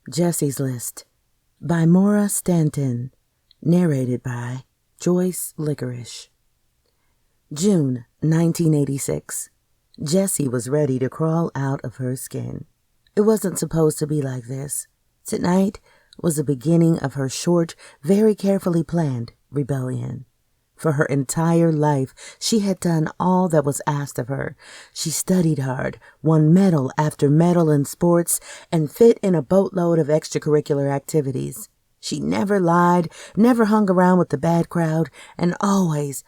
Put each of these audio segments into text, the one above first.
Jesse's List by Maura Stanton. Narrated by Joyce Licorice. June 1986. Jessie was ready to crawl out of her skin. It wasn't supposed to be like this. Tonight was the beginning of her short, very carefully planned rebellion. For her entire life, she had done all that was asked of her. She studied hard, won medal after medal in sports, and fit in a boatload of extracurricular activities. She never lied, never hung around with the bad crowd, and always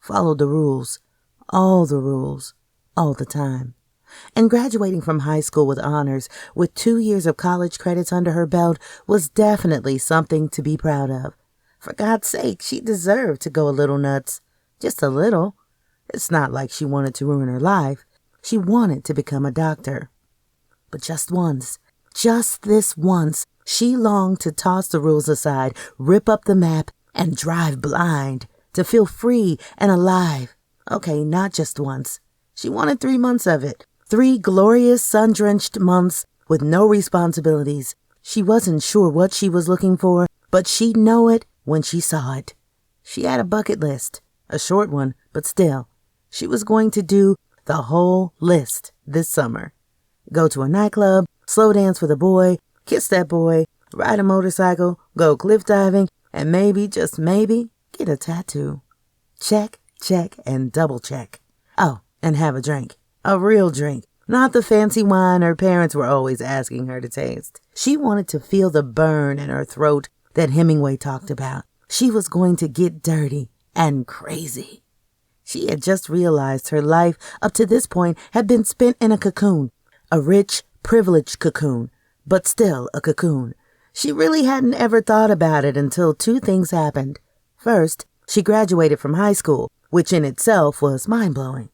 followed the rules. All the rules. All the time. And graduating from high school with honors, with 2 years of college credits under her belt, was definitely something to be proud of. For God's sake, she deserved to go a little nuts. Just a little. It's not like she wanted to ruin her life. She wanted to become a doctor. But just once, just this once, she longed to toss the rules aside, rip up the map, and drive blind, to feel free and alive. Okay, not just once. She wanted 3 months of it. 3 glorious, sun-drenched months with no responsibilities. She wasn't sure what she was looking for, but she'd know it when she saw it. She had a bucket list, a short one, but still. She was going to do the whole list this summer. Go to a nightclub, slow dance with a boy, kiss that boy, ride a motorcycle, go cliff diving, and maybe, just maybe, get a tattoo. Check, and double check. Oh, and have a drink. A real drink. Not the fancy wine her parents were always asking her to taste. She wanted to feel the burn in her throat that Hemingway talked about. She was going to get dirty and crazy. She had just realized her life up to this point had been spent in a cocoon. A rich, privileged cocoon, but still a cocoon. She really hadn't ever thought about it until 2 things happened. First, she graduated from high school, which in itself was mind-blowing.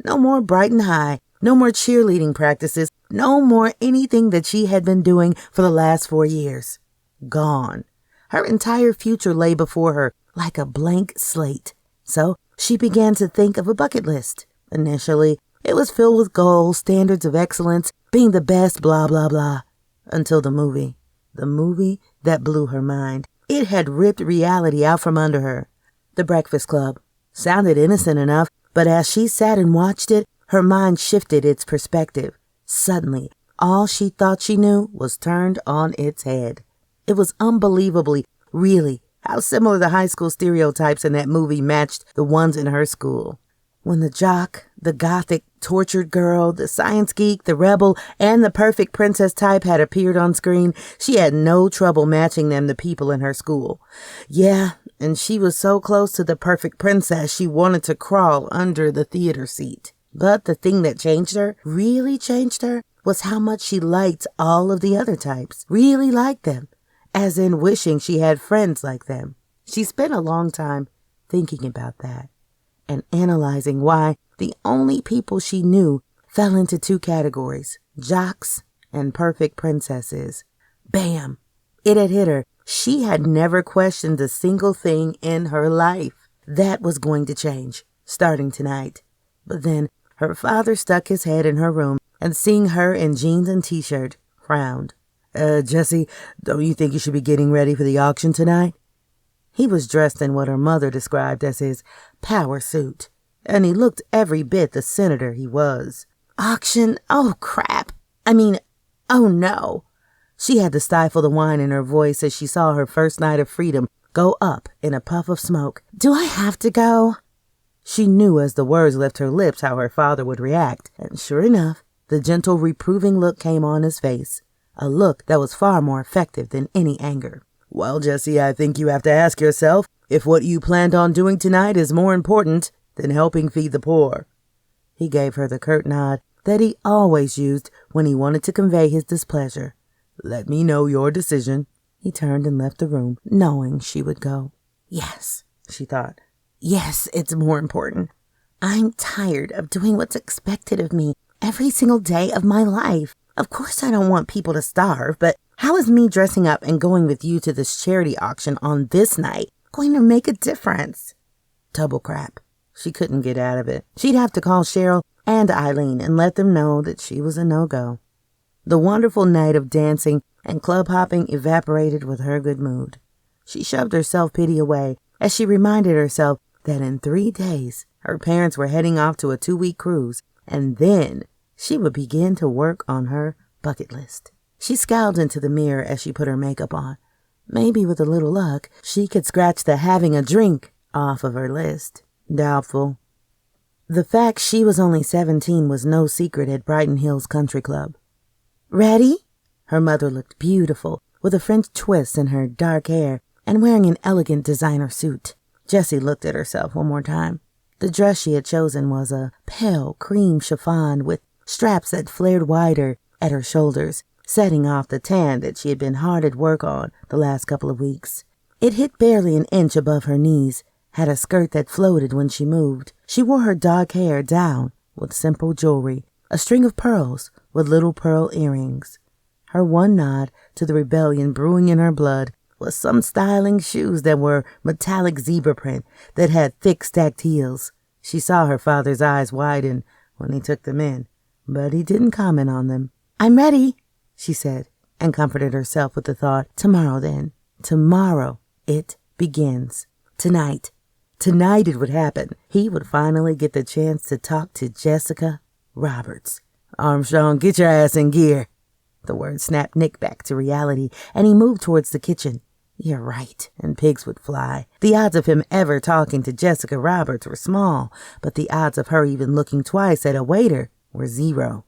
No more Brighton High, no more cheerleading practices, no more anything that she had been doing for the last 4 years. Gone. Her entire future lay before her like a blank slate. So she began to think of a bucket list. Initially, it was filled with goals, standards of excellence, being the best, blah, blah, blah. Until the movie. The movie that blew her mind. It had ripped reality out from under her. The Breakfast Club. Sounded innocent enough, but as she sat and watched it, her mind shifted its perspective. Suddenly, all she thought she knew was turned on its head. It was unbelievably, really, how similar the high school stereotypes in that movie matched the ones in her school. When the jock, the gothic, tortured girl, the science geek, the rebel, and the perfect princess type had appeared on screen, she had no trouble matching them to people in her school. Yeah, and she was so close to the perfect princess she wanted to crawl under the theater seat. But the thing that changed her, really changed her, was how much she liked all of the other types. Really liked them. As in wishing she had friends like them. She spent a long time thinking about that and analyzing why the only people she knew fell into 2 categories, jocks and perfect princesses. Bam! It had hit her. She had never questioned a single thing in her life. That was going to change, starting tonight. But then her father stuck his head in her room and seeing her in jeans and t-shirt, frowned. Jessie, don't you think you should be getting ready for the auction tonight? He was dressed in what her mother described as his power suit, and he looked every bit the senator he was. Auction? Oh, crap. Oh no. She had to stifle the whine in her voice as she saw her first night of freedom go up in a puff of smoke. Do I have to go? She knew as the words left her lips how her father would react, and sure enough, the gentle, reproving look came on his face. A look that was far more effective than any anger. Well, Jessie, I think you have to ask yourself if what you planned on doing tonight is more important than helping feed the poor. He gave her the curt nod that he always used when he wanted to convey his displeasure. Let me know your decision. He turned and left the room, knowing she would go. Yes, she thought. Yes, it's more important. I'm tired of doing what's expected of me every single day of my life. Of course I don't want people to starve, but how is me dressing up and going with you to this charity auction on this night going to make a difference? Double crap. She couldn't get out of it. She'd have to call Cheryl and Eileen and let them know that she was a no-go. The wonderful night of dancing and club hopping evaporated with her good mood. She shoved her self-pity away as she reminded herself that in 3 days her parents were heading off to a 2-week cruise, and then she would begin to work on her bucket list. She scowled into the mirror as she put her makeup on. Maybe with a little luck, she could scratch the having a drink off of her list. Doubtful. The fact she was only 17 was no secret at Brighton Hills Country Club. Ready? Her mother looked beautiful, with a French twist in her dark hair and wearing an elegant designer suit. Jessie looked at herself one more time. The dress she had chosen was a pale cream chiffon with straps that flared wider at her shoulders, setting off the tan that she had been hard at work on the last couple of weeks. It hit barely an inch above her knees, had a skirt that floated when she moved. She wore her dark hair down with simple jewelry, a string of pearls with little pearl earrings. Her one nod to the rebellion brewing in her blood was some styling shoes that were metallic zebra print that had thick stacked heels. She saw her father's eyes widen when he took them in, but he didn't comment on them. I'm ready, she said, and comforted herself with the thought, tomorrow then. Tomorrow it begins. Tonight it would happen. He would finally get the chance to talk to Jessica Roberts. Armstrong, get your ass in gear. The word snapped Nick back to reality, and he moved towards the kitchen. You're right, and pigs would fly. The odds of him ever talking to Jessica Roberts were small, but the odds of her even looking twice at a waiter were 0.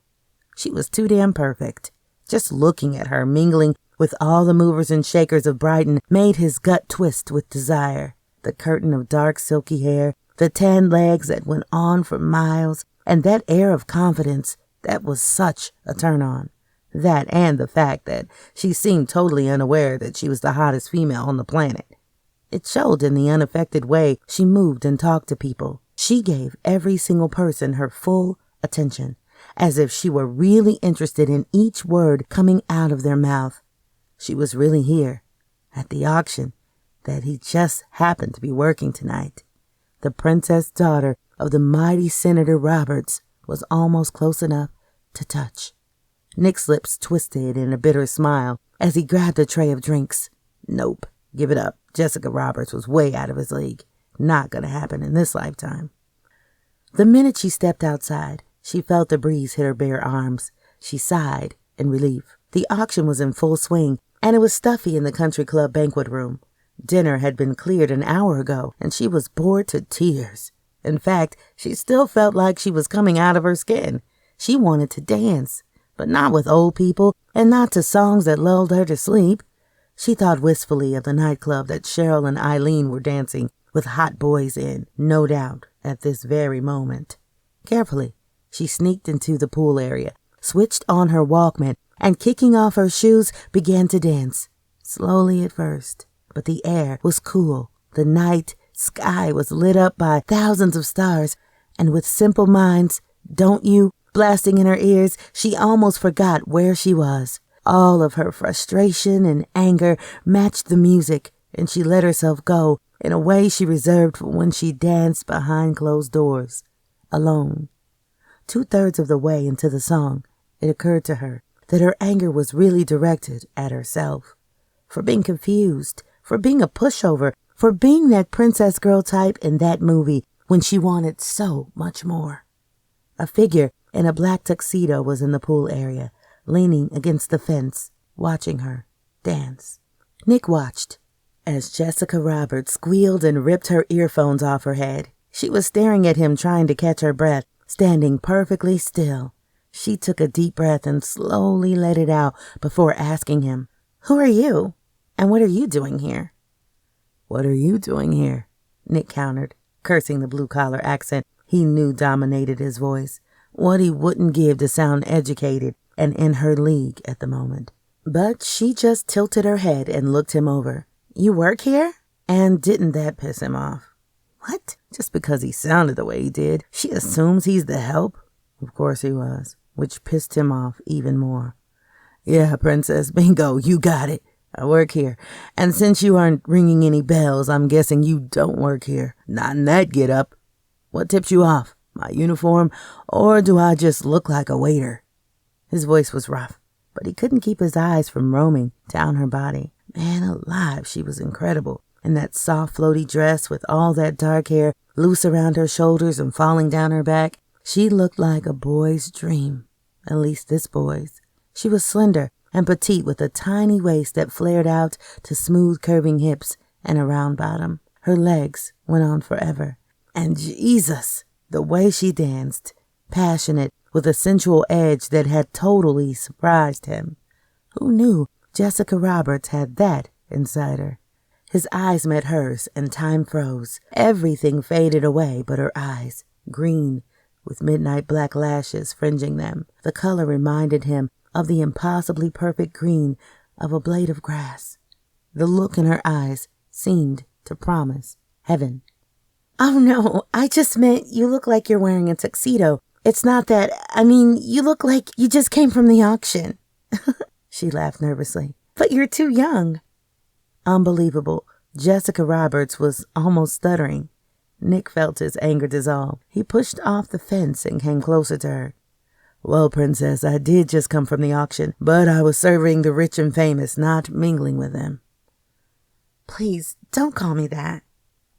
She was too damn perfect. Just looking at her, mingling with all the movers and shakers of Brighton, made his gut twist with desire. The curtain of dark silky hair, the tan legs that went on for miles, and that air of confidence that was such a turn-on. That and the fact that she seemed totally unaware that she was the hottest female on the planet. It showed in the unaffected way she moved and talked to people. She gave every single person her full attention, as if she were really interested in each word coming out of their mouth. She was really here, at the auction, that he just happened to be working tonight. The princess daughter of the mighty Senator Roberts was almost close enough to touch. Nick's lips twisted in a bitter smile as he grabbed a tray of drinks. Nope, give it up. Jessica Roberts was way out of his league. Not gonna happen in this lifetime. The minute she stepped outside, she felt the breeze hit her bare arms. She sighed in relief. The auction was in full swing, and it was stuffy in the country club banquet room. Dinner had been cleared an hour ago, and she was bored to tears. In fact, she still felt like she was coming out of her skin. She wanted to dance, but not with old people and not to songs that lulled her to sleep. She thought wistfully of the nightclub that Cheryl and Eileen were dancing with hot boys in, no doubt, at this very moment. Carefully, she sneaked into the pool area, switched on her Walkman, and kicking off her shoes, began to dance. Slowly at first, but the air was cool. The night sky was lit up by thousands of stars, and with Simple Minds, Don't You, blasting in her ears, she almost forgot where she was. All of her frustration and anger matched the music, and she let herself go in a way she reserved for when she danced behind closed doors, alone. 2/3 of the way into the song, it occurred to her that her anger was really directed at herself, for being confused, for being a pushover, for being that princess girl type in that movie when she wanted so much more. A figure in a black tuxedo was in the pool area, leaning against the fence, watching her dance. Nick watched as Jessica Roberts squealed and ripped her earphones off her head. She was staring at him, trying to catch her breath, standing perfectly still. She took a deep breath and slowly let it out before asking him, "Who are you? And what are you doing here?" "What are you doing here?" Nick countered, cursing the blue-collar accent he knew dominated his voice, what he wouldn't give to sound educated and in her league at the moment. But she just tilted her head and looked him over. "You work here?" And didn't that piss him off? What? Just because he sounded the way he did, she assumes he's the help? Of course he was, which pissed him off even more. "Yeah, Princess, bingo, you got it. I work here. And since you aren't ringing any bells, I'm guessing you don't work here. Not in that get-up. What tips you off? My uniform? Or do I just look like a waiter?" His voice was rough, but he couldn't keep his eyes from roaming down her body. Man alive, she was incredible. In that soft, floaty dress with all that dark hair loose around her shoulders and falling down her back, she looked like a boy's dream. At least this boy's. She was slender and petite with a tiny waist that flared out to smooth curving hips and a round bottom. Her legs went on forever. And Jesus, the way she danced, passionate with a sensual edge that had totally surprised him. Who knew Jessica Roberts had that inside her? His eyes met hers and time froze. Everything faded away but her eyes, green, with midnight black lashes fringing them. The color reminded him of the impossibly perfect green of a blade of grass. The look in her eyes seemed to promise heaven. "Oh no, I just meant you look like you're wearing a tuxedo. It's not that, you look like you just came from the auction." She laughed nervously. "But you're too young." Unbelievable. Jessica Roberts was almost stuttering. Nick felt his anger dissolve. He pushed off the fence and came closer to her. "Well, Princess, I did just come from the auction, but I was serving the rich and famous, not mingling with them." "Please, don't call me that."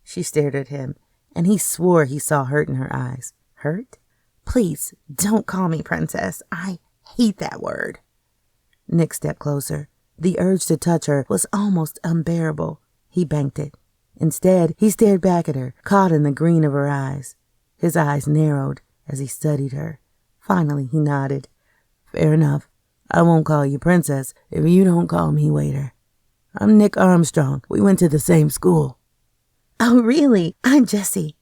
She stared at him, and he swore he saw hurt in her eyes. Hurt? "Please, don't call me Princess. I hate that word." Nick stepped closer. The urge to touch her was almost unbearable. He banked it. Instead, he stared back at her, caught in the green of her eyes. His eyes narrowed as he studied her. Finally, he nodded. "Fair enough. I won't call you Princess if you don't call me waiter. I'm Nick Armstrong. We went to the same school." "Oh, really? I'm Jessie."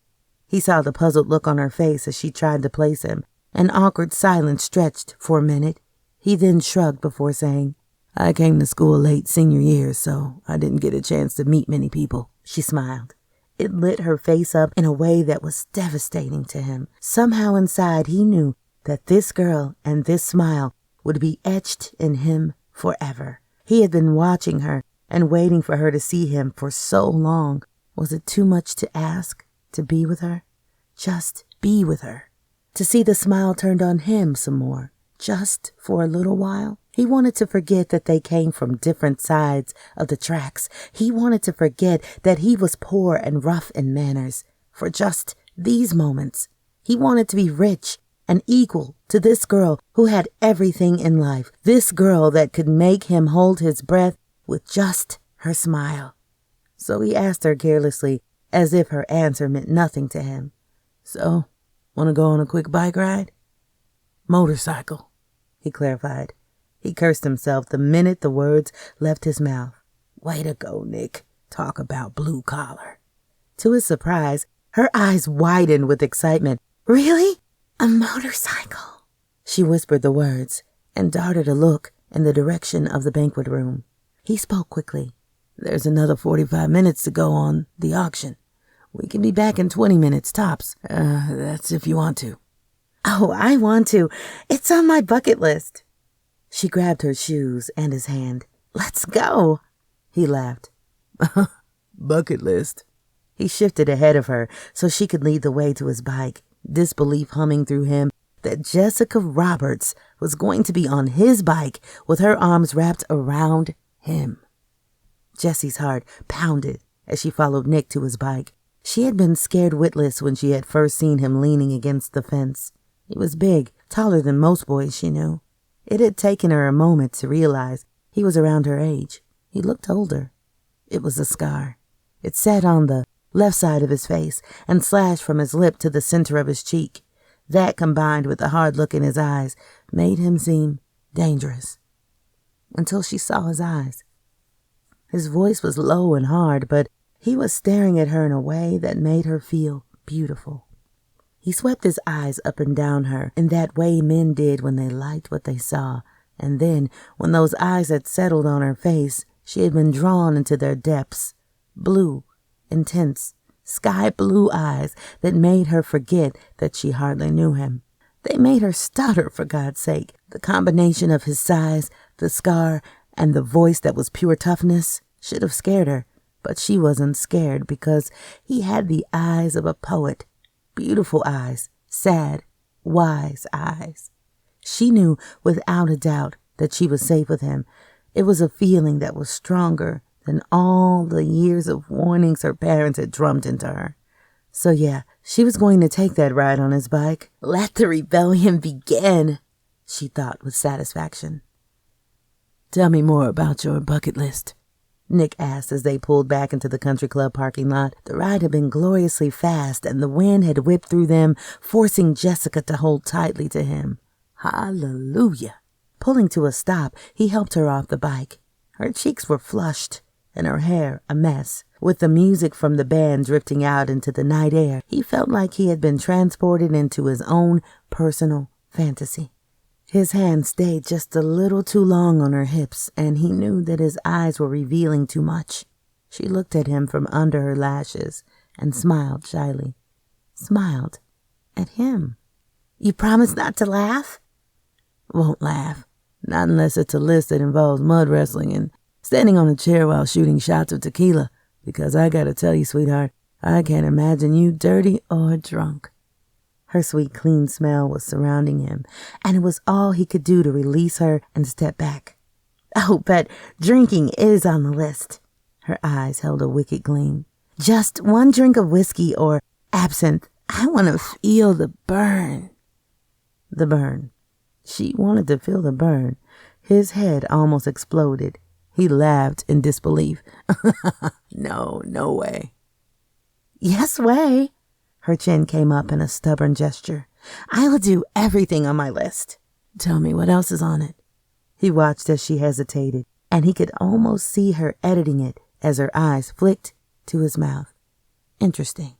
He saw the puzzled look on her face as she tried to place him. An awkward silence stretched for a minute. He then shrugged before saying, "I came to school late senior year, so I didn't get a chance to meet many people." She smiled. It lit her face up in a way that was devastating to him. Somehow inside he knew that this girl and this smile would be etched in him forever. He had been watching her and waiting for her to see him for so long. Was it too much to ask to be with her? Just be with her. To see the smile turned on him some more, just for a little while. He wanted to forget that they came from different sides of the tracks. He wanted to forget that he was poor and rough in manners for just these moments. He wanted to be rich and equal to this girl who had everything in life. This girl that could make him hold his breath with just her smile. So he asked her carelessly, as if her answer meant nothing to him. "So, want to go on a quick bike ride?" "Motorcycle," he clarified. He cursed himself the minute the words left his mouth. Way to go, Nick. Talk about blue collar. To his surprise, her eyes widened with excitement. "Really? A motorcycle?" She whispered the words and darted a look in the direction of the banquet room. He spoke quickly. "There's another 45 minutes to go on the auction. We can be back in 20 minutes tops. That's if you want to." "Oh, I want to. It's on my bucket list." She grabbed her shoes and his hand. "Let's go." He laughed. "Bucket list." He shifted ahead of her so she could lead the way to his bike, disbelief humming through him that Jessica Roberts was going to be on his bike with her arms wrapped around him. Jessie's heart pounded as she followed Nick to his bike. She had been scared witless when she had first seen him leaning against the fence. He was big, taller than most boys she knew. It had taken her a moment to realize he was around her age. He looked older. It was a scar. It sat on the left side of his face and slashed from his lip to the center of his cheek. That, combined with the hard look in his eyes, made him seem dangerous. Until she saw his eyes. His voice was low and hard, but he was staring at her in a way that made her feel beautiful. He swept his eyes up and down her in that way men did when they liked what they saw, and then, when those eyes had settled on her face, she had been drawn into their depths. Blue, intense, sky blue eyes that made her forget that she hardly knew him. They made her stutter, for God's sake. The combination of his size, the scar, and the voice that was pure toughness should have scared her, but she wasn't scared because he had the eyes of a poet. Beautiful eyes, sad, wise eyes. She knew without a doubt that she was safe with him. It was a feeling that was stronger than all the years of warnings her parents had drummed into her. So yeah, she was going to take that ride on his bike. Let the rebellion begin, she thought with satisfaction. Tell me more about your bucket list, Nick asked as they pulled back into the country club parking lot. The ride had been gloriously fast, and the wind had whipped through them, forcing Jessica to hold tightly to him. Hallelujah! Pulling to a stop, he helped her off the bike. Her cheeks were flushed, and her hair a mess. With the music from the band drifting out into the night air, he felt like he had been transported into his own personal fantasy. His hand stayed just a little too long on her hips, and he knew that his eyes were revealing too much. She looked at him from under her lashes and smiled shyly. Smiled at him. You promise not to laugh? Won't laugh. Not unless it's a list that involves mud wrestling and standing on a chair while shooting shots of tequila, because I gotta tell you, sweetheart, I can't imagine you dirty or drunk. Her sweet, clean smell was surrounding him, and it was all he could do to release her and step back. Oh, but drinking is on the list. Her eyes held a wicked gleam. Just one drink of whiskey or absinthe. I want to feel the burn. The burn. She wanted to feel the burn. His head almost exploded. He laughed in disbelief. No way. Yes way. Her chin came up in a stubborn gesture. I will do everything on my list. Tell me what else is on it. He watched as she hesitated, and he could almost see her editing it as her eyes flicked to his mouth. Interesting.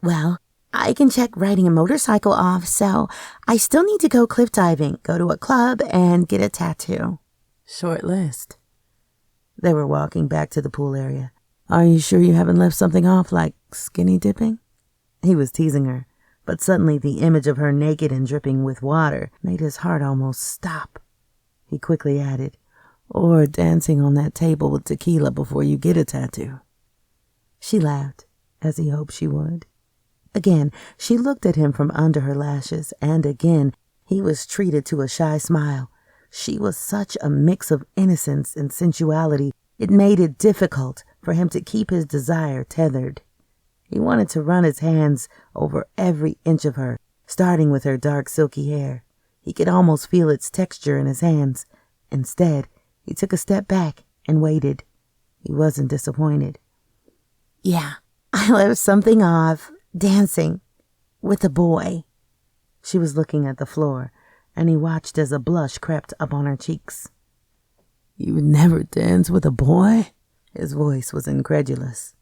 Well, I can check riding a motorcycle off, so I still need to go cliff diving, go to a club, and get a tattoo. Short list. They were walking back to the pool area. Are you sure you haven't left something off, like skinny dipping? He was teasing her, but suddenly the image of her naked and dripping with water made his heart almost stop. He quickly added, or dancing on that table with tequila before you get a tattoo. She laughed, as he hoped she would. Again, she looked at him from under her lashes, and again he was treated to a shy smile. She was such a mix of innocence and sensuality, it made it difficult for him to keep his desire tethered. He wanted to run his hands over every inch of her, starting with her dark silky hair. He could almost feel its texture in his hands. Instead, he took a step back and waited. He wasn't disappointed. Yeah, I left something off. Dancing with a boy. She was looking at the floor, and he watched as a blush crept up on her cheeks. You would never dance with a boy? His voice was incredulous.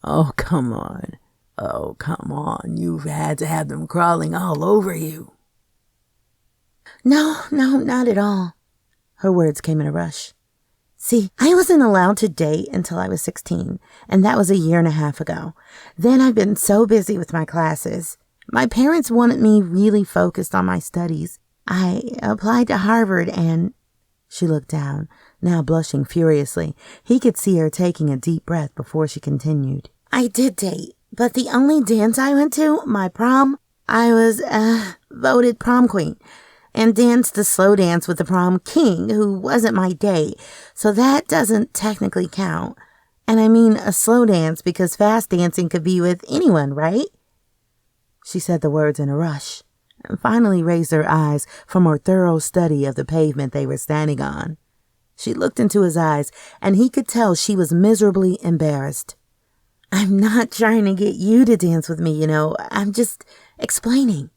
Oh, come on. You've had to have them crawling all over you. No, not at all. Her words came in a rush. See, I wasn't allowed to date until I was 16, and that was a year and a half ago. Then I've been so busy with my classes. My parents wanted me really focused on my studies. I applied to Harvard and... She looked down, now blushing furiously. He could see her taking a deep breath before she continued. I did date, but the only dance I went to, my prom, I was, voted prom queen. And danced the slow dance with the prom king, who wasn't my date, so that doesn't technically count. And I mean a slow dance because fast dancing could be with anyone, right? She said the words in a rush, and finally raised her eyes from her thorough study of the pavement they were standing on. She looked into his eyes, and he could tell she was miserably embarrassed. I'm not trying to get you to dance with me, I'm just explaining.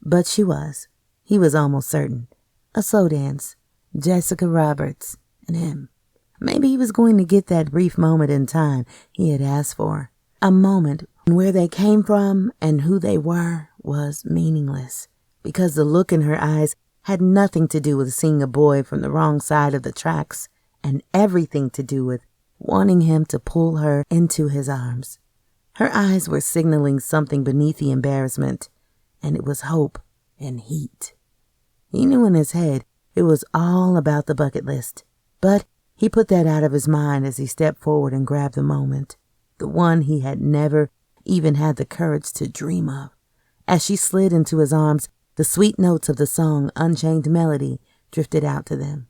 But she was. He was almost certain. A slow dance. Jessica Roberts and him. Maybe he was going to get that brief moment in time he had asked for. A moment where they came from and who they were was meaningless, because the look in her eyes had nothing to do with seeing a boy from the wrong side of the tracks, and everything to do with wanting him to pull her into his arms. Her eyes were signaling something beneath the embarrassment, and it was hope and heat. He knew in his head it was all about the bucket list, but he put that out of his mind as he stepped forward and grabbed the moment, the one he had never even had the courage to dream of. As she slid into his arms, the sweet notes of the song Unchained Melody drifted out to them.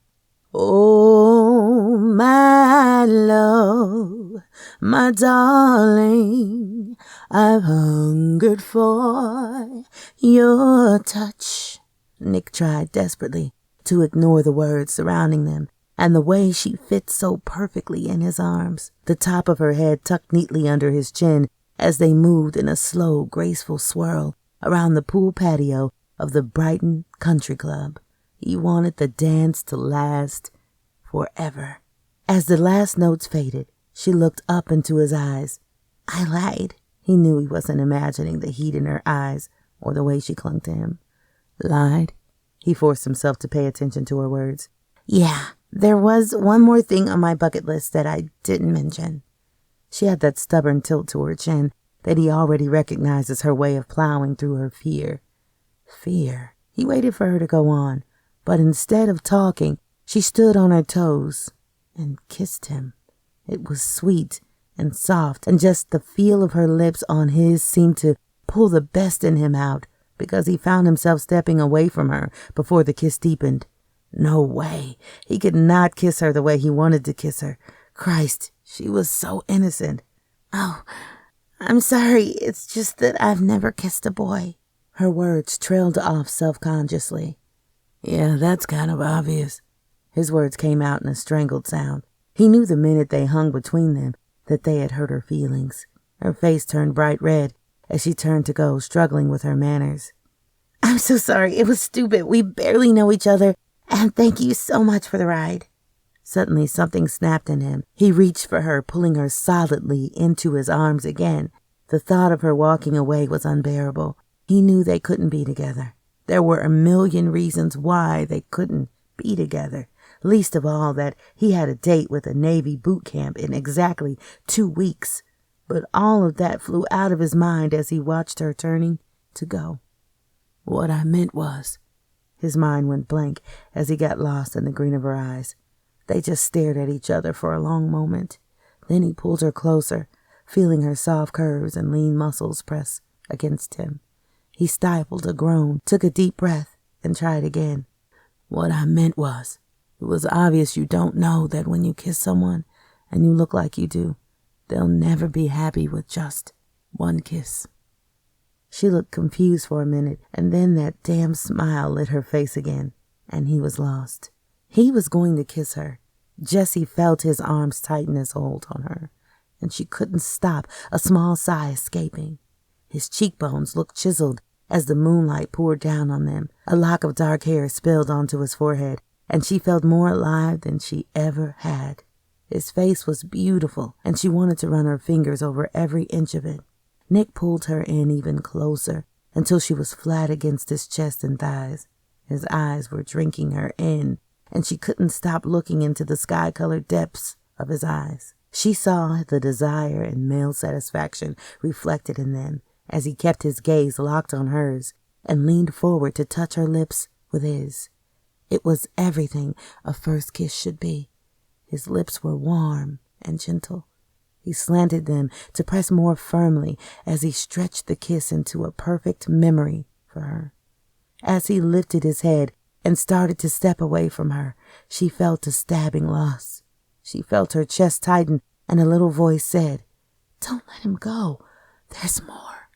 Oh, my love, my darling, I've hungered for your touch. Nick tried desperately to ignore the words surrounding them and the way she fit so perfectly in his arms, the top of her head tucked neatly under his chin as they moved in a slow, graceful swirl around the pool patio of the Brighton Country Club. He wanted the dance to last forever. As the last notes faded, she looked up into his eyes. I lied. He knew he wasn't imagining the heat in her eyes or the way she clung to him. Lied? He forced himself to pay attention to her words. Yeah, there was one more thing on my bucket list that I didn't mention. She had that stubborn tilt to her chin that he already recognized as her way of plowing through her fear. Fear. He waited for her to go on, but instead of talking, she stood on her toes and kissed him. It was sweet and soft, and just the feel of her lips on his seemed to pull the best in him out, because he found himself stepping away from her before the kiss deepened. No way. He could not kiss her the way he wanted to kiss her. Christ, she was so innocent. Oh, I'm sorry. It's just that I've never kissed a boy. Her words trailed off self-consciously. Yeah, that's kind of obvious. His words came out in a strangled sound. He knew the minute they hung between them that they had hurt her feelings. Her face turned bright red as she turned to go, struggling with her manners. I'm so sorry. It was stupid. We barely know each other, and thank you so much for the ride. Suddenly something snapped in him. He reached for her, pulling her solidly into his arms again. The thought of her walking away was unbearable. He knew they couldn't be together. There were a million reasons why they couldn't be together. Least of all that he had a date with a Navy boot camp in exactly 2 weeks. But all of that flew out of his mind as he watched her turning to go. What I meant was... His mind went blank as he got lost in the green of her eyes. They just stared at each other for a long moment. Then he pulled her closer, feeling her soft curves and lean muscles press against him. He stifled a groan, took a deep breath, and tried again. What I meant was, it was obvious you don't know that when you kiss someone, and you look like you do, they'll never be happy with just one kiss. She looked confused for a minute, and then that damn smile lit her face again, and he was lost. He was going to kiss her. Jessie felt his arms tighten his hold on her, and she couldn't stop a small sigh escaping. His cheekbones looked chiseled as the moonlight poured down on them. A lock of dark hair spilled onto his forehead, and she felt more alive than she ever had. His face was beautiful, and she wanted to run her fingers over every inch of it. Nick pulled her in even closer until she was flat against his chest and thighs. His eyes were drinking her in, and she couldn't stop looking into the sky-colored depths of his eyes. She saw the desire and male satisfaction reflected in them as he kept his gaze locked on hers and leaned forward to touch her lips with his. It was everything a first kiss should be. His lips were warm and gentle. He slanted them to press more firmly as he stretched the kiss into a perfect memory for her. As he lifted his head and started to step away from her, she felt a stabbing loss. She felt her chest tighten, and a little voice said, Don't let him go. There's more.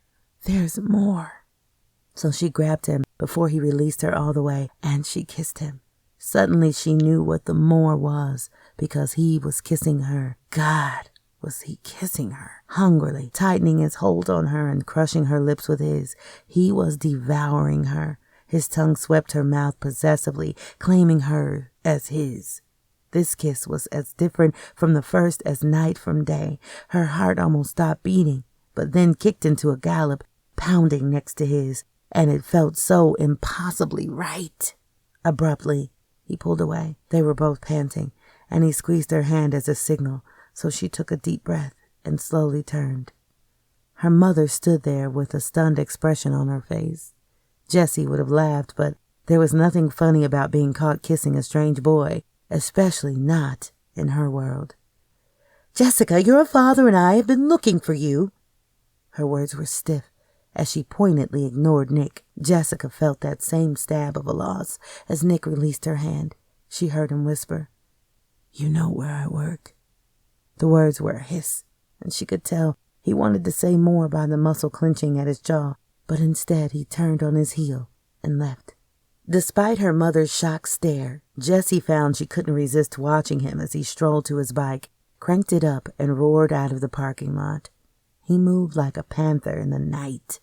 There's more. So she grabbed him before he released her all the way, and she kissed him. Suddenly she knew what the more was, because he was kissing her. God, was he kissing her? Hungrily, tightening his hold on her and crushing her lips with his. He was devouring her. His tongue swept her mouth possessively, claiming her as his. This kiss was as different from the first as night from day. Her heart almost stopped beating, but then kicked into a gallop, pounding next to his, and it felt so impossibly right. Abruptly, he pulled away. They were both panting, and he squeezed her hand as a signal, so she took a deep breath and slowly turned. Her mother stood there with a stunned expression on her face. Jessie would have laughed, but there was nothing funny about being caught kissing a strange boy, especially not in her world. Jessica, your father and I have been looking for you. Her words were stiff as she pointedly ignored Nick. Jessica felt that same stab of a loss as Nick released her hand. She heard him whisper, "You know where I work." The words were a hiss, and she could tell he wanted to say more by the muscle clenching at his jaw, but instead he turned on his heel and left. Despite her mother's shocked stare, Jessie found she couldn't resist watching him as he strolled to his bike, cranked it up, and roared out of the parking lot. He moved like a panther in the night.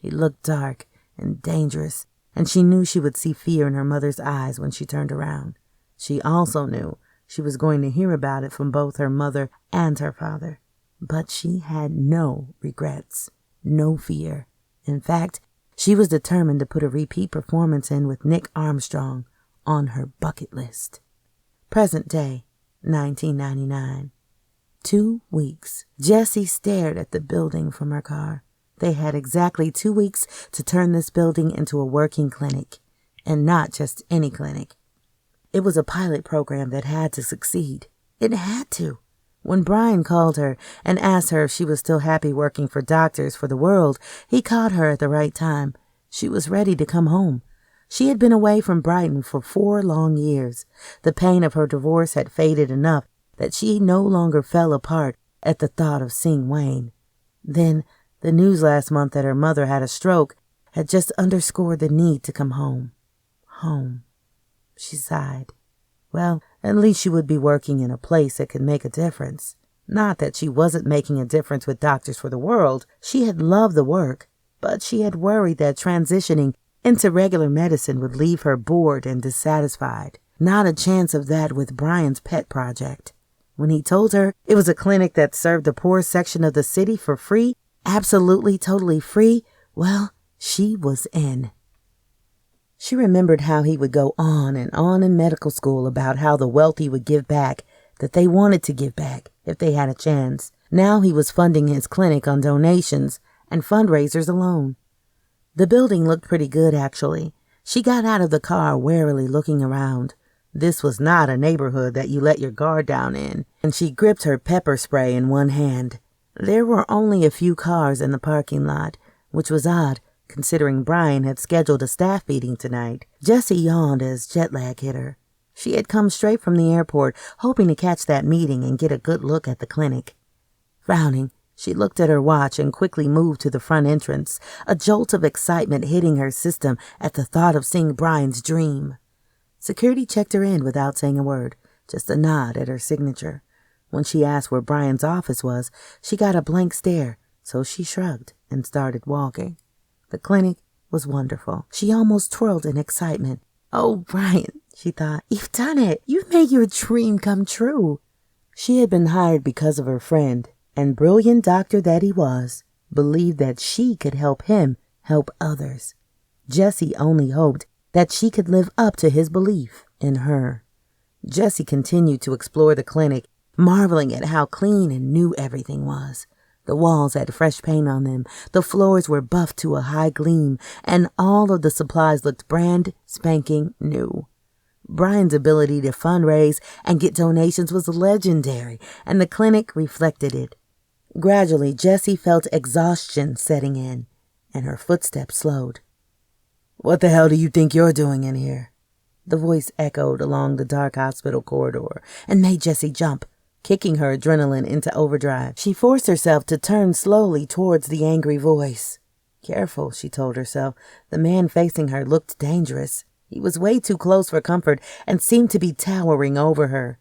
He looked dark and dangerous, and she knew she would see fear in her mother's eyes when she turned around. She also knew she was going to hear about it from both her mother and her father. But she had no regrets, no fear. In fact, she was determined to put a repeat performance in with Nick Armstrong on her bucket list. Present day, 1999. 2 weeks. Jessie stared at the building from her car. They had exactly 2 weeks to turn this building into a working clinic. And not just any clinic. It was a pilot program that had to succeed. It had to. When Brian called her and asked her if she was still happy working for Doctors for the World, he caught her at the right time. She was ready to come home. She had been away from Brighton for 4 long years. The pain of her divorce had faded enough that she no longer fell apart at the thought of seeing Wayne. Then, the news last month that her mother had a stroke had just underscored the need to come home. Home. She sighed. Well, at least she would be working in a place that could make a difference. Not that she wasn't making a difference with Doctors for the World. She had loved the work, but she had worried that transitioning into regular medicine would leave her bored and dissatisfied. Not a chance of that with Brian's pet project. When he told her it was a clinic that served the poor section of the city for free, absolutely, totally free, well, she was in. She remembered how he would go on and on in medical school about how the wealthy would give back, that they wanted to give back if they had a chance. Now he was funding his clinic on donations and fundraisers alone. The building looked pretty good, actually. She got out of the car, warily looking around. This was not a neighborhood that you let your guard down in, and she gripped her pepper spray in one hand. There were only a few cars in the parking lot, which was odd, considering Brian had scheduled a staff meeting tonight. Jessie yawned as jet lag hit her. She had come straight from the airport, hoping to catch that meeting and get a good look at the clinic. Frowning, she looked at her watch and quickly moved to the front entrance, a jolt of excitement hitting her system at the thought of seeing Brian's dream. Security checked her in without saying a word, just a nod at her signature. When she asked where Brian's office was, she got a blank stare, so she shrugged and started walking. The clinic was wonderful. She almost twirled in excitement. "Oh, Brian," she thought, "you've done it. You've made your dream come true." She had been hired because of her friend, and brilliant doctor that he was, believed that she could help him help others. Jessie only hoped that she could live up to his belief in her. Jessie continued to explore the clinic, marveling at how clean and new everything was. The walls had fresh paint on them, the floors were buffed to a high gleam, and all of the supplies looked brand spanking new. Brian's ability to fundraise and get donations was legendary, and the clinic reflected it. Gradually, Jessie felt exhaustion setting in, and her footsteps slowed. "What the hell do you think you're doing in here?" The voice echoed along the dark hospital corridor and made Jessie jump, kicking her adrenaline into overdrive. She forced herself to turn slowly towards the angry voice. Careful, she told herself. The man facing her looked dangerous. He was way too close for comfort and seemed to be towering over her.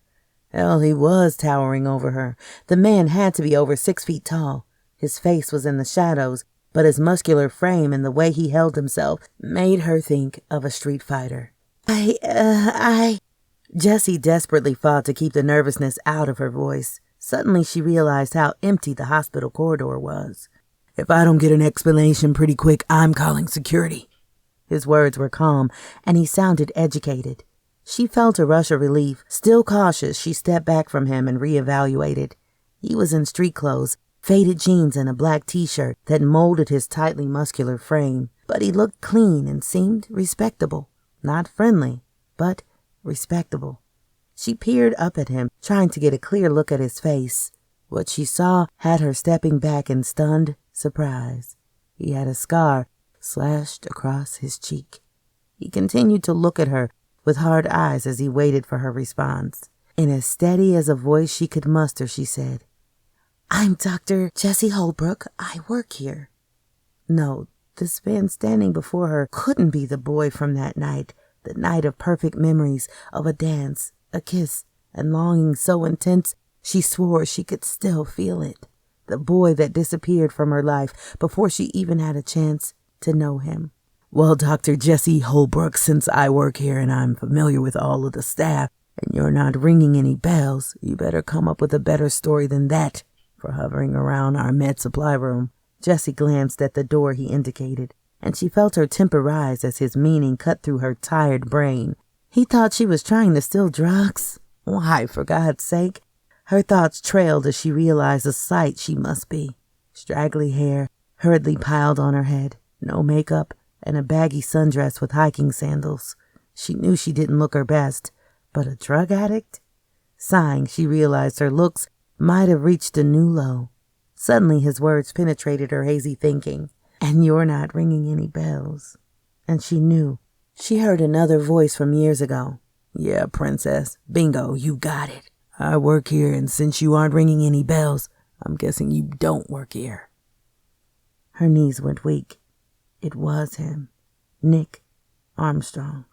Hell, he was towering over her. The man had to be over 6 feet tall. His face was in the shadows, but his muscular frame and the way he held himself made her think of a street fighter. Jessie desperately fought to keep the nervousness out of her voice. Suddenly she realized how empty the hospital corridor was. "If I don't get an explanation pretty quick, I'm calling security." His words were calm, and he sounded educated. She felt a rush of relief. Still cautious, she stepped back from him and reevaluated. He was in street clothes, faded jeans and a black t-shirt that molded his tightly muscular frame, but he looked clean and seemed respectable. Not friendly, but respectable. She peered up at him, trying to get a clear look at his face. What she saw had her stepping back in stunned surprise. He had a scar slashed across his cheek. He continued to look at her with hard eyes as he waited for her response. In as steady as a voice she could muster, she said, "I'm Dr. Jesse Holbrook. I work here." No, this man standing before her couldn't be the boy from that night, the night of perfect memories of a dance, a kiss, and longing so intense she swore she could still feel it. The boy that disappeared from her life before she even had a chance to know him. "Well, Dr. Jesse Holbrook, since I work here and I'm familiar with all of the staff, and you're not ringing any bells, you better come up with a better story than that for hovering around our med supply room." Jessie glanced at the door he indicated, and she felt her temper rise as his meaning cut through her tired brain. He thought she was trying to steal drugs? Why, for God's sake? Her thoughts trailed as she realized the sight she must be. Straggly hair hurriedly piled on her head, no makeup, and a baggy sundress with hiking sandals. She knew she didn't look her best, but a drug addict? Sighing, she realized her looks might have reached a new low. Suddenly his words penetrated her hazy thinking. "And you're not ringing any bells." And she knew. She heard another voice from years ago. "Yeah, princess. Bingo, you got it. I work here, and since you aren't ringing any bells, I'm guessing you don't work here." Her knees went weak. It was him. Nick Armstrong.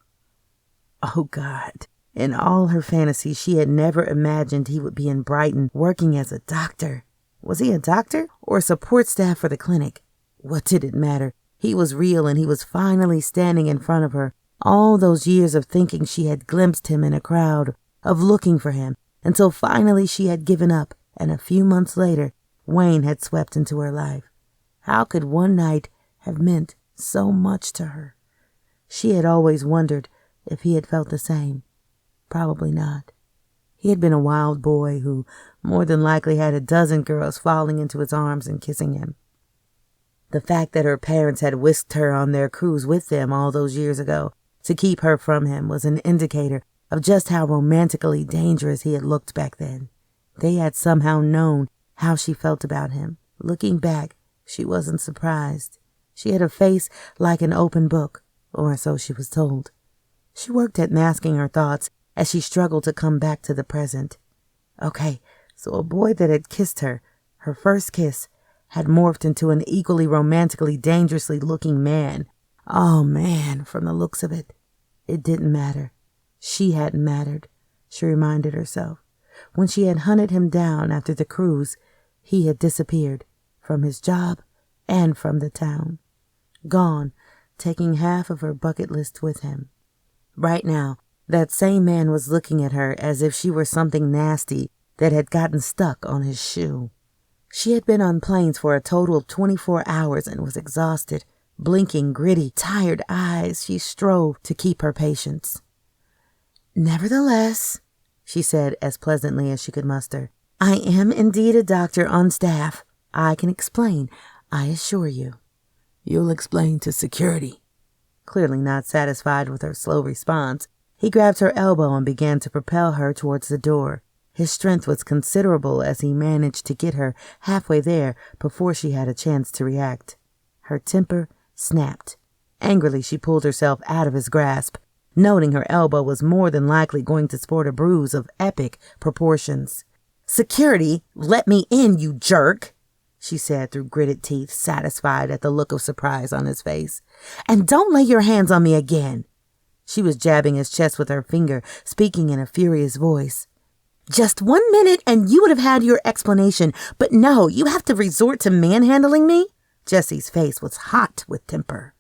Oh, God. In all her fantasies, she had never imagined he would be in Brighton working as a doctor. Was he a doctor or support staff for the clinic? What did it matter? He was real, and he was finally standing in front of her. All those years of thinking she had glimpsed him in a crowd, of looking for him, until finally she had given up, and a few months later, Wayne had swept into her life. How could one night have meant so much to her? She had always wondered if he had felt the same. Probably not. He had been a wild boy who more than likely had a dozen girls falling into his arms and kissing him. The fact that her parents had whisked her on their cruise with them all those years ago to keep her from him was an indicator of just how romantically dangerous he had looked back then. They had somehow known how she felt about him. Looking back, she wasn't surprised. She had a face like an open book, or so she was told. She worked at masking her thoughts as she struggled to come back to the present. Okay, so a boy that had kissed her, her first kiss, had morphed into an equally romantically dangerously looking man. Oh, man, from the looks of it. It didn't matter. She hadn't mattered, she reminded herself. When she had hunted him down after the cruise, he had disappeared from his job and from the town. Gone, taking half of her bucket list with him. Right now, that same man was looking at her as if she were something nasty that had gotten stuck on his shoe. She had been on planes for a total of 24 hours and was exhausted. Blinking, gritty, tired eyes, she strove to keep her patience. "Nevertheless," she said as pleasantly as she could muster, "I am indeed a doctor on staff. I can explain, I assure you." "You'll explain to security." Clearly not satisfied with her slow response, he grabbed her elbow and began to propel her towards the door. His strength was considerable as he managed to get her halfway there before she had a chance to react. Her temper snapped. Angrily, she pulled herself out of his grasp, noting her elbow was more than likely going to sport a bruise of epic proportions. "Security, let me in, you jerk," she said through gritted teeth, satisfied at the look of surprise on his face. "And don't lay your hands on me again." She was jabbing his chest with her finger, speaking in a furious voice. "Just 1 minute and you would have had your explanation, but no, you have to resort to manhandling me?" Jesse's face was hot with temper.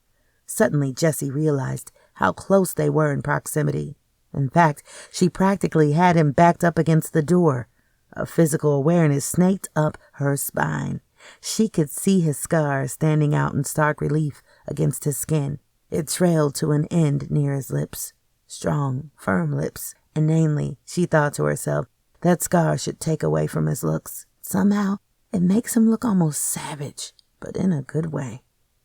Suddenly, Jessie realized how close they were in proximity. In fact, she practically had him backed up against the door. A physical awareness snaked up her spine. She could see his scars standing out in stark relief against his skin. It trailed to an end near his lips. Strong, firm lips. Inanely, she thought to herself, that scar should take away from his looks. Somehow, it makes him look almost savage, but in a good way.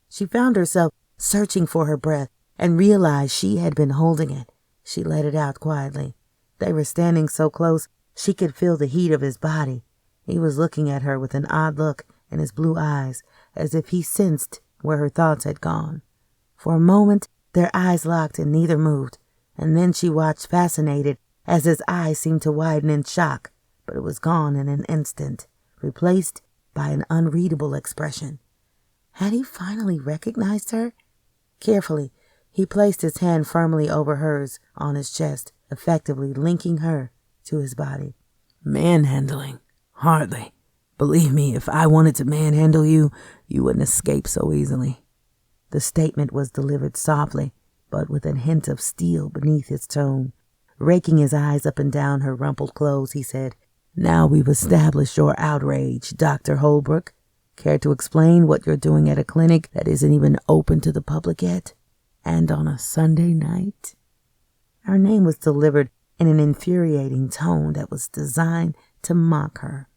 She found herself searching for her breath and realized she had been holding it. She let it out quietly. They were standing so close, she could feel the heat of his body. He was looking at her with an odd look in his blue eyes, as if he sensed where her thoughts had gone. For a moment, their eyes locked and neither moved, and then she watched fascinated as his eyes seemed to widen in shock, but it was gone in an instant, replaced by an unreadable expression. Had he finally recognized her? Carefully, he placed his hand firmly over hers on his chest, effectively linking her to his body. Manhandling? Hardly. Believe me, if I wanted to manhandle you, you wouldn't escape so easily. The statement was delivered softly, but with a hint of steel beneath his tone. Raking his eyes up and down her rumpled clothes, he said, "Now we've established your outrage, Dr. Holbrook. Care to explain what you're doing at a clinic that isn't even open to the public yet? And on a Sunday night?" Her name was delivered in an infuriating tone that was designed to mock her.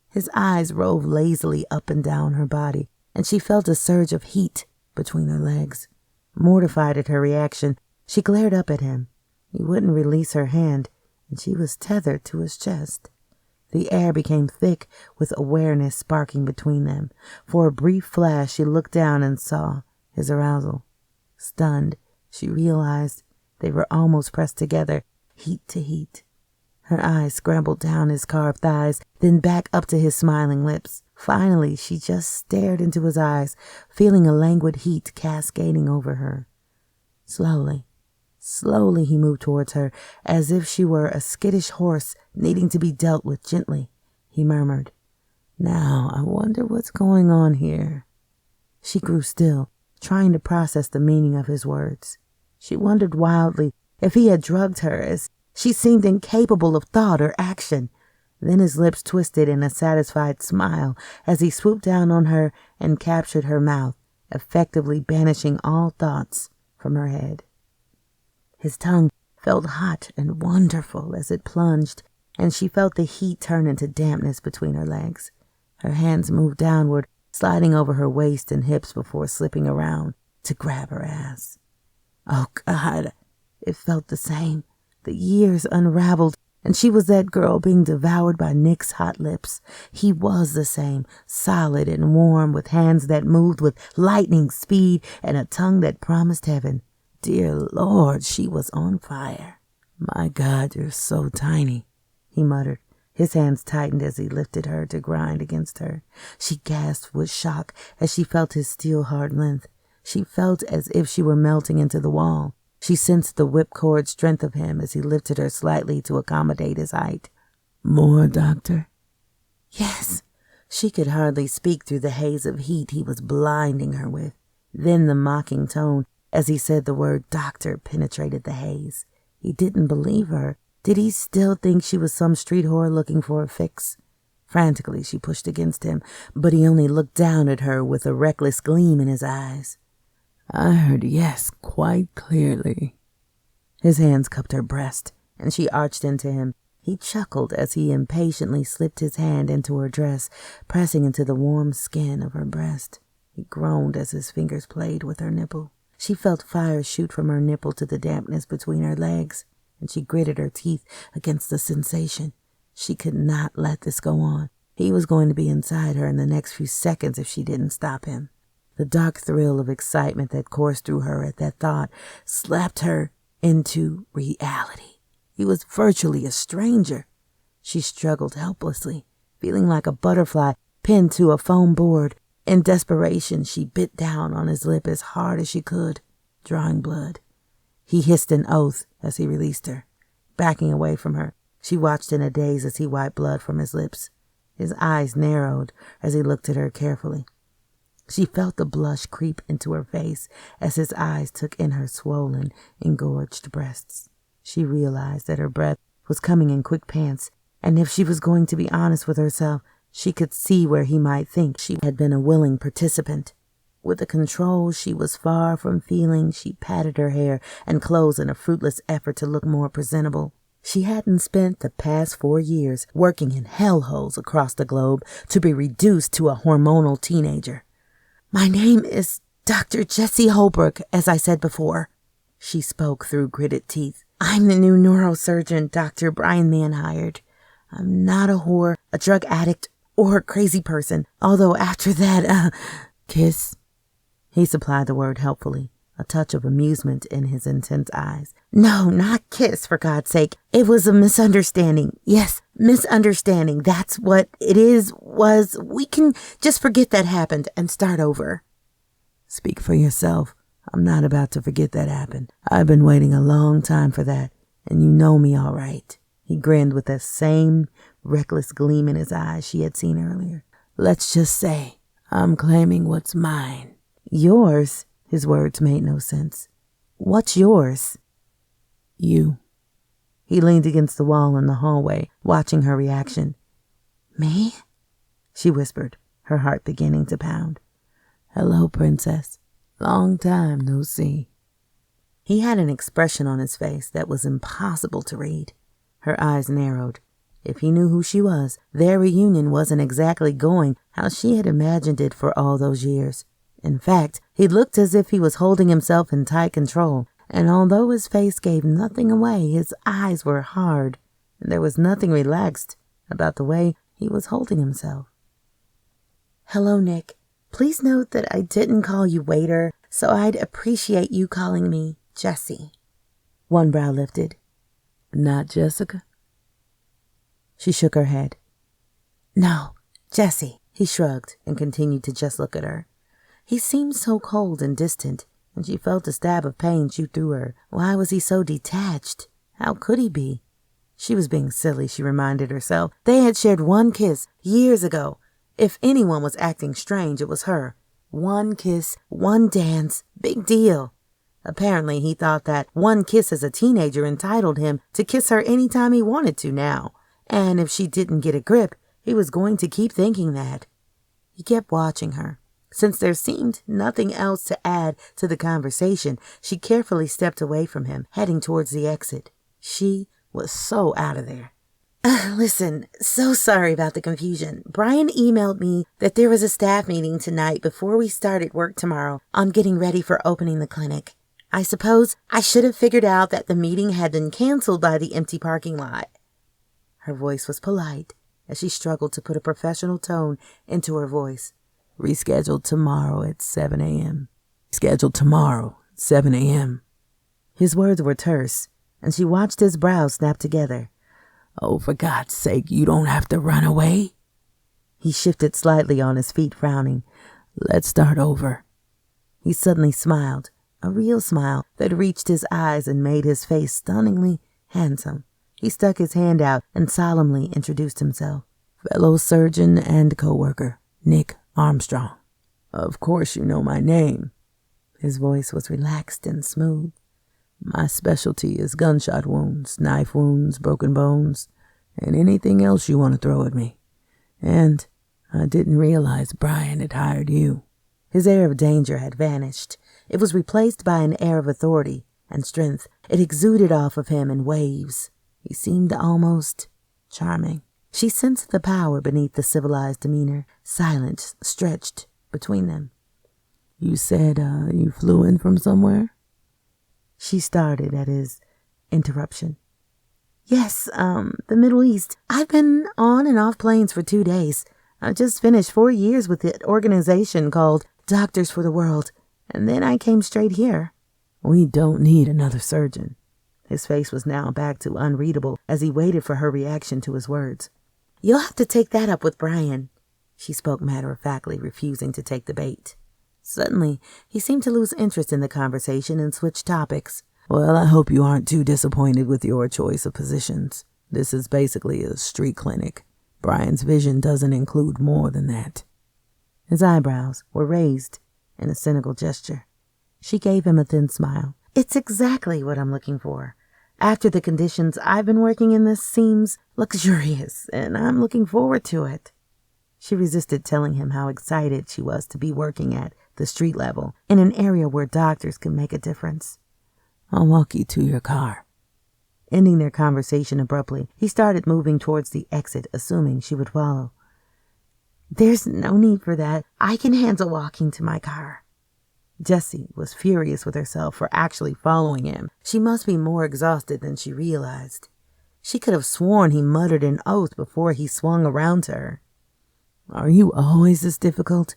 His eyes roved lazily up and down her body, and she felt a surge of heat between her legs. Mortified at her reaction, she glared up at him. He wouldn't release her hand, and she was tethered to his chest. The air became thick with awareness sparking between them. For a brief flash, she looked down and saw his arousal. Stunned, she realized they were almost pressed together, heat to heat. Her eyes scrambled down his carved thighs, then back up to his smiling lips. Finally, she just stared into his eyes, feeling a languid heat cascading over her. Slowly he moved towards her, as if she were a skittish horse needing to be dealt with gently. He murmured, "Now I wonder what's going on here." She grew still, trying to process the meaning of his words. She wondered wildly if he had drugged her, as she seemed incapable of thought or action. Then his lips twisted in a satisfied smile as he swooped down on her and captured her mouth, effectively banishing all thoughts from her head. His tongue felt hot and wonderful as it plunged, and she felt the heat turn into dampness between her legs. Her hands moved downward, sliding over her waist and hips before slipping around to grab her ass. Oh, God! It felt the same. The years unraveled, and she was that girl being devoured by Nick's hot lips. He was the same, solid and warm, with hands that moved with lightning speed and a tongue that promised heaven. Dear Lord, she was on fire. "My God, you're so tiny," he muttered. His hands tightened as he lifted her to grind against her. She gasped with shock as she felt his steel-hard length. She felt as if she were melting into the wall. She sensed the whipcord strength of him as he lifted her slightly to accommodate his height. "More, Doctor?" "Yes." She could hardly speak through the haze of heat he was blinding her with. Then the mocking tone as he said the word doctor penetrated the haze. He didn't believe her. Did he still think she was some street whore looking for a fix? Frantically, she pushed against him, but he only looked down at her with a reckless gleam in his eyes. "I heard yes quite clearly." His hands cupped her breast, and she arched into him. He chuckled as he impatiently slipped his hand into her dress, pressing into the warm skin of her breast. He groaned as his fingers played with her nipple. She felt fire shoot from her nipple to the dampness between her legs, and she gritted her teeth against the sensation. She could not let this go on. He was going to be inside her in the next few seconds if she didn't stop him. The dark thrill of excitement that coursed through her at that thought slapped her into reality. He was virtually a stranger. She struggled helplessly, feeling like a butterfly pinned to a foam board. In desperation, she bit down on his lip as hard as she could, drawing blood. He hissed an oath as he released her. Backing away from her, she watched in a daze as he wiped blood from his lips. His eyes narrowed as he looked at her carefully. She felt the blush creep into her face as his eyes took in her swollen, engorged breasts. She realized that her breath was coming in quick pants, and if she was going to be honest with herself, she could see where he might think she had been a willing participant. With the control she was far from feeling, she patted her hair and clothes in a fruitless effort to look more presentable. She hadn't spent the past 4 years working in hellholes across the globe to be reduced to a hormonal teenager. "My name is Dr. Jessie Holbrook, as I said before," she spoke through gritted teeth. "I'm the new neurosurgeon Dr. Brian Mann hired. I'm not a whore, a drug addict, or a crazy person, although after that, kiss." He supplied the word helpfully, a touch of amusement in his intense eyes. No, not kiss, for God's sake. It was a misunderstanding. Yes, misunderstanding. That's what it was. We can just forget that happened and start over. Speak for yourself. I'm not about to forget that happened. I've been waiting a long time for that, and you know me all right. He grinned with that same reckless gleam in his eyes she had seen earlier. Let's just say I'm claiming what's mine. Yours? His words made no sense. What's yours? You. He leaned against the wall in the hallway, watching her reaction. Me? She whispered, her heart beginning to pound. Hello, princess. Long time no see. He had an expression on his face that was impossible to read. Her eyes narrowed. If he knew who she was, their reunion wasn't exactly going how she had imagined it for all those years. In fact, he looked as if he was holding himself in tight control, and although his face gave nothing away, his eyes were hard, and there was nothing relaxed about the way he was holding himself. Hello, Nick. Please note that I didn't call you waiter, so I'd appreciate you calling me Jessie. One brow lifted. Not Jessica? She shook her head. No, Jessie. He shrugged and continued to just look at her. He seemed so cold and distant, and she felt a stab of pain shoot through her. Why was he so detached? How could he be? She was being silly, she reminded herself. They had shared one kiss years ago. If anyone was acting strange, it was her. One kiss, one dance, big deal. Apparently, he thought that one kiss as a teenager entitled him to kiss her any time he wanted to now. And if she didn't get a grip, he was going to keep thinking that. He kept watching her. Since there seemed nothing else to add to the conversation, she carefully stepped away from him, heading towards the exit. She was so out of there. Listen, so sorry about the confusion. Brian emailed me that there was a staff meeting tonight before we started work tomorrow on getting ready for opening the clinic. I suppose I should have figured out that the meeting had been canceled by the empty parking lot. Her voice was polite as she struggled to put a professional tone into her voice. Rescheduled tomorrow at 7 a.m. Scheduled tomorrow at 7 a.m. His words were terse, and she watched his brows snap together. Oh, for God's sake, you don't have to run away. He shifted slightly on his feet, frowning. Let's start over. He suddenly smiled, a real smile that reached his eyes and made his face stunningly handsome. He stuck his hand out and solemnly introduced himself. Fellow surgeon and co-worker, Nick Armstrong. Of course you know my name. His voice was relaxed and smooth. My specialty is gunshot wounds, knife wounds, broken bones, and anything else you want to throw at me. And I didn't realize Brian had hired you. His air of danger had vanished. It was replaced by an air of authority and strength. It exuded off of him in waves. He seemed almost charming. She sensed the power beneath the civilized demeanor, silence stretched between them. You said you flew in from somewhere? She started at his interruption. Yes, the Middle East. I've been on and off planes for 2 days. I just finished 4 years with the organization called Doctors for the World, and then I came straight here. We don't need another surgeon. His face was now back to unreadable as he waited for her reaction to his words. You'll have to take that up with Brian. She spoke matter-of-factly, refusing to take the bait. Suddenly, he seemed to lose interest in the conversation and switch topics. Well, I hope you aren't too disappointed with your choice of positions. This is basically a street clinic. Brian's vision doesn't include more than that. His eyebrows were raised in a cynical gesture. She gave him a thin smile. It's exactly what I'm looking for. After the conditions I've been working in, this seems luxurious, and I'm looking forward to it. She resisted telling him how excited she was to be working at the street level, in an area where doctors could make a difference. I'll walk you to your car. Ending their conversation abruptly, he started moving towards the exit, assuming she would follow. There's no need for that. I can handle walking to my car. Jessie was furious with herself for actually following him. She must be more exhausted than she realized. She could have sworn he muttered an oath before he swung around to her. Are you always this difficult?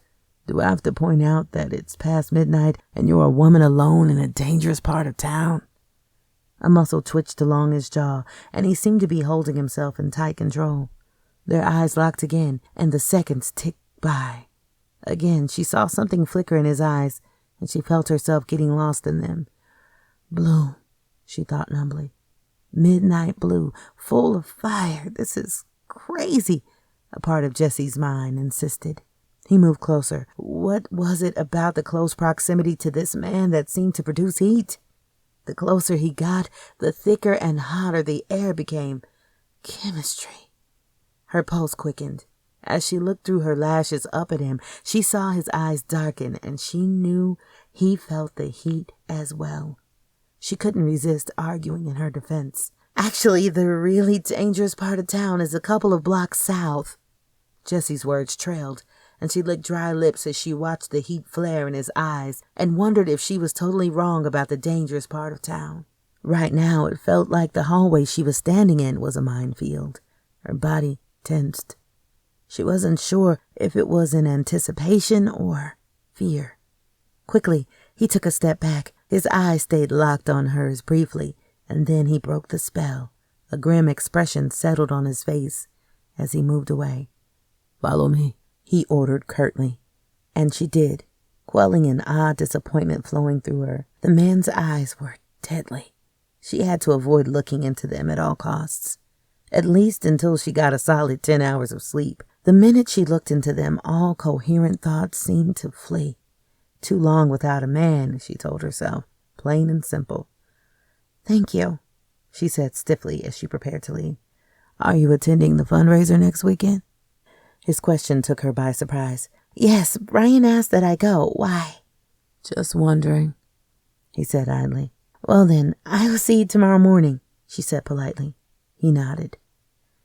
Do I have to point out that it's past midnight and you're a woman alone in a dangerous part of town? A muscle twitched along his jaw, and he seemed to be holding himself in tight control. Their eyes locked again, and the seconds ticked by. Again, she saw something flicker in his eyes, and she felt herself getting lost in them. Blue, she thought numbly. Midnight blue, full of fire. This is crazy, a part of Jesse's mind insisted. He moved closer. What was it about the close proximity to this man that seemed to produce heat? The closer he got, the thicker and hotter the air became. Chemistry. Her pulse quickened. As she looked through her lashes up at him, she saw his eyes darken, and she knew he felt the heat as well. She couldn't resist arguing in her defense. Actually, the really dangerous part of town is a couple of blocks south. Jesse's words trailed, and she licked dry lips as she watched the heat flare in his eyes and wondered if she was totally wrong about the dangerous part of town. Right now, it felt like the hallway she was standing in was a minefield. Her body tensed. She wasn't sure if it was in anticipation or fear. Quickly, he took a step back. His eyes stayed locked on hers briefly, and then he broke the spell. A grim expression settled on his face as he moved away. "Follow me," he ordered curtly. And she did, quelling an odd disappointment flowing through her. The man's eyes were deadly. She had to avoid looking into them at all costs, at least until she got a solid 10 hours of sleep. The minute she looked into them, all coherent thoughts seemed to flee. Too long without a man, she told herself, plain and simple. Thank you, she said stiffly as she prepared to leave. Are you attending the fundraiser next weekend? His question took her by surprise. Yes, Brian asked that I go. Why? Just wondering, he said idly. Well then, I will see you tomorrow morning, she said politely. He nodded.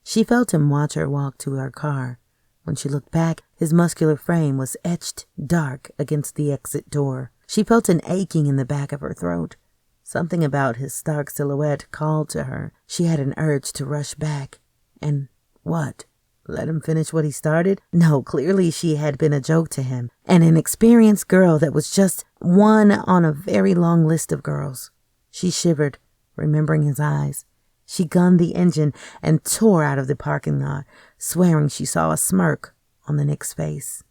She felt him watch her walk to her car. When she looked back, his muscular frame was etched dark against the exit door. She felt an aching in the back of her throat. Something about his stark silhouette called to her. She had an urge to rush back. And what? Let him finish what he started? No, clearly she had been a joke to him. An inexperienced girl that was just one on a very long list of girls. She shivered, remembering his eyes. She gunned the engine and tore out of the parking lot, swearing she saw a smirk on the Nick's face.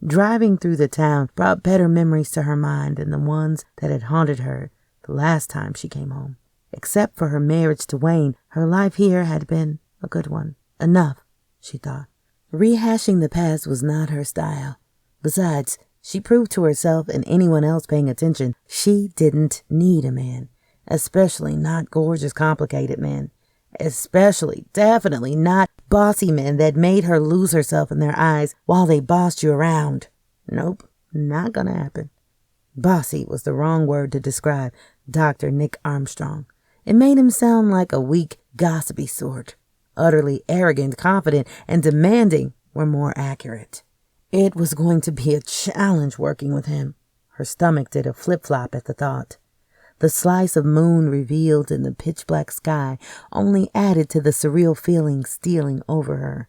Driving through the town brought better memories to her mind than the ones that had haunted her the last time she came home. Except for her marriage to Wayne, her life here had been a good one. Enough, she thought. Rehashing the past was not her style. Besides, she proved to herself and anyone else paying attention she didn't need a man. Especially not gorgeous, complicated men. Especially, definitely not bossy men that made her lose herself in their eyes while they bossed you around. Nope, not gonna happen. Bossy was the wrong word to describe Dr. Nick Armstrong. It made him sound like a weak, gossipy sort. Utterly arrogant, confident, and demanding were more accurate. It was going to be a challenge working with him. Her stomach did a flip-flop at the thought. The slice of moon revealed in the pitch-black sky only added to the surreal feeling stealing over her.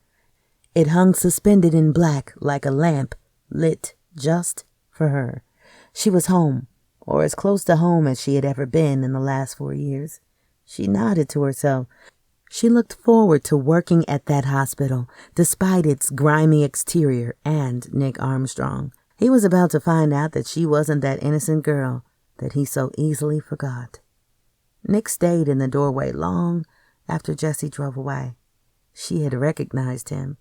It hung suspended in black like a lamp lit just for her. She was home, or as close to home as she had ever been in the last 4 years. She nodded to herself. She looked forward to working at that hospital, despite its grimy exterior and Nick Armstrong. He was about to find out that she wasn't that innocent girl that he so easily forgot. Nick stayed in the doorway long after Jessie drove away. She had recognized him.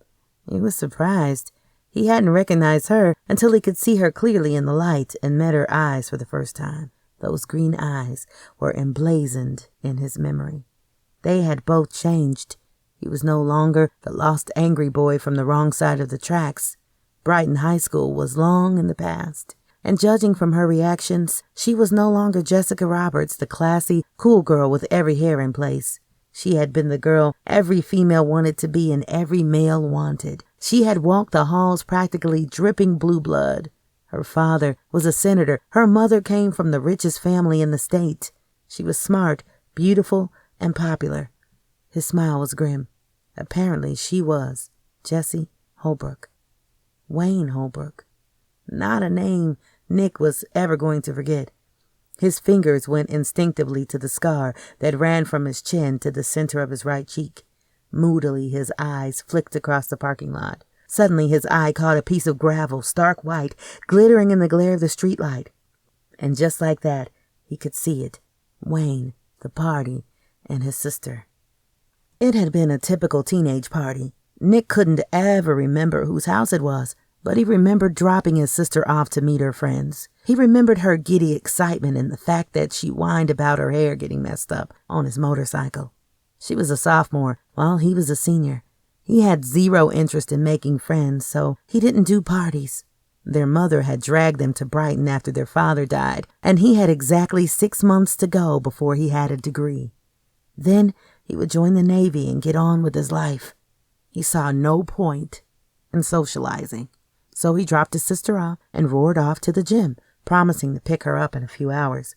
He was surprised. He hadn't recognized her until he could see her clearly in the light and met her eyes for the first time. Those green eyes were emblazoned in his memory. They had both changed. He was no longer the lost angry boy from the wrong side of the tracks. Brighton High School was long in the past. And judging from her reactions, she was no longer Jessica Roberts, the classy, cool girl with every hair in place. She had been the girl every female wanted to be and every male wanted. She had walked the halls practically dripping blue blood. Her father was a senator. Her mother came from the richest family in the state. She was smart, beautiful, and popular. His smile was grim. Apparently she was Jessie Holbrook. Wayne Holbrook. Not a name Nick was ever going to forget. His fingers went instinctively to the scar that ran from his chin to the center of his right cheek. Moodily, his eyes flicked across the parking lot. Suddenly, his eye caught a piece of gravel, stark white, glittering in the glare of the streetlight. And just like that, he could see it. Wayne, the party, and his sister. It had been a typical teenage party. Nick couldn't ever remember whose house it was, but he remembered dropping his sister off to meet her friends. He remembered her giddy excitement and the fact that she whined about her hair getting messed up on his motorcycle. She was a sophomore, while he was a senior. He had zero interest in making friends, so he didn't do parties. Their mother had dragged them to Brighton after their father died, and he had exactly 6 months to go before he had a degree. Then he would join the Navy and get on with his life. He saw no point in socializing, so he dropped his sister off and roared off to the gym, promising to pick her up in a few hours.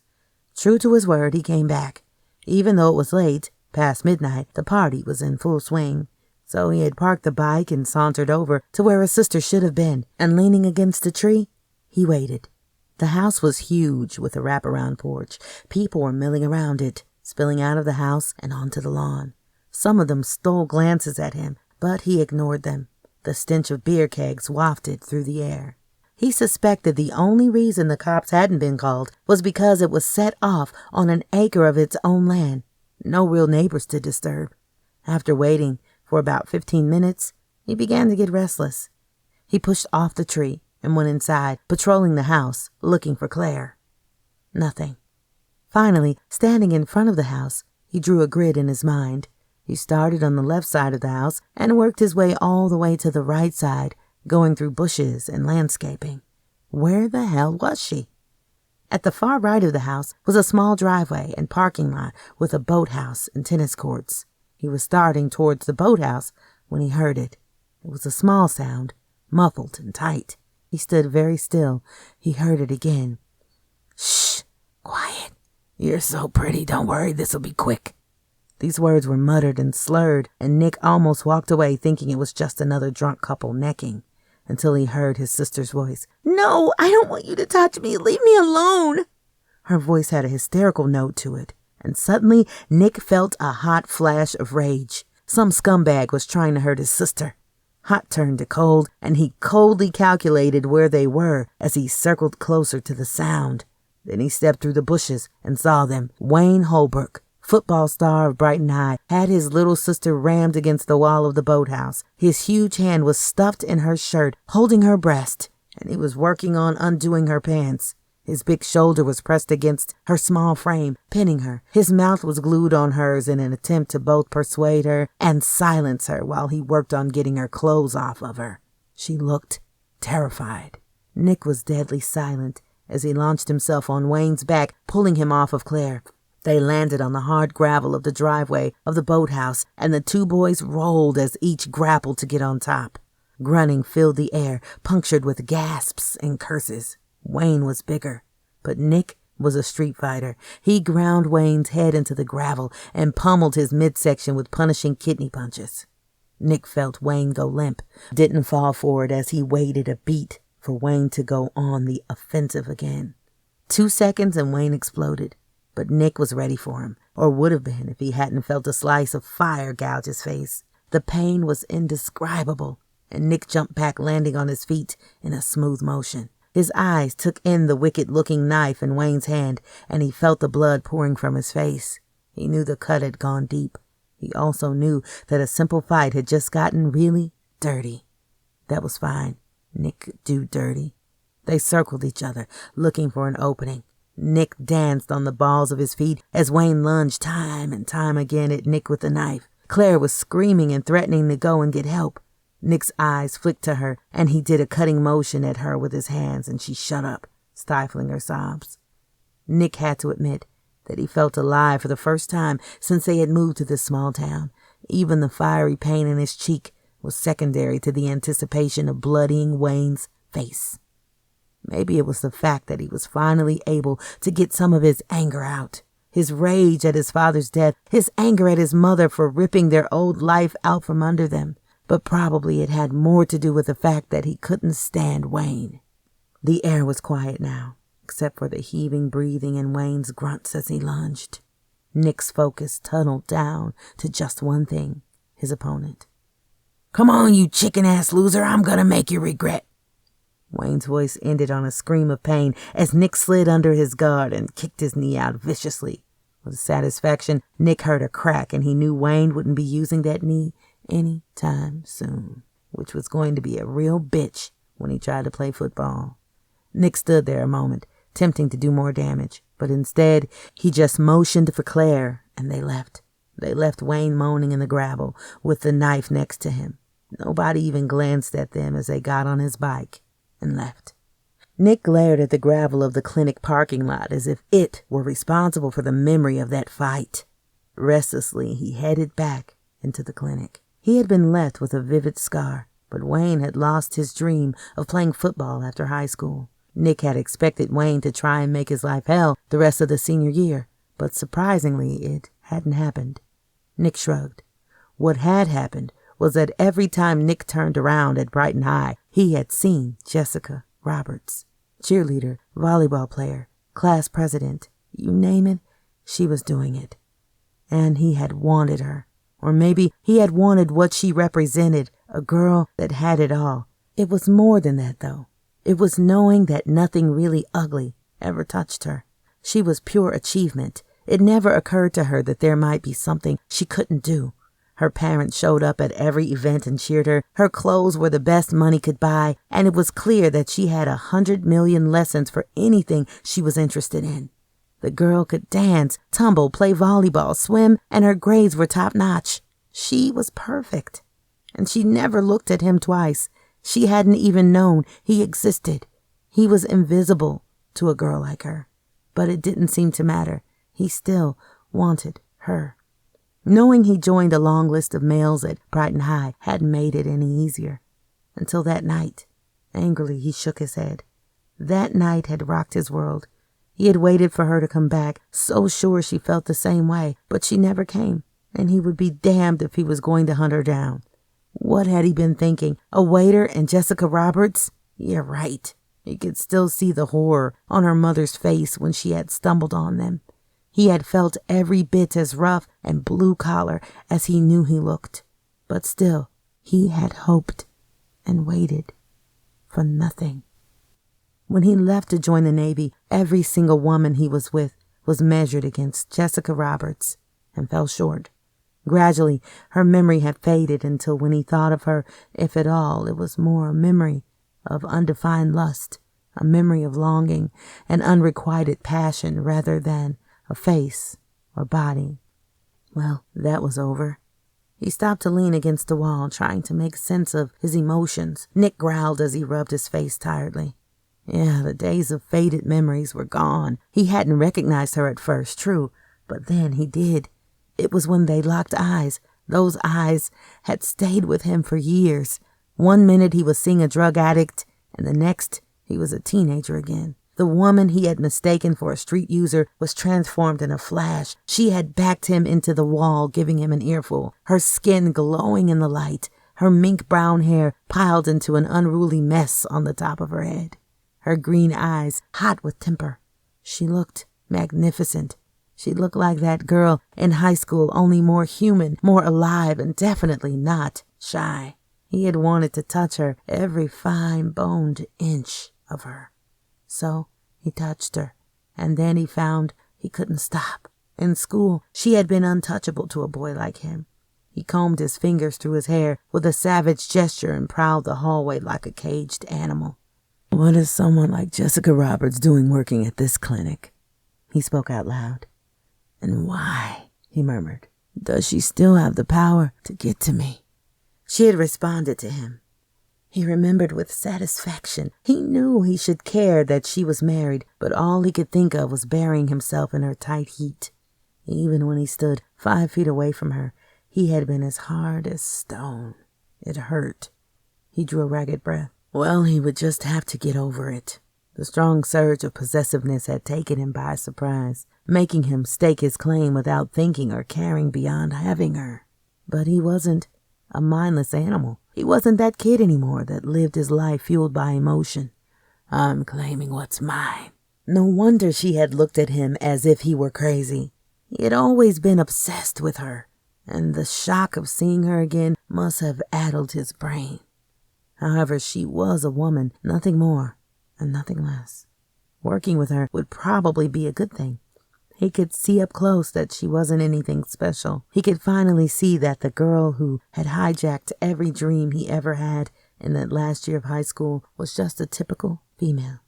True to his word, he came back. Even though it was late, past midnight, the party was in full swing. So he had parked the bike and sauntered over to where his sister should have been, and leaning against a tree, he waited. The house was huge with a wraparound porch. People were milling around it, spilling out of the house and onto the lawn. Some of them stole glances at him, but he ignored them. The stench of beer kegs wafted through the air. He suspected the only reason the cops hadn't been called was because it was set off on an acre of its own land. No real neighbors to disturb. After waiting for about 15 minutes, he began to get restless. He pushed off the tree and went inside, patrolling the house, looking for Claire. Nothing. Finally, standing in front of the house, he drew a grid in his mind. He started on the left side of the house and worked his way all the way to the right side, going through bushes and landscaping. Where the hell was she? At the far right of the house was a small driveway and parking lot with a boathouse and tennis courts. He was starting towards the boathouse when he heard it. It was a small sound, muffled and tight. He stood very still. He heard it again. Shh! Quiet! You're so pretty, don't worry, this'll be quick. These words were muttered and slurred, and Nick almost walked away thinking it was just another drunk couple necking, until he heard his sister's voice. No, I don't want you to touch me. Leave me alone. Her voice had a hysterical note to it, and suddenly Nick felt a hot flash of rage. Some scumbag was trying to hurt his sister. Hot turned to cold, and he coldly calculated where they were as he circled closer to the sound. Then he stepped through the bushes and saw them. Wayne Holbrook, football star of Brighton High, had his little sister rammed against the wall of the boathouse. His huge hand was stuffed in her shirt, holding her breast, and he was working on undoing her pants. His big shoulder was pressed against her small frame, pinning her. His mouth was glued on hers in an attempt to both persuade her and silence her while he worked on getting her clothes off of her. She looked terrified. Nick was deadly silent as he launched himself on Wayne's back, pulling him off of Claire. They landed on the hard gravel of the driveway of the boathouse, and the two boys rolled as each grappled to get on top. Grunting filled the air, punctured with gasps and curses. Wayne was bigger, but Nick was a street fighter. He ground Wayne's head into the gravel and pummeled his midsection with punishing kidney punches. Nick felt Wayne go limp, didn't fall forward as he waited a beat for Wayne to go on the offensive again. 2 seconds and Wayne exploded, but Nick was ready for him, or would have been if he hadn't felt a slice of fire gouge his face. The pain was indescribable, and Nick jumped back, landing on his feet in a smooth motion. His eyes took in the wicked-looking knife in Wayne's hand, and he felt the blood pouring from his face. He knew the cut had gone deep. He also knew that a simple fight had just gotten really dirty. That was fine. Nick could do dirty. They circled each other, looking for an opening. Nick danced on the balls of his feet as Wayne lunged time and time again at Nick with the knife. Claire was screaming and threatening to go and get help. Nick's eyes flicked to her, and he did a cutting motion at her with his hands, and she shut up, stifling her sobs. Nick had to admit that he felt alive for the first time since they had moved to this small town. Even the fiery pain in his cheek was secondary to the anticipation of bloodying Wayne's face. Maybe it was the fact that he was finally able to get some of his anger out. His rage at his father's death, his anger at his mother for ripping their old life out from under them. But probably it had more to do with the fact that he couldn't stand Wayne. The air was quiet now, except for the heaving breathing and Wayne's grunts as he lunged. Nick's focus tunneled down to just one thing, his opponent. "Come on, you chicken-ass loser, I'm gonna make you regret." Wayne's voice ended on a scream of pain as Nick slid under his guard and kicked his knee out viciously. With satisfaction, Nick heard a crack and he knew Wayne wouldn't be using that knee any time soon, which was going to be a real bitch when he tried to play football. Nick stood there a moment, tempting to do more damage, but instead he just motioned for Claire and they left. They left Wayne moaning in the gravel with the knife next to him. Nobody even glanced at them as they got on his bike and left. Nick glared at the gravel of the clinic parking lot as if it were responsible for the memory of that fight. Restlessly, he headed back into the clinic. He had been left with a vivid scar, but Wayne had lost his dream of playing football after high school. Nick had expected Wayne to try and make his life hell the rest of the senior year, but surprisingly, it hadn't happened. Nick shrugged. What had happened was that every time Nick turned around at Brighton High, he had seen Jessica Roberts. Cheerleader, volleyball player, class president, you name it, she was doing it. And he had wanted her. Or maybe he had wanted what she represented, a girl that had it all. It was more than that, though. It was knowing that nothing really ugly ever touched her. She was pure achievement. It never occurred to her that there might be something she couldn't do. Her parents showed up at every event and cheered her. Her clothes were the best money could buy, and it was clear that she had 100 million lessons for anything she was interested in. The girl could dance, tumble, play volleyball, swim, and her grades were top-notch. She was perfect, and she never looked at him twice. She hadn't even known he existed. He was invisible to a girl like her, but it didn't seem to matter. He still wanted her. Knowing he joined a long list of males at Brighton High hadn't made it any easier. Until that night. Angrily, he shook his head. That night had rocked his world. He had waited for her to come back, so sure she felt the same way, but she never came, and he would be damned if he was going to hunt her down. What had he been thinking? A waiter and Jessica Roberts? Yeah, right. He could still see the horror on her mother's face when she had stumbled on them. He had felt every bit as rough and blue-collar as he knew he looked. But still, he had hoped and waited for nothing. When he left to join the Navy, every single woman he was with was measured against Jessica Roberts and fell short. Gradually, her memory had faded until when he thought of her, if at all, it was more a memory of undefined lust, a memory of longing and unrequited passion rather than a face or body. Well, that was over. He stopped to lean against the wall, trying to make sense of his emotions. Nick growled as he rubbed his face tiredly. Yeah, the days of faded memories were gone. He hadn't recognized her at first, true, but then he did. It was when they locked eyes. Those eyes had stayed with him for years. One minute he was seeing a drug addict, and the next he was a teenager again. The woman he had mistaken for a street user was transformed in a flash. She had backed him into the wall, giving him an earful, her skin glowing in the light, her mink brown hair piled into an unruly mess on the top of her head, her green eyes hot with temper. She looked magnificent. She looked like that girl in high school, only more human, more alive, and definitely not shy. He had wanted to touch her, every fine-boned inch of her. So he touched her, and then he found he couldn't stop. In school, she had been untouchable to a boy like him. He combed his fingers through his hair with a savage gesture and prowled the hallway like a caged animal. "What is someone like Jessica Roberts doing working at this clinic?" He spoke out loud. "And why," he murmured, "does she still have the power to get to me?" She had responded to him. He remembered with satisfaction. He knew he should care that she was married, but all he could think of was burying himself in her tight heat. Even when he stood 5 feet away from her, he had been as hard as stone. It hurt. He drew a ragged breath. Well, he would just have to get over it. The strong surge of possessiveness had taken him by surprise, making him stake his claim without thinking or caring beyond having her. But he wasn't a mindless animal. He wasn't that kid anymore that lived his life fueled by emotion. I'm claiming what's mine. No wonder she had looked at him as if he were crazy. He had always been obsessed with her, and the shock of seeing her again must have addled his brain. However, she was a woman, nothing more and nothing less. Working with her would probably be a good thing. He could see up close that she wasn't anything special. He could finally see that the girl who had hijacked every dream he ever had in that last year of high school was just a typical female.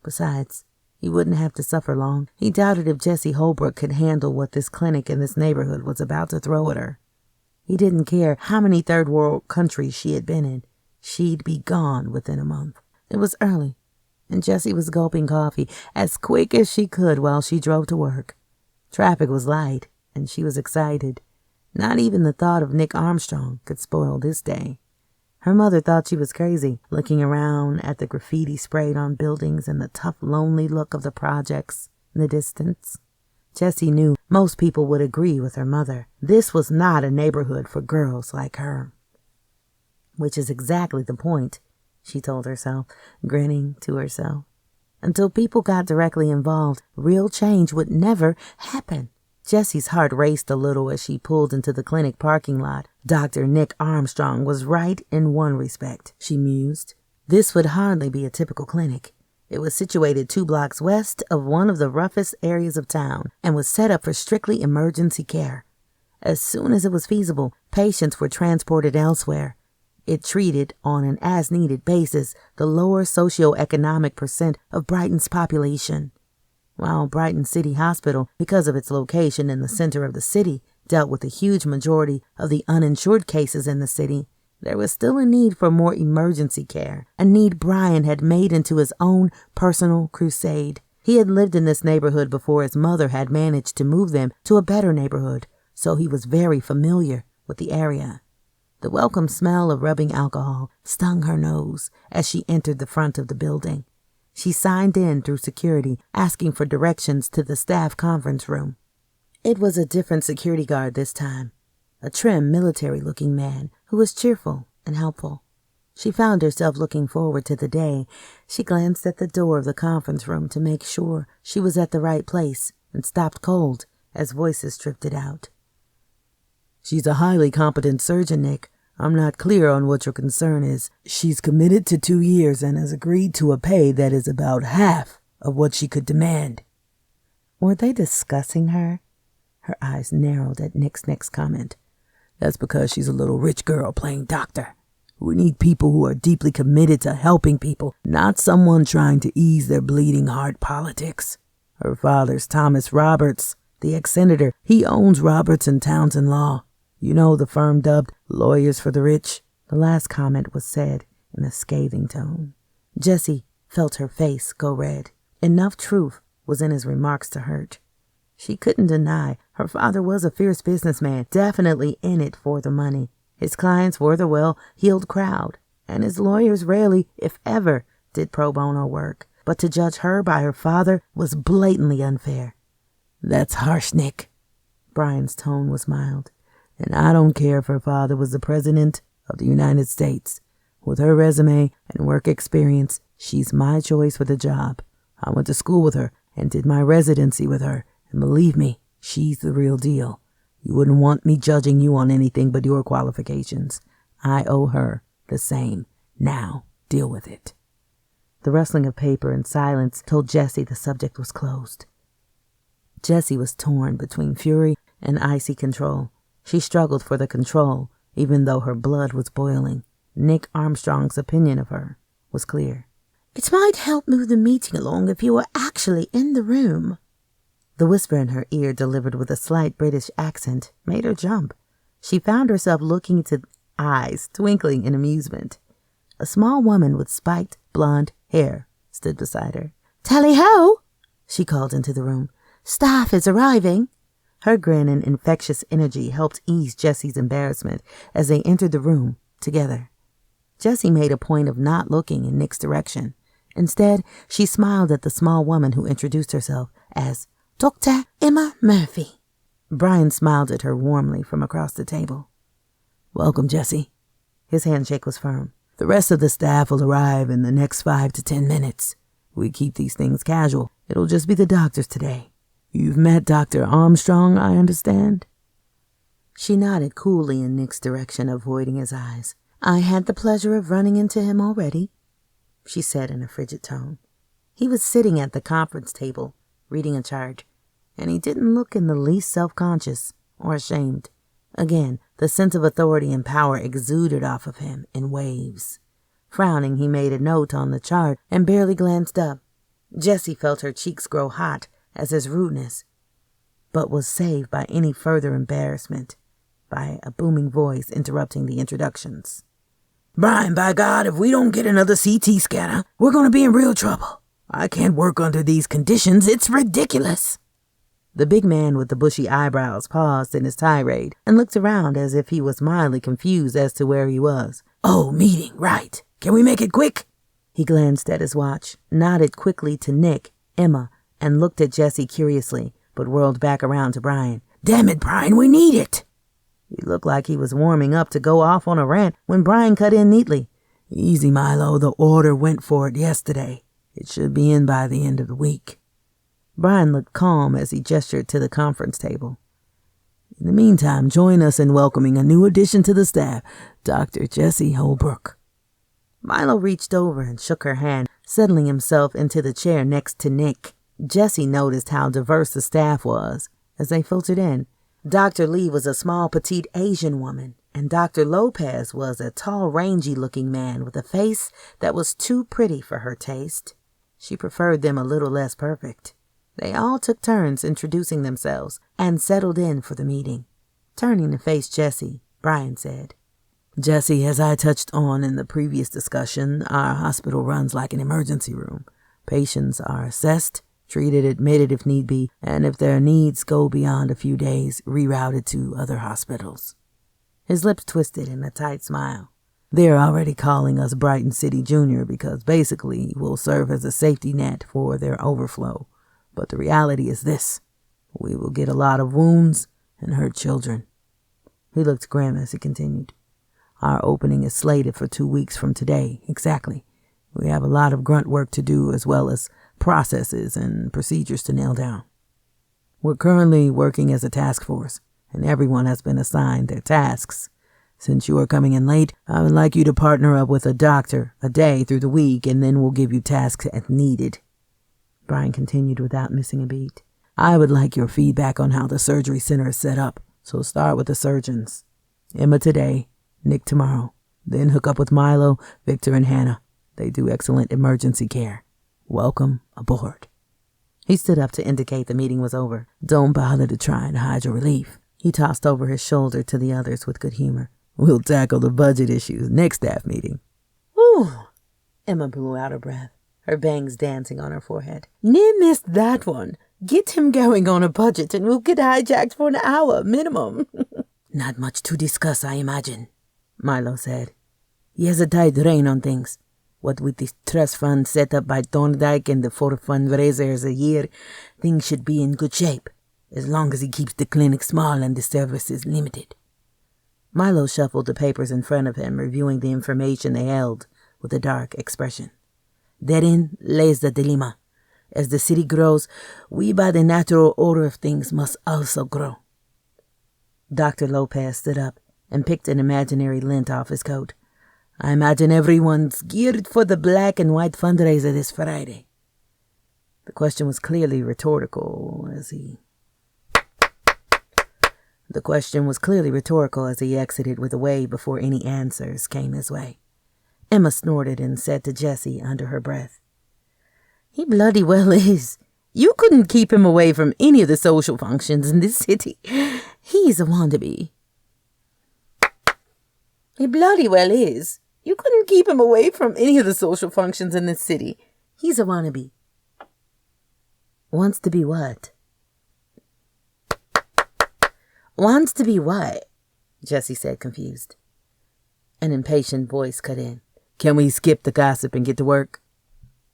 Besides, he wouldn't have to suffer long. He doubted if Jessie Holbrook could handle what this clinic in this neighborhood was about to throw at her. He didn't care how many third world countries she had been in. She'd be gone within a month. It was early, and Jessie was gulping coffee as quick as she could while she drove to work. Traffic was light, and she was excited. Not even the thought of Nick Armstrong could spoil this day. Her mother thought she was crazy, looking around at the graffiti sprayed on buildings and the tough, lonely look of the projects in the distance. Jessie knew most people would agree with her mother. This was not a neighborhood for girls like her. Which is exactly the point, she told herself, grinning to herself. Until people got directly involved, real change would never happen. Jessie's heart raced a little as she pulled into the clinic parking lot. Dr. Nick Armstrong was right in one respect, she mused. This would hardly be a typical clinic. It was situated 2 blocks west of one of the roughest areas of town and was set up for strictly emergency care. As soon as it was feasible, patients were transported elsewhere. It treated, on an as-needed basis, the lower socioeconomic percent of Brighton's population. While Brighton City Hospital, because of its location in the center of the city, dealt with a huge majority of the uninsured cases in the city, there was still a need for more emergency care, a need Brian had made into his own personal crusade. He had lived in this neighborhood before his mother had managed to move them to a better neighborhood, so he was very familiar with the area. The welcome smell of rubbing alcohol stung her nose as she entered the front of the building. She signed in through security, asking for directions to the staff conference room. It was a different security guard this time, a trim, military-looking man who was cheerful and helpful. She found herself looking forward to the day. She glanced at the door of the conference room to make sure she was at the right place and stopped cold as voices drifted out. She's a highly competent surgeon, Nick. I'm not clear on what your concern is. She's committed to 2 years and has agreed to a pay that is about half of what she could demand. Were they discussing her? Her eyes narrowed at Nick's next comment. That's because she's a little rich girl playing doctor. We need people who are deeply committed to helping people, not someone trying to ease their bleeding heart politics. Her father's Thomas Roberts, the ex-senator. He owns Roberts and Townsend Law. You know, the firm dubbed Lawyers for the Rich. The last comment was said in a scathing tone. Jessie felt her face go red. Enough truth was in his remarks to hurt. She couldn't deny her father was a fierce businessman, definitely in it for the money. His clients were the well-heeled crowd, and his lawyers rarely, if ever, did pro bono work. But to judge her by her father was blatantly unfair. That's harsh, Nick. Brian's tone was mild. And I don't care if her father was the president of the United States. With her resume and work experience, she's my choice for the job. I went to school with her and did my residency with her, and believe me, she's the real deal. You wouldn't want me judging you on anything but your qualifications. I owe her the same. Now, deal with it. The rustling of paper and silence told Jessie the subject was closed. Jessie was torn between fury and icy control. She struggled for the control, even though her blood was boiling. Nick Armstrong's opinion of her was clear. It might help move the meeting along if you were actually in the room. The whisper in her ear, delivered with a slight British accent, made her jump. She found herself looking into eyes twinkling in amusement. A small woman with spiked blonde hair stood beside her. "Tally-ho!" she called into the room. "Staff is arriving." Her grin and infectious energy helped ease Jessie's embarrassment as they entered the room together. Jessie made a point of not looking in Nick's direction. Instead, she smiled at the small woman who introduced herself as Dr. Emma Murphy. Brian smiled at her warmly from across the table. "Welcome, Jessie." His handshake was firm. "The rest of the staff will arrive in the next 5 to 10 minutes. We keep these things casual. It'll just be the doctors today. You've met Dr. Armstrong, I understand?" She nodded coolly in Nick's direction, avoiding his eyes. "I had the pleasure of running into him already," she said in a frigid tone. He was sitting at the conference table, reading a chart, and he didn't look in the least self-conscious or ashamed. Again, the sense of authority and power exuded off of him in waves. Frowning, he made a note on the chart and barely glanced up. Jessie felt her cheeks grow hot as his rudeness, but was saved by any further embarrassment by a booming voice interrupting the introductions. "Brian, by God, if we don't get another CT scanner, we're going to be in real trouble. I can't work under these conditions. It's ridiculous." The big man with the bushy eyebrows paused in his tirade and looked around as if he was mildly confused as to where he was. "Oh, meeting, right. Can we make it quick?" He glanced at his watch, nodded quickly to Nick, Emma, and looked at Jessie curiously, but whirled back around to Brian. "Damn it, Brian, we need it." He looked like he was warming up to go off on a rant when Brian cut in neatly. "Easy, Milo. The order went for it yesterday. It should be in by the end of the week." Brian looked calm as he gestured to the conference table. "In the meantime, join us in welcoming a new addition to the staff, Dr. Jesse Holbrook." Milo reached over and shook her hand, settling himself into the chair next to Nick. Jessie noticed how diverse the staff was as they filtered in. Dr. Lee was a small, petite Asian woman, and Dr. Lopez was a tall, rangy-looking man with a face that was too pretty for her taste. She preferred them a little less perfect. They all took turns introducing themselves and settled in for the meeting. Turning to face Jessie, Brian said, "Jessie, as I touched on in the previous discussion, our hospital runs like an emergency room. Patients are assessed, treated, admitted if need be, and if their needs go beyond a few days, rerouted to other hospitals." His lips twisted in a tight smile. "They're already calling us Brighton City Junior because basically we'll serve as a safety net for their overflow. But the reality is this: we will get a lot of wounds and hurt children." He looked grim as he continued. "Our opening is slated for 2 weeks from today, exactly. We have a lot of grunt work to do as well as processes and procedures to nail down. We're currently working as a task force, and everyone has been assigned their tasks. Since you are coming in late, I would like you to partner up with a doctor a day through the week, and then we'll give you tasks as needed." Brian continued without missing a beat. "I would like your feedback on how the surgery center is set up, so start with the surgeons. Emma today, Nick tomorrow. Then hook up with Milo, Victor, and Hannah. They do excellent emergency care. Welcome aboard." He stood up to indicate the meeting was over. "Don't bother to try and hide your relief." He tossed over his shoulder to the others with good humor. "We'll tackle the budget issues next staff meeting." "Whew!" Emma blew out her breath, her bangs dancing on her forehead. "Near missed that one. Get him going on a budget and we'll get hijacked for an hour minimum." "Not much to discuss, I imagine," Milo said. "He has a tight rein on things. What with the trust fund set up by Thorndike and the 4 fundraisers a year, things should be in good shape, as long as he keeps the clinic small and the services limited." Milo shuffled the papers in front of him, reviewing the information they held with a dark expression. "Therein lays the dilemma. As the city grows, we by the natural order of things must also grow." Dr. Lopez stood up and picked an imaginary lint off his coat. "I imagine everyone's geared for the black and white fundraiser this Friday." The question was clearly rhetorical as he exited with a wave before any answers came his way. Emma snorted and said to Jessie under her breath, "He bloody well is. You couldn't keep him away from any of the social functions in this city. He's a wannabe." "He bloody well is. You couldn't keep him away from any of the social functions in this city. He's a wannabe." "Wants to be what?" "Wants to be what?" Jessie said, confused. An impatient voice cut in. "Can we skip the gossip and get to work?"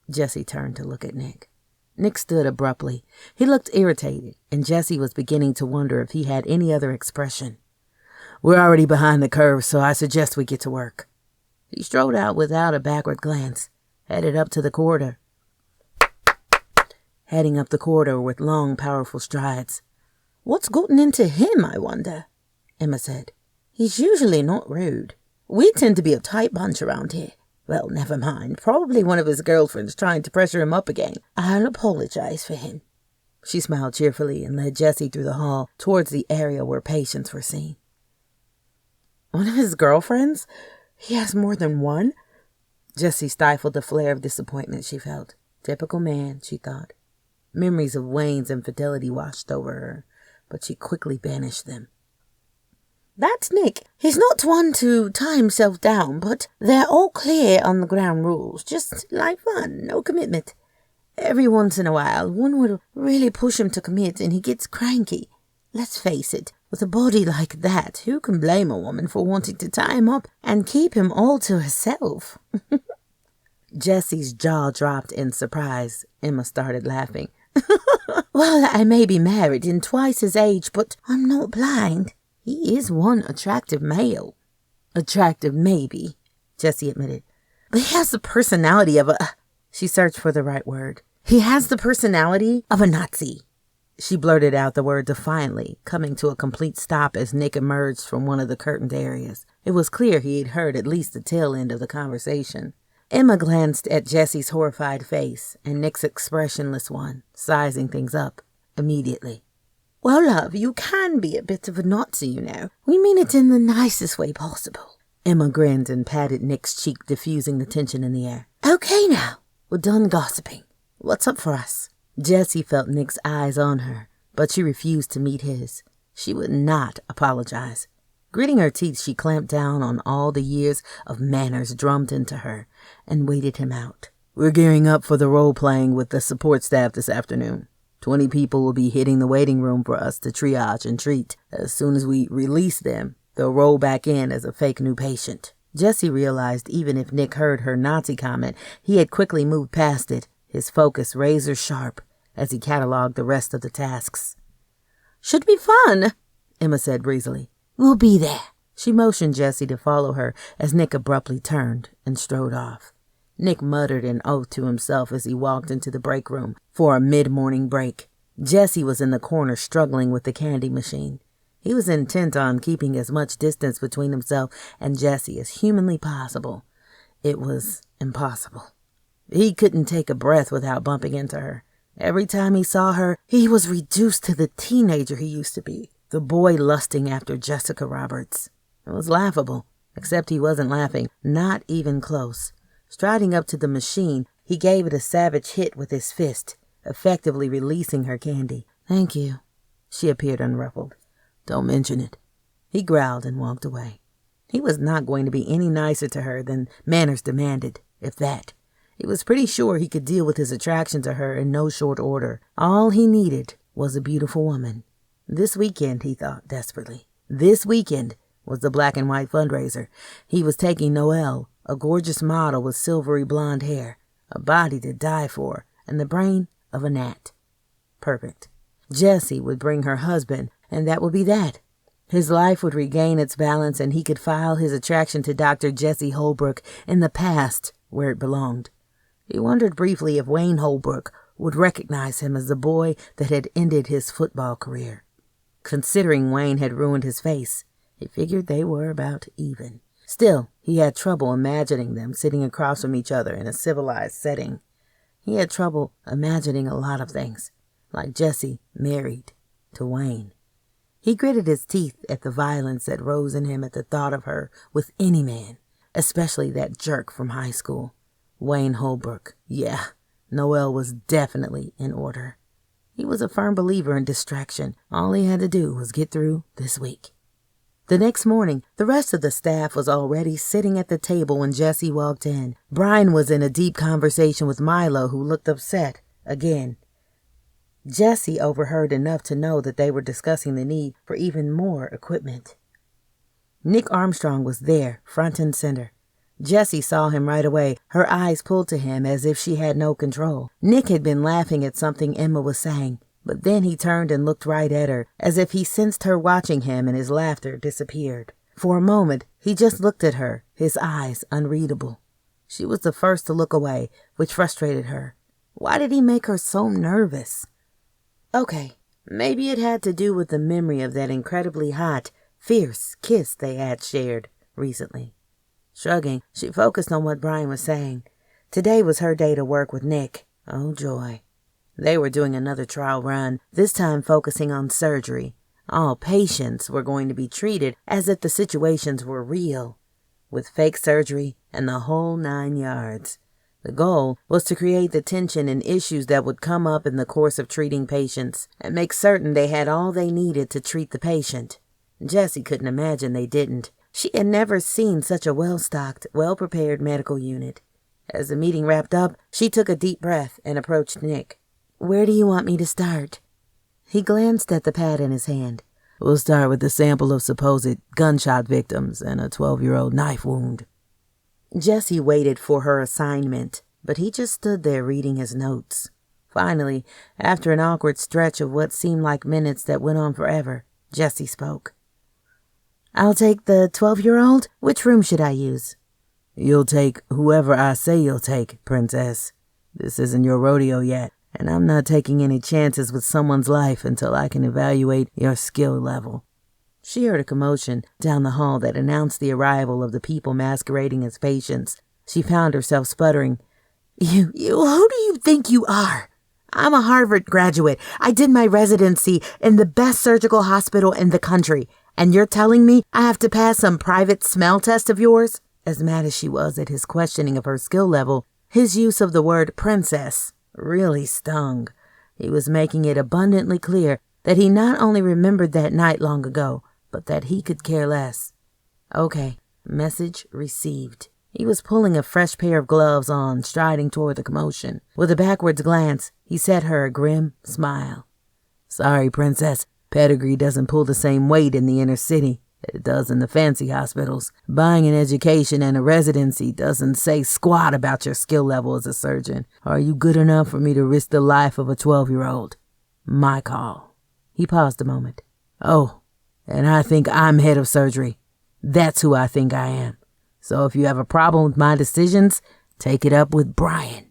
Jessie turned to look at Nick. Nick stood abruptly. He looked irritated, and Jessie was beginning to wonder if he had any other expression. "We're already behind the curve, so I suggest we get to work." He strode out without a backward glance, headed up to the corridor. heading up the corridor with long, powerful strides. "What's gotten into him, I wonder?" Emma said. "He's usually not rude. We tend to be a tight bunch around here. Well, never mind. Probably one of his girlfriends trying to pressure him up again. I'll apologize for him." She smiled cheerfully and led Jessie through the hall towards the area where patients were seen. "One of his girlfriends? He has more than one?" Jessie stifled the flare of disappointment she felt. Typical man, she thought. Memories of Wayne's infidelity washed over her, but she quickly banished them. "That's Nick. He's not one to tie himself down, but they're all clear on the ground rules. Just like fun, no commitment. Every once in a while, one would really push him to commit and he gets cranky. Let's face it, with a body like that, who can blame a woman for wanting to tie him up and keep him all to herself?" Jessie's jaw dropped in surprise. Emma started laughing. "Well, I may be married and twice his age, but I'm not blind. He is one attractive male." "Attractive, maybe," Jessie admitted. "But he has the personality of a—" She searched for the right word. "He has the personality of a Nazi." She blurted out the word defiantly, coming to a complete stop as Nick emerged from one of the curtained areas. It was clear he had heard at least the tail end of the conversation. Emma glanced at Jessie's horrified face and Nick's expressionless one, sizing things up immediately. "Well, love, you can be a bit of a Nazi, you know. We mean it in the nicest way possible." Emma grinned and patted Nick's cheek, diffusing the tension in the air. "Okay now, we're done gossiping. What's up for us?" Jessie felt Nick's eyes on her, but she refused to meet his. She would not apologize. Gritting her teeth, she clamped down on all the years of manners drummed into her and waited him out. "We're gearing up for the role-playing with the support staff this afternoon. 20 people will be hitting the waiting room for us to triage and treat. As soon as we release them, they'll roll back in as a fake new patient." Jessie realized even if Nick heard her Nazi comment, he had quickly moved past it, his focus razor sharp as he cataloged the rest of the tasks. "Should be fun," Emma said breezily. "We'll be there." She motioned Jessie to follow her as Nick abruptly turned and strode off. Nick muttered an oath to himself as he walked into the break room for a mid-morning break. Jessie was in the corner struggling with the candy machine. He was intent on keeping as much distance between himself and Jessie as humanly possible. It was impossible. He couldn't take a breath without bumping into her. Every time he saw her, he was reduced to the teenager he used to be, the boy lusting after Jessica Roberts. It was laughable, except he wasn't laughing, not even close. Striding up to the machine, he gave it a savage hit with his fist, effectively releasing her candy. "Thank you." She appeared unruffled. "Don't mention it." He growled and walked away. He was not going to be any nicer to her than manners demanded, if that. He was pretty sure he could deal with his attraction to her in no short order. All he needed was a beautiful woman. This weekend, he thought desperately. This weekend was the Black and White fundraiser. He was taking Noelle, a gorgeous model with silvery blonde hair, a body to die for, and the brain of a gnat. Perfect. Jessie would bring her husband, and that would be that. His life would regain its balance, and he could file his attraction to Dr. Jesse Holbrook in the past where it belonged. He wondered briefly if Wayne Holbrook would recognize him as the boy that had ended his football career. Considering Wayne had ruined his face, he figured they were about even. Still, he had trouble imagining them sitting across from each other in a civilized setting. He had trouble imagining a lot of things, like Jessie married to Wayne. He gritted his teeth at the violence that rose in him at the thought of her with any man, especially that jerk from high school. Wayne Holbrook. Yeah, Noelle was definitely in order. He was a firm believer in distraction. All he had to do was get through this week. The next morning, the rest of the staff was already sitting at the table when Jessie walked in. Brian was in a deep conversation with Milo, who looked upset again. Jessie overheard enough to know that they were discussing the need for even more equipment. Nick Armstrong was there, front and center. Jessie saw him right away, her eyes pulled to him as if she had no control. Nick had been laughing at something Emma was saying, but then he turned and looked right at her, as if he sensed her watching him, and his laughter disappeared. For a moment, he just looked at her, his eyes unreadable. She was the first to look away, which frustrated her. Why did he make her so nervous? Okay, maybe it had to do with the memory of that incredibly hot, fierce kiss they had shared recently. Shrugging, she focused on what Brian was saying. Today was her day to work with Nick. Oh, joy. They were doing another trial run, this time focusing on surgery. All patients were going to be treated as if the situations were real, with fake surgery and the whole 9 yards. The goal was to create the tension and issues that would come up in the course of treating patients and make certain they had all they needed to treat the patient. Jessie couldn't imagine they didn't. She had never seen such a well-stocked, well-prepared medical unit. As the meeting wrapped up, she took a deep breath and approached Nick. "Where do you want me to start?" He glanced at the pad in his hand. "We'll start with the sample of supposed gunshot victims and a 12-year-old knife wound." Jessie waited for her assignment, but he just stood there reading his notes. Finally, after an awkward stretch of what seemed like minutes that went on forever, Jessie spoke. "I'll take the 12-year-old. Which room should I use?" "You'll take whoever I say you'll take, Princess. This isn't your rodeo yet, and I'm not taking any chances with someone's life until I can evaluate your skill level." She heard a commotion down the hall that announced the arrival of the people masquerading as patients. She found herself sputtering. You, who do you think you are? I'm a Harvard graduate. I did my residency in the best surgical hospital in the country. And you're telling me I have to pass some private smell test of yours?" As mad as she was at his questioning of her skill level, his use of the word princess really stung. He was making it abundantly clear that he not only remembered that night long ago, but that he could care less. Okay, message received. He was pulling a fresh pair of gloves on, striding toward the commotion. With a backwards glance, he set her a grim smile. "Sorry, Princess. Pedigree doesn't pull the same weight in the inner city that it does in the fancy hospitals. Buying an education and a residency doesn't say squat about your skill level as a surgeon. Are you good enough for me to risk the life of a 12-year-old? My call." He paused a moment. "Oh, and I think I'm head of surgery. That's who I think I am. So if you have a problem with my decisions, take it up with Brian."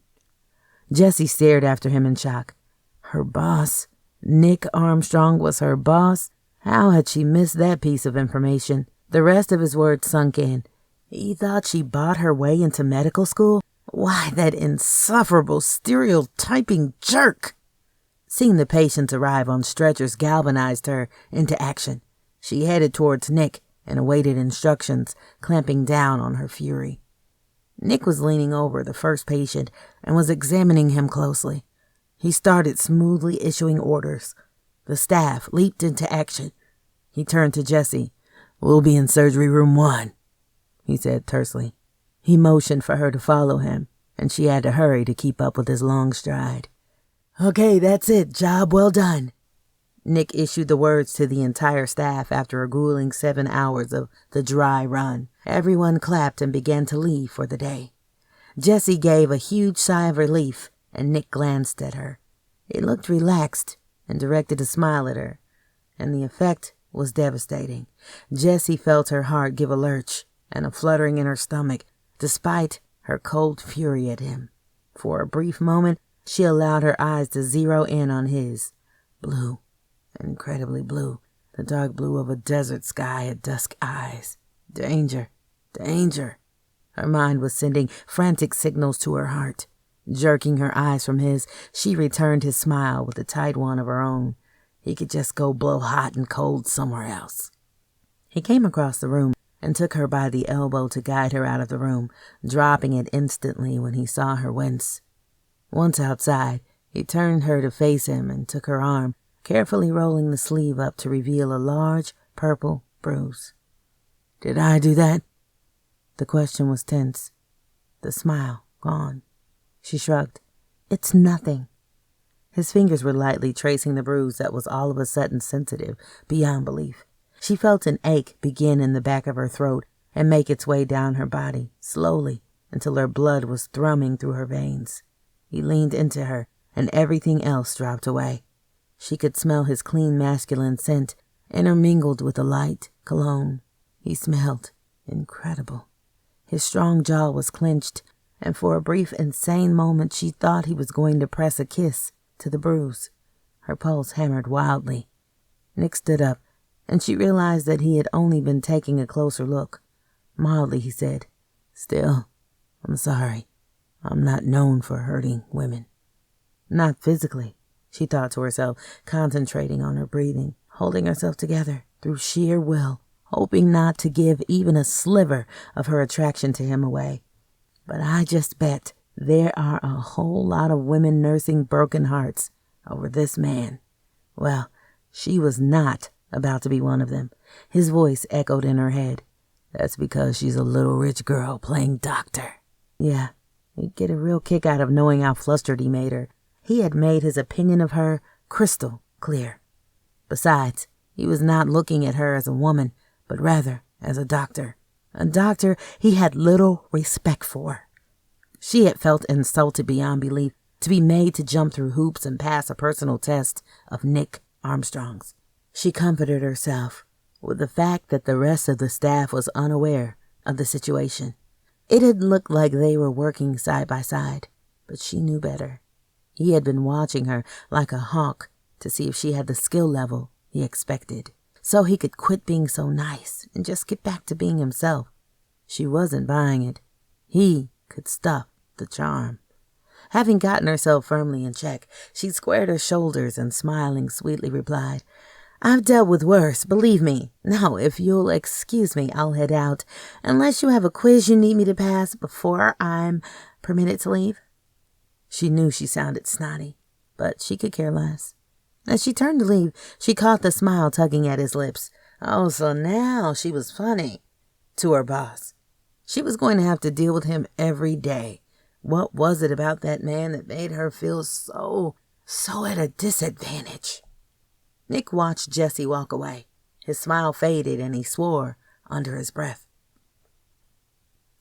Jessie stared after him in shock. Her boss? Nick Armstrong was her boss? How had she missed that piece of information? The rest of his words sunk in. He thought she bought her way into medical school? Why, that insufferable stereotyping jerk! Seeing the patients arrive on stretchers galvanized her into action. She headed towards Nick and awaited instructions, clamping down on her fury. Nick was leaning over the first patient and was examining him closely. He started smoothly issuing orders. The staff leaped into action. He turned to Jessie. "We'll be in surgery room 1, he said tersely. He motioned for her to follow him, and she had to hurry to keep up with his long stride. "Okay, that's it. Job well done." Nick issued the words to the entire staff after a grueling 7 hours of the dry run. Everyone clapped and began to leave for the day. Jessie gave a huge sigh of relief, and Nick glanced at her. He looked relaxed and directed a smile at her, and the effect was devastating. Jessie felt her heart give a lurch and a fluttering in her stomach, despite her cold fury at him. For a brief moment, she allowed her eyes to zero in on his. Blue, incredibly blue, the dark blue of a desert sky at dusk eyes. Danger, danger. Her mind was sending frantic signals to her heart. Jerking her eyes from his, she returned his smile with a tight one of her own. He could just go blow hot and cold somewhere else. He came across the room and took her by the elbow to guide her out of the room, dropping it instantly when he saw her wince. Once outside, he turned her to face him and took her arm, carefully rolling the sleeve up to reveal a large purple bruise. "Did I do that?" The question was tense. The smile gone. She shrugged. "It's nothing." His fingers were lightly tracing the bruise that was all of a sudden sensitive beyond belief. She felt an ache begin in the back of her throat and make its way down her body, slowly, until her blood was thrumming through her veins. He leaned into her, and everything else dropped away. She could smell his clean masculine scent, intermingled with a light cologne. He smelled incredible. His strong jaw was clenched, and for a brief, insane moment she thought he was going to press a kiss to the bruise. Her pulse hammered wildly. Nick stood up, and she realized that he had only been taking a closer look. Mildly he said, "Still, I'm sorry. I'm not known for hurting women." Not physically, she thought to herself, concentrating on her breathing, holding herself together through sheer will, hoping not to give even a sliver of her attraction to him away. "But I just bet there are a whole lot of women nursing broken hearts over this man." Well, she was not about to be one of them. His voice echoed in her head. "That's because she's a little rich girl playing doctor." Yeah, he'd get a real kick out of knowing how flustered he made her. He had made his opinion of her crystal clear. Besides, he was not looking at her as a woman, but rather as a doctor. A doctor he had little respect for. She had felt insulted beyond belief to be made to jump through hoops and pass a personal test of Nick Armstrong's. She comforted herself with the fact that the rest of the staff was unaware of the situation. It had looked like they were working side by side, but she knew better. He had been watching her like a hawk to see if she had the skill level he expected, so he could quit being so nice and just get back to being himself. She wasn't buying it. He could stuff the charm. Having gotten herself firmly in check, she squared her shoulders and smiling sweetly replied, "I've dealt with worse, believe me. Now, if you'll excuse me, I'll head out, unless you have a quiz you need me to pass before I'm permitted to leave." She knew she sounded snotty, but she could care less. As she turned to leave, she caught the smile tugging at his lips. Oh, so now she was funny to her boss. She was going to have to deal with him every day. What was it about that man that made her feel so at a disadvantage? Nick watched Jesse walk away. His smile faded and he swore under his breath.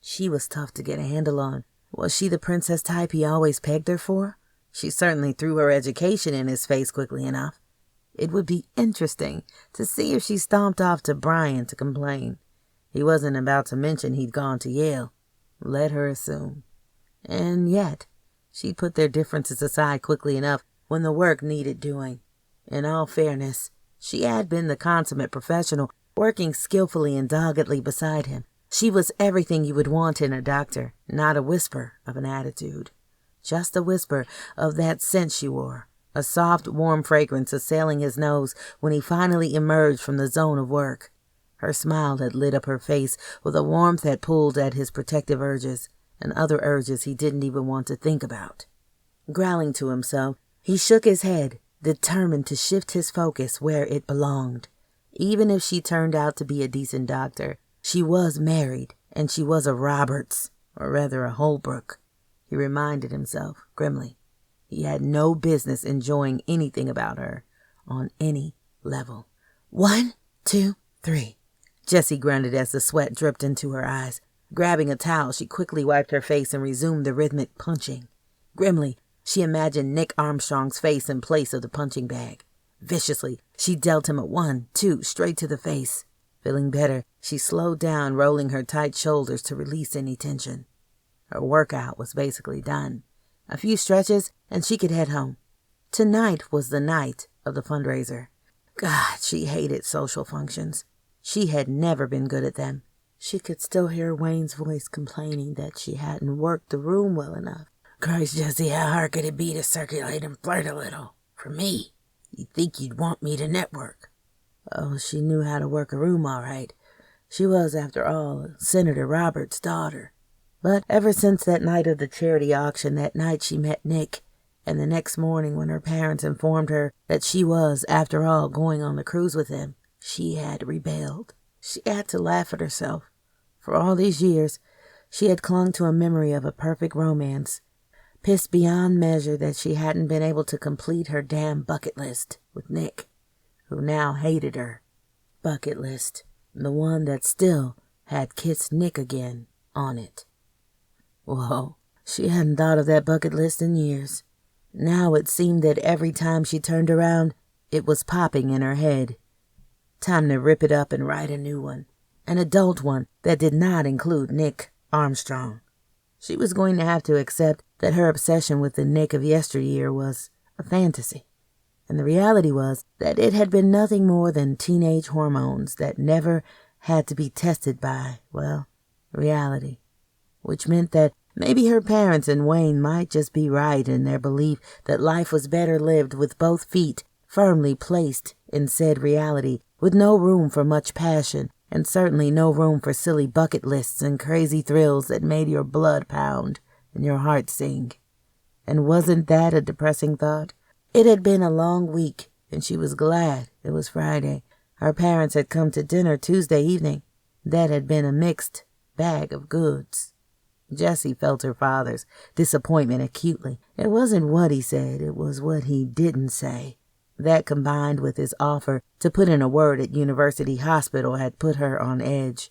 She was tough to get a handle on. Was she the princess type he always pegged her for? She certainly threw her education in his face quickly enough. It would be interesting to see if she stomped off to Brian to complain. He wasn't about to mention he'd gone to Yale. Let her assume. And yet, she'd put their differences aside quickly enough when the work needed doing. In all fairness, she had been the consummate professional, working skillfully and doggedly beside him. She was everything you would want in a doctor, not a whisper of an attitude. Just a whisper of that scent she wore, a soft, warm fragrance assailing his nose when he finally emerged from the zone of work. Her smile had lit up her face with a warmth that pulled at his protective urges, and other urges he didn't even want to think about. Growling to himself, he shook his head, determined to shift his focus where it belonged. Even if she turned out to be a decent doctor, she was married, and she was a Roberts, or rather a Holbrook. He reminded himself grimly. He had no business enjoying anything about her, on any level. 1, 2, 3. Jessie grunted as the sweat dripped into her eyes. Grabbing a towel, she quickly wiped her face and resumed the rhythmic punching. Grimly, she imagined Nick Armstrong's face in place of the punching bag. Viciously, she dealt him a 1, 2, straight to the face. Feeling better, she slowed down, rolling her tight shoulders to release any tension. Her workout was basically done. A few stretches, and she could head home. Tonight was the night of the fundraiser. God, she hated social functions. She had never been good at them. She could still hear Wayne's voice complaining that she hadn't worked the room well enough. Christ, Jessie, how hard could it be to circulate and flirt a little? For me, you'd think you'd want me to network. Oh, she knew how to work a room all right. She was, after all, Senator Roberts' daughter. But ever since that night of the charity auction, that night she met Nick, and the next morning when her parents informed her that she was, after all, going on the cruise with him, she had rebelled. She had to laugh at herself. For all these years, she had clung to a memory of a perfect romance, pissed beyond measure that she hadn't been able to complete her damn bucket list with Nick, who now hated her. Bucket list, the one that still had Kiss Nick again on it. Whoa, she hadn't thought of that bucket list in years. Now it seemed that every time she turned around, it was popping in her head. Time to rip it up and write a new one. An adult one that did not include Nick Armstrong. She was going to have to accept that her obsession with the Nick of yesteryear was a fantasy. And the reality was that it had been nothing more than teenage hormones that never had to be tested by, well, reality. Which meant that maybe her parents and Wayne might just be right in their belief that life was better lived with both feet firmly placed in said reality, with no room for much passion, and certainly no room for silly bucket lists and crazy thrills that made your blood pound and your heart sing. And wasn't that a depressing thought? It had been a long week, and she was glad it was Friday. Her parents had come to dinner Tuesday evening. That had been a mixed bag of goods. Jessie felt her father's disappointment acutely. It wasn't what he said, it was what he didn't say. That, combined with his offer to put in a word at University Hospital, had put her on edge,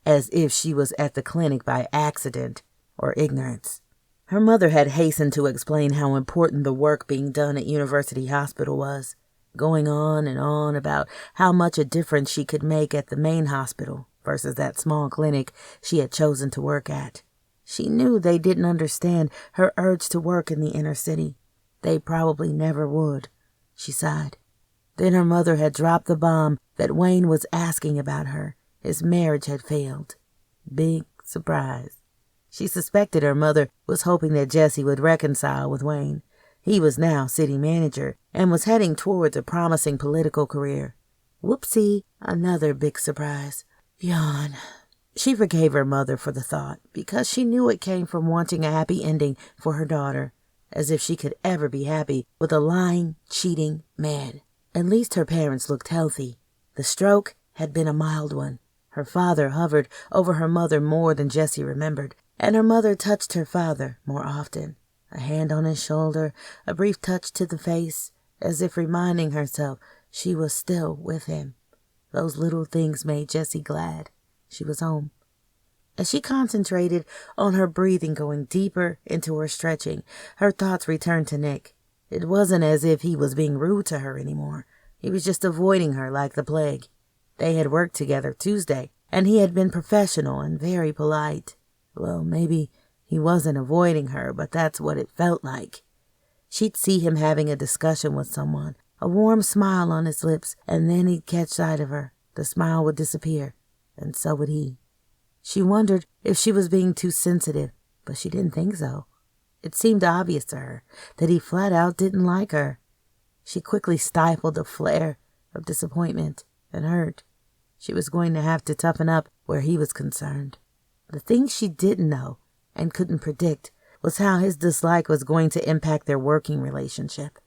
as if she was at the clinic by accident or ignorance. Her mother had hastened to explain how important the work being done at University Hospital was, going on and on about how much a difference she could make at the main hospital versus that small clinic she had chosen to work at. She knew they didn't understand her urge to work in the inner city. They probably never would. She sighed. Then her mother had dropped the bomb that Wayne was asking about her. His marriage had failed. Big surprise. She suspected her mother was hoping that Jessie would reconcile with Wayne. He was now city manager and was heading towards a promising political career. Whoopsie, another big surprise. Yawn. She forgave her mother for the thought, because she knew it came from wanting a happy ending for her daughter. As if she could ever be happy with a lying, cheating man. At least her parents looked healthy. The stroke had been a mild one. Her father hovered over her mother more than Jessie remembered, and her mother touched her father more often. A hand on his shoulder, a brief touch to the face, as if reminding herself she was still with him. Those little things made Jessie glad. She was home. As she concentrated on her breathing, going deeper into her stretching, her thoughts returned to Nick. It wasn't as if he was being rude to her anymore. He was just avoiding her like the plague. They had worked together Tuesday, and he had been professional and very polite. Well, maybe he wasn't avoiding her, but that's what it felt like. She'd see him having a discussion with someone, a warm smile on his lips, and then he'd catch sight of her. The smile would disappear, and so would he. She wondered if she was being too sensitive, but she didn't think so. It seemed obvious to her that he flat out didn't like her. She quickly stifled a flare of disappointment and hurt. She was going to have to toughen up where he was concerned. The thing she didn't know and couldn't predict was how his dislike was going to impact their working relationship.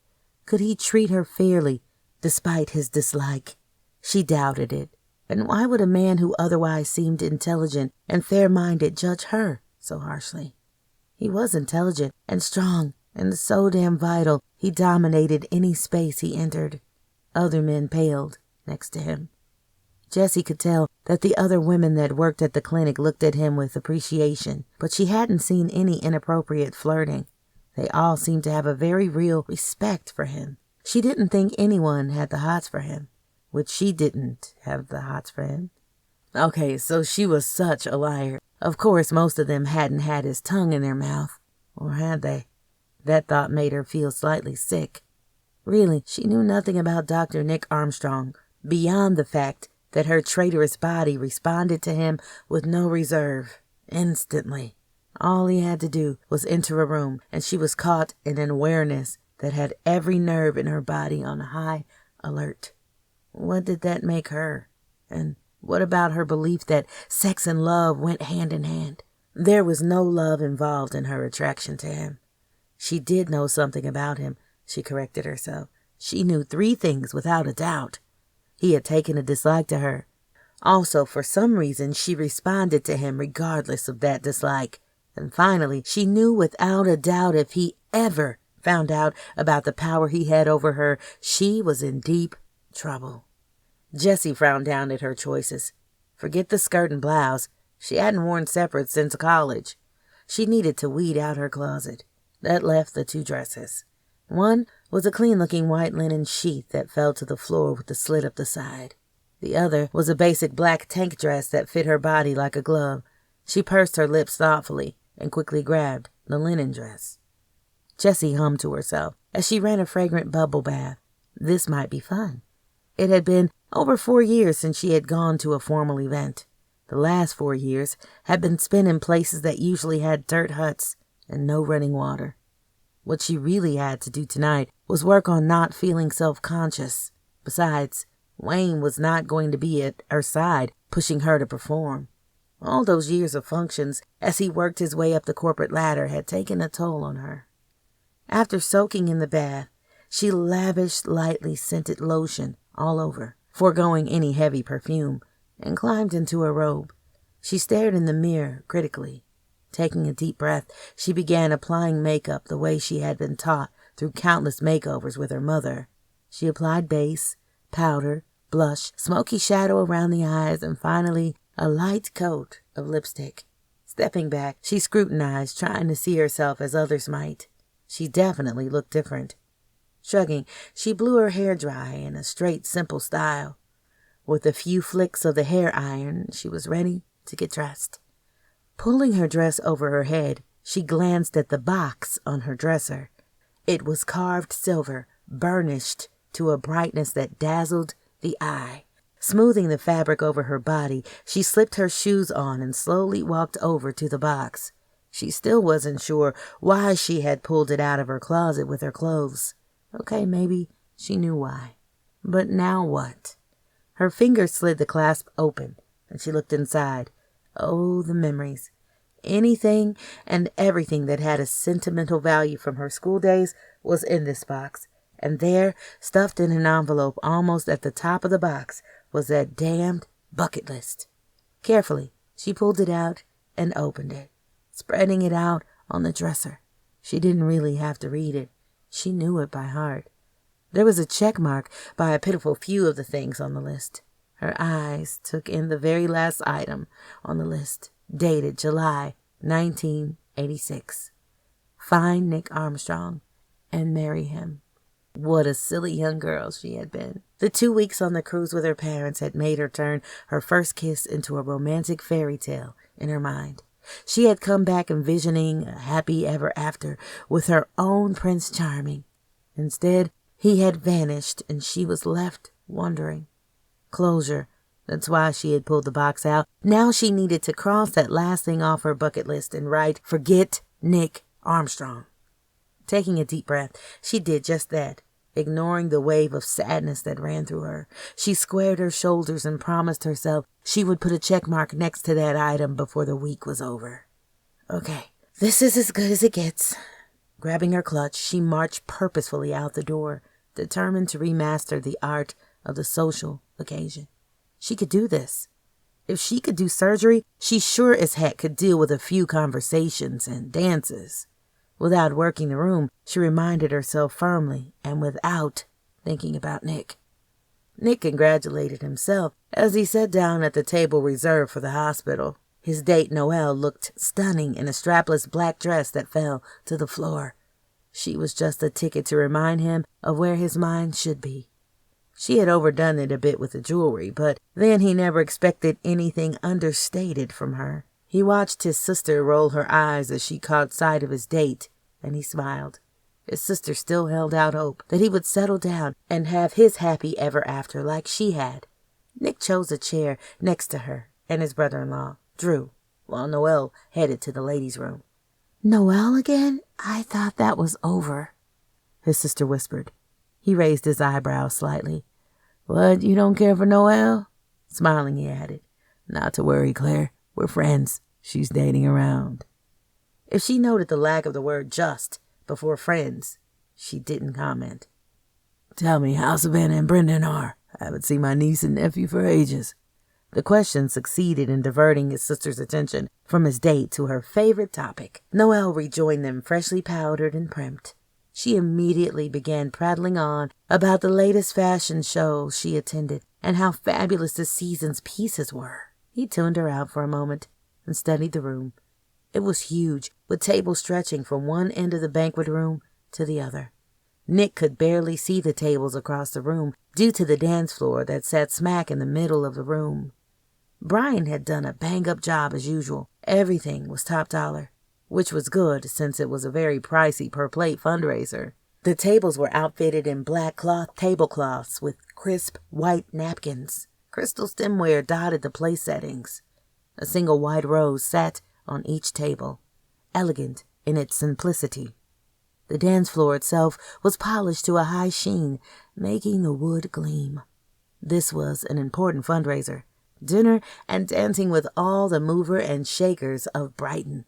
Could he treat her fairly despite his dislike? She doubted it. And why would a man who otherwise seemed intelligent and fair-minded judge her so harshly? He was intelligent and strong and so damn vital he dominated any space he entered. Other men paled next to him. Jessie could tell that the other women that worked at the clinic looked at him with appreciation, but she hadn't seen any inappropriate flirting. They all seemed to have a very real respect for him. She didn't think anyone had the hots for him. Which she didn't have the hots for him. Okay, so she was such a liar. Of course, most of them hadn't had his tongue in their mouth. Or had they? That thought made her feel slightly sick. Really, she knew nothing about Dr. Nick Armstrong, beyond the fact that her traitorous body responded to him with no reserve, instantly. All he had to do was enter a room, and she was caught in an awareness that had every nerve in her body on high alert. What did that make her? And what about her belief that sex and love went hand in hand? There was no love involved in her attraction to him. She did know something about him, she corrected herself. She knew 3 things without a doubt. He had taken a dislike to her. Also, for some reason, she responded to him regardless of that dislike. And finally, she knew without a doubt if he ever found out about the power he had over her, she was in deep trouble. Jessie frowned down at her choices. Forget the skirt and blouse. She hadn't worn separate since college. She needed to weed out her closet. That left the 2 dresses. One was a clean-looking white linen sheath that fell to the floor with a slit up the side. The other was a basic black tank dress that fit her body like a glove. She pursed her lips thoughtfully and quickly grabbed the linen dress. Jessie hummed to herself as she ran a fragrant bubble bath. This might be fun. It had been over 4 years since she had gone to a formal event. The last 4 years had been spent in places that usually had dirt huts and no running water. What she really had to do tonight was work on not feeling self-conscious. Besides, Wayne was not going to be at her side, pushing her to perform. All those years of functions as he worked his way up the corporate ladder had taken a toll on her. After soaking in the bath, she lavished lightly scented lotion all over, foregoing any heavy perfume, and climbed into her robe. She stared in the mirror critically. Taking a deep breath, she began applying makeup the way she had been taught through countless makeovers with her mother. She applied base, powder, blush, smoky shadow around the eyes, and finally a light coat of lipstick. Stepping back, she scrutinized, trying to see herself as others might. She definitely looked different. Shrugging, she blew her hair dry in a straight, simple style. With a few flicks of the hair iron, she was ready to get dressed. Pulling her dress over her head, she glanced at the box on her dresser. It was carved silver, burnished to a brightness that dazzled the eye. Smoothing the fabric over her body, she slipped her shoes on and slowly walked over to the box. She still wasn't sure why she had pulled it out of her closet with her clothes. Okay, maybe she knew why. But now what? Her fingers slid the clasp open, and she looked inside. Oh, the memories. Anything and everything that had a sentimental value from her school days was in this box. And there, stuffed in an envelope almost at the top of the box, was that damned bucket list. Carefully, she pulled it out and opened it, spreading it out on the dresser. She didn't really have to read it. She knew it by heart. There was a check mark by a pitiful few of the things on the list. Her eyes took in the very last item on the list, dated July 1986. Find Nick Armstrong and marry him. What a silly young girl she had been. The 2 weeks on the cruise with her parents had made her turn her first kiss into a romantic fairy tale in her mind. She had come back envisioning a happy ever after with her own Prince Charming. Instead, he had vanished and she was left wondering. Closure. That's why she had pulled the box out. Now she needed to cross that last thing off her bucket list and write, "Forget Nick Armstrong." Taking a deep breath, she did just that. Ignoring the wave of sadness that ran through her, she squared her shoulders and promised herself she would put a check mark next to that item before the week was over. Okay, this is as good as it gets. Grabbing her clutch, she marched purposefully out the door, determined to remaster the art of the social occasion. She could do this. If she could do surgery, she sure as heck could deal with a few conversations and dances. Without working the room, she reminded herself firmly and without thinking about Nick. Nick congratulated himself as he sat down at the table reserved for the hospital. His date, Noelle, looked stunning in a strapless black dress that fell to the floor. She was just a ticket to remind him of where his mind should be. She had overdone it a bit with the jewelry, but then he never expected anything understated from her. He watched his sister roll her eyes as she caught sight of his date, and he smiled. His sister still held out hope that he would settle down and have his happy ever after like she had. Nick chose a chair next to her and his brother-in-law, Drew, while Noelle headed to the ladies' room. "Noelle again? I thought that was over," his sister whispered. He raised his eyebrows slightly. "What, you don't care for Noelle?" Smiling, he added, "Not to worry, Claire. We're friends. She's dating around." If she noted the lack of the word just before friends, she didn't comment. "Tell me how Savannah and Brendan are. I haven't seen my niece and nephew for ages." The question succeeded in diverting his sister's attention from his date to her favorite topic. Noelle rejoined them freshly powdered and primped. She immediately began prattling on about the latest fashion shows she attended and how fabulous this season's pieces were. He tuned her out for a moment and studied the room. It was huge, with tables stretching from one end of the banquet room to the other. Nick could barely see the tables across the room due to the dance floor that sat smack in the middle of the room. Brian had done a bang-up job as usual. Everything was top dollar. which was good since it was a very pricey per-plate fundraiser. The tables were outfitted in black cloth tablecloths with crisp white napkins. Crystal stemware dotted the place settings. A single white rose sat on each table, elegant in its simplicity. The dance floor itself was polished to a high sheen, making the wood gleam. This was an important fundraiser. Dinner and dancing with all the mover and shakers of Brighton.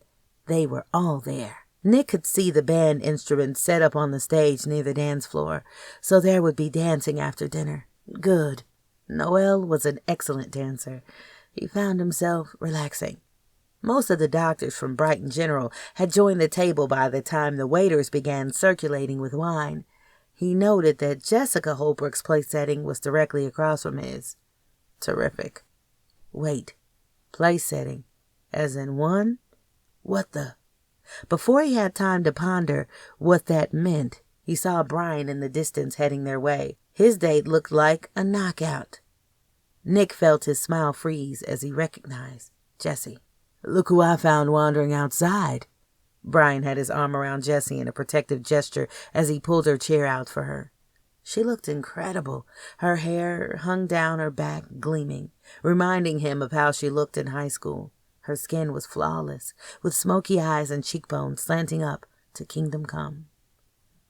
They were all there. Nick could see the band instruments set up on the stage near the dance floor, so there would be dancing after dinner. Good. Noel was an excellent dancer. He found himself relaxing. Most of the doctors from Brighton General had joined the table by the time the waiters began circulating with wine. He noted that Jessica Holbrook's place setting was directly across from his. Terrific. Wait, place setting? As in one? What the? Before he had time to ponder what that meant, he saw Brian in the distance heading their way. His date looked like a knockout. Nick felt his smile freeze as he recognized Jessie. Look who I found wandering outside. Brian had his arm around Jessie in a protective gesture as he pulled her chair out for her. She looked incredible, her hair hung down her back, gleaming, reminding him of how she looked in high school. Her skin was flawless, with smoky eyes and cheekbones slanting up to kingdom come.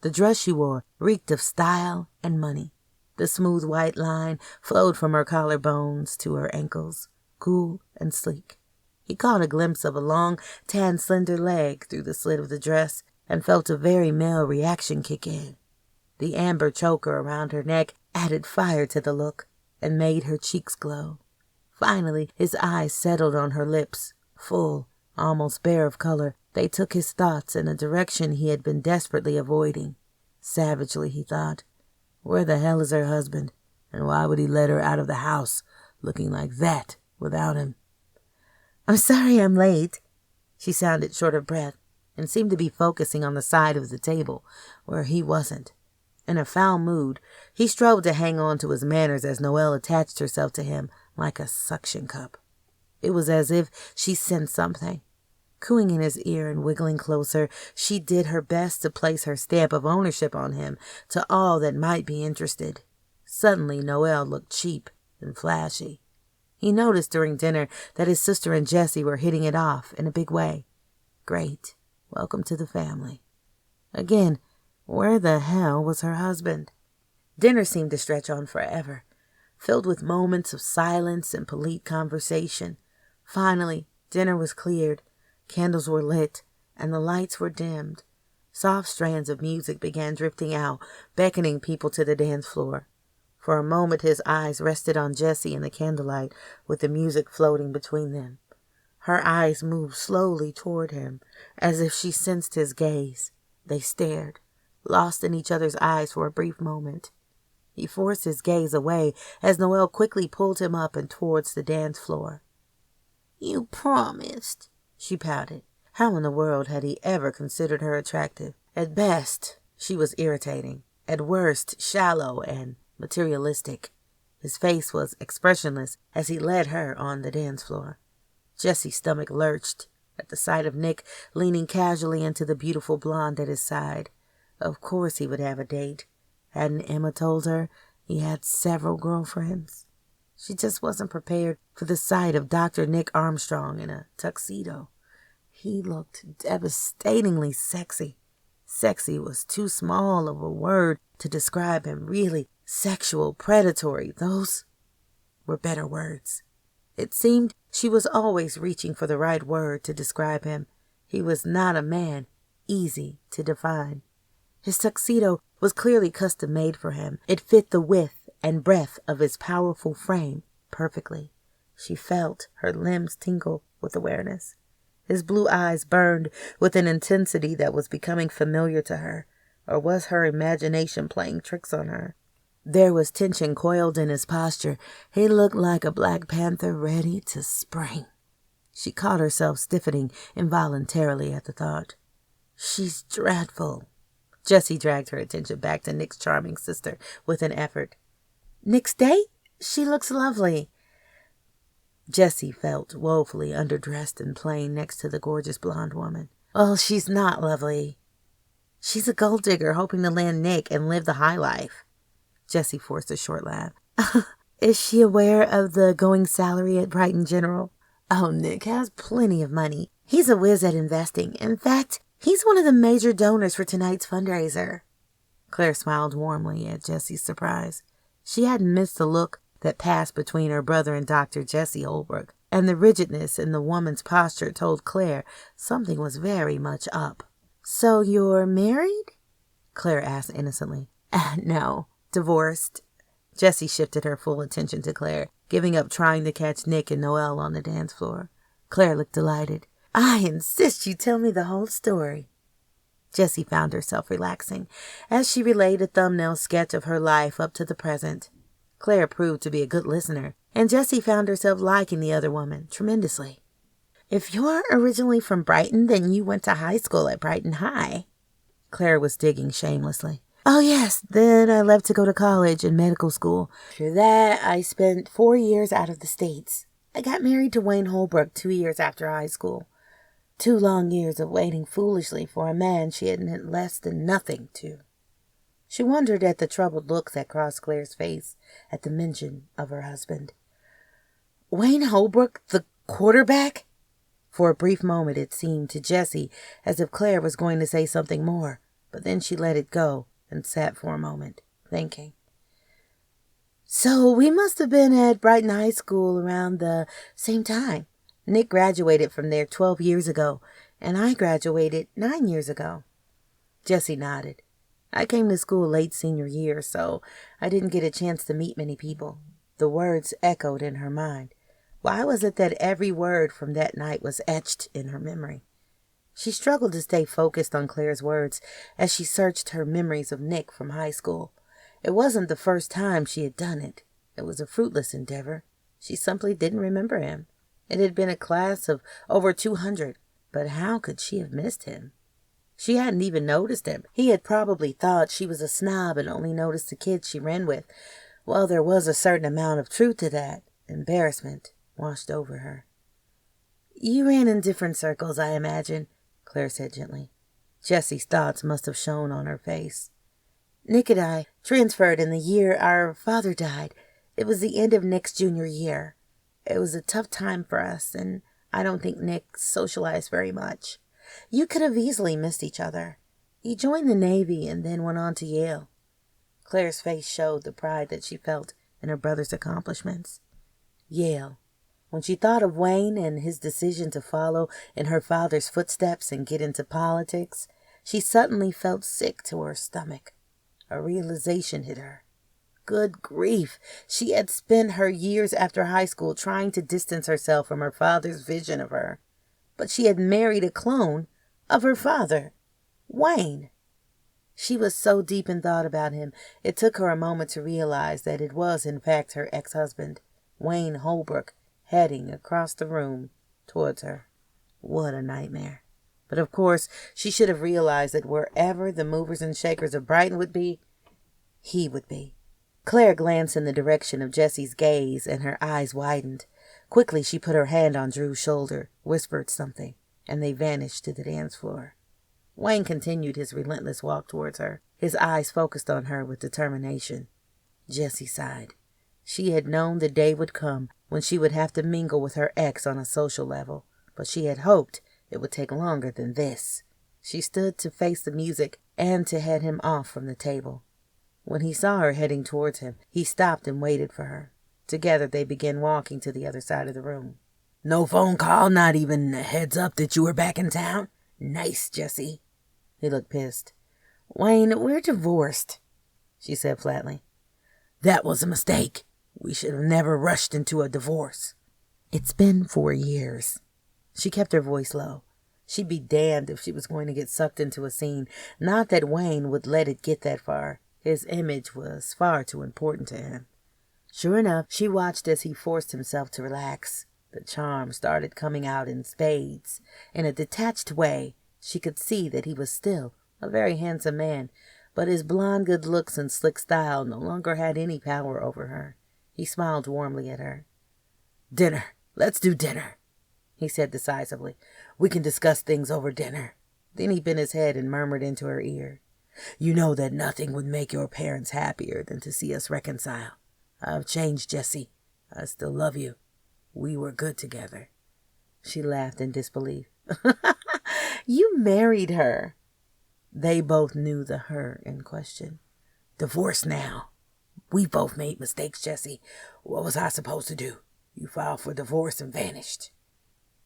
The dress she wore reeked of style and money. The smooth white line flowed from her collarbones to her ankles, cool and sleek. He caught a glimpse of a long, tan, slender leg through the slit of the dress and felt a very male reaction kick in. The amber choker around her neck added fire to the look and made her cheeks glow. Finally, his eyes settled on her lips, full, almost bare of color. They took his thoughts in a direction he had been desperately avoiding. Savagely, he thought, where the hell is her husband, and why would he let her out of the house looking like that without him? I'm sorry I'm late. She sounded short of breath and seemed to be focusing on the side of the table where he wasn't. In a foul mood, he strove to hang on to his manners as Noelle attached herself to him like a suction cup. It was as if she sensed something. Cooing in his ear and wiggling closer, she did her best to place her stamp of ownership on him to all that might be interested. Suddenly, Noelle looked cheap and flashy. He noticed during dinner that his sister and Jessie were hitting it off in a big way. Great. Welcome to the family. Again, where the hell was her husband? Dinner seemed to stretch on forever, filled with moments of silence and polite conversation. Finally, dinner was cleared, candles were lit, and the lights were dimmed. Soft strands of music began drifting out, beckoning people to the dance floor. For a moment his eyes rested on Jessie in the candlelight, with the music floating between them. Her eyes moved slowly toward him, as if she sensed his gaze. They stared, lost in each other's eyes for a brief moment. He forced his gaze away as Noelle quickly pulled him up and towards the dance floor. You promised, she pouted. How in the world had he ever considered her attractive? At best, she was irritating. At worst, shallow and materialistic. His face was expressionless as he led her on the dance floor. Jessie's stomach lurched at the sight of Nick leaning casually into the beautiful blonde at his side. Of course he would have a date. Hadn't Emma told her he had several girlfriends? She just wasn't prepared for the sight of Dr. Nick Armstrong in a tuxedo. He looked devastatingly sexy. Sexy was too small of a word to describe him. Really, sexual, predatory, those were better words. It seemed she was always reaching for the right word to describe him. He was not a man easy to define. His tuxedo was clearly custom-made for him. It fit the width and breadth of his powerful frame perfectly. She felt her limbs tingle with awareness. His blue eyes burned with an intensity that was becoming familiar to her, or was her imagination playing tricks on her? There was tension coiled in his posture. He looked like a black panther ready to spring. She caught herself stiffening involuntarily at the thought. She's dreadful. Jessie dragged her attention back to Nick's charming sister with an effort. Nick's date? She looks lovely. Jessie felt woefully underdressed and plain next to the gorgeous blonde woman. Well, she's not lovely. She's a gold digger hoping to land Nick and live the high life. Jessie forced a short laugh. Is she aware of the going salary at Brighton General? Oh, Nick has plenty of money. He's a whiz at investing. In fact, he's one of the major donors for tonight's fundraiser. Claire smiled warmly at Jessie's surprise. She hadn't missed the look that passed between her brother and Dr. Jessie Holbrook, and the rigidness in the woman's posture told Claire something was very much up. So you're married? Claire asked innocently. No, divorced. Jessie shifted her full attention to Claire, giving up trying to catch Nick and Noelle on the dance floor. Claire looked delighted. I insist you tell me the whole story. Jessie found herself relaxing as she relayed a thumbnail sketch of her life up to the present. Claire proved to be a good listener, and Jessie found herself liking the other woman tremendously. If you're originally from Brighton, then you went to high school at Brighton High. Claire was digging shamelessly. Oh, yes. Then I left to go to college and medical school. After that, I spent 4 years out of the States. I got married to Wayne Holbrook 2 years after high school. 2 long years of waiting foolishly for a man she had meant less than nothing to. She wondered at the troubled look that crossed Claire's face at the mention of her husband. Wayne Holbrook, the quarterback? For a brief moment it seemed to Jessie as if Claire was going to say something more, but then she let it go and sat for a moment, thinking. So we must have been at Brighton High School around the same time. Nick graduated from there 12 years ago, and I graduated 9 years ago. Jessie nodded. I came to school late senior year, so I didn't get a chance to meet many people. The words echoed in her mind. Why was it that every word from that night was etched in her memory? She struggled to stay focused on Claire's words as she searched her memories of Nick from high school. It wasn't the first time she had done it. It was a fruitless endeavor. She simply didn't remember him. It had been a class of over 200, but how could she have missed him? She hadn't even noticed him. He had probably thought she was a snob and only noticed the kids she ran with. Well, there was a certain amount of truth to that. Embarrassment washed over her. You ran in different circles, I imagine, Claire said gently. Jessie's thoughts must have shown on her face. Nick and I transferred in the year our father died. It was the end of Nick's junior year. It was a tough time for us, and I don't think Nick socialized very much. You could have easily missed each other. He joined the Navy and then went on to Yale. Claire's face showed the pride that she felt in her brother's accomplishments. Yale. When she thought of Wayne and his decision to follow in her father's footsteps and get into politics, she suddenly felt sick to her stomach. A realization hit her. Good grief! She had spent her years after high school trying to distance herself from her father's vision of her. But she had married a clone of her father, Wayne. She was so deep in thought about him, it took her a moment to realize that it was, in fact, her ex-husband, Wayne Holbrook, heading across the room towards her. What a nightmare. But of course, she should have realized that wherever the movers and shakers of Brighton would be, he would be. Claire glanced in the direction of Jessie's gaze, and her eyes widened. Quickly she put her hand on Drew's shoulder, whispered something, and they vanished to the dance floor. Wayne continued his relentless walk towards her, his eyes focused on her with determination. Jessie sighed. She had known the day would come when she would have to mingle with her ex on a social level, but she had hoped it would take longer than this. She stood to face the music and to head him off from the table. When he saw her heading towards him, he stopped and waited for her. Together they began walking to the other side of the room. No phone call, not even a heads up that you were back in town? Nice, Jessie. He looked pissed. Wayne, we're divorced, she said flatly. That was a mistake. We should have never rushed into a divorce. It's been 4 years. She kept her voice low. She'd be damned if she was going to get sucked into a scene. Not that Wayne would let it get that far. His image was far too important to him. Sure enough, she watched as he forced himself to relax. The charm started coming out in spades. In a detached way, she could see that he was still a very handsome man, but his blonde good looks and slick style no longer had any power over her. He smiled warmly at her. Dinner. Let's do dinner, he said decisively. We can discuss things over dinner. Then he bent his head and murmured into her ear, "You know that nothing would make your parents happier than to see us reconcile. I've changed, Jessie. I still love you. We were good together." She laughed in disbelief. "You married her." They both knew the her in question. "Divorced now. We both made mistakes, Jessie. What was I supposed to do? You filed for divorce and vanished."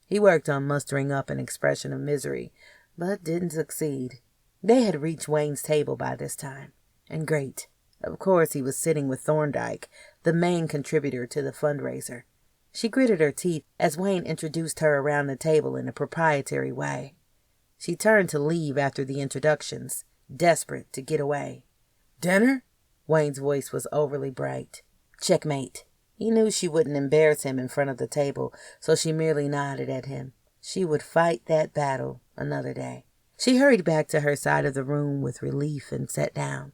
He worked on mustering up an expression of misery, but didn't succeed. They had reached Wayne's table by this time, and great. Of course he was sitting with Thorndyke, the main contributor to the fundraiser. She gritted her teeth as Wayne introduced her around the table in a proprietary way. She turned to leave after the introductions, desperate to get away. "Dinner?" Wayne's voice was overly bright. Checkmate. He knew she wouldn't embarrass him in front of the table, so she merely nodded at him. She would fight that battle another day. She hurried back to her side of the room with relief and sat down.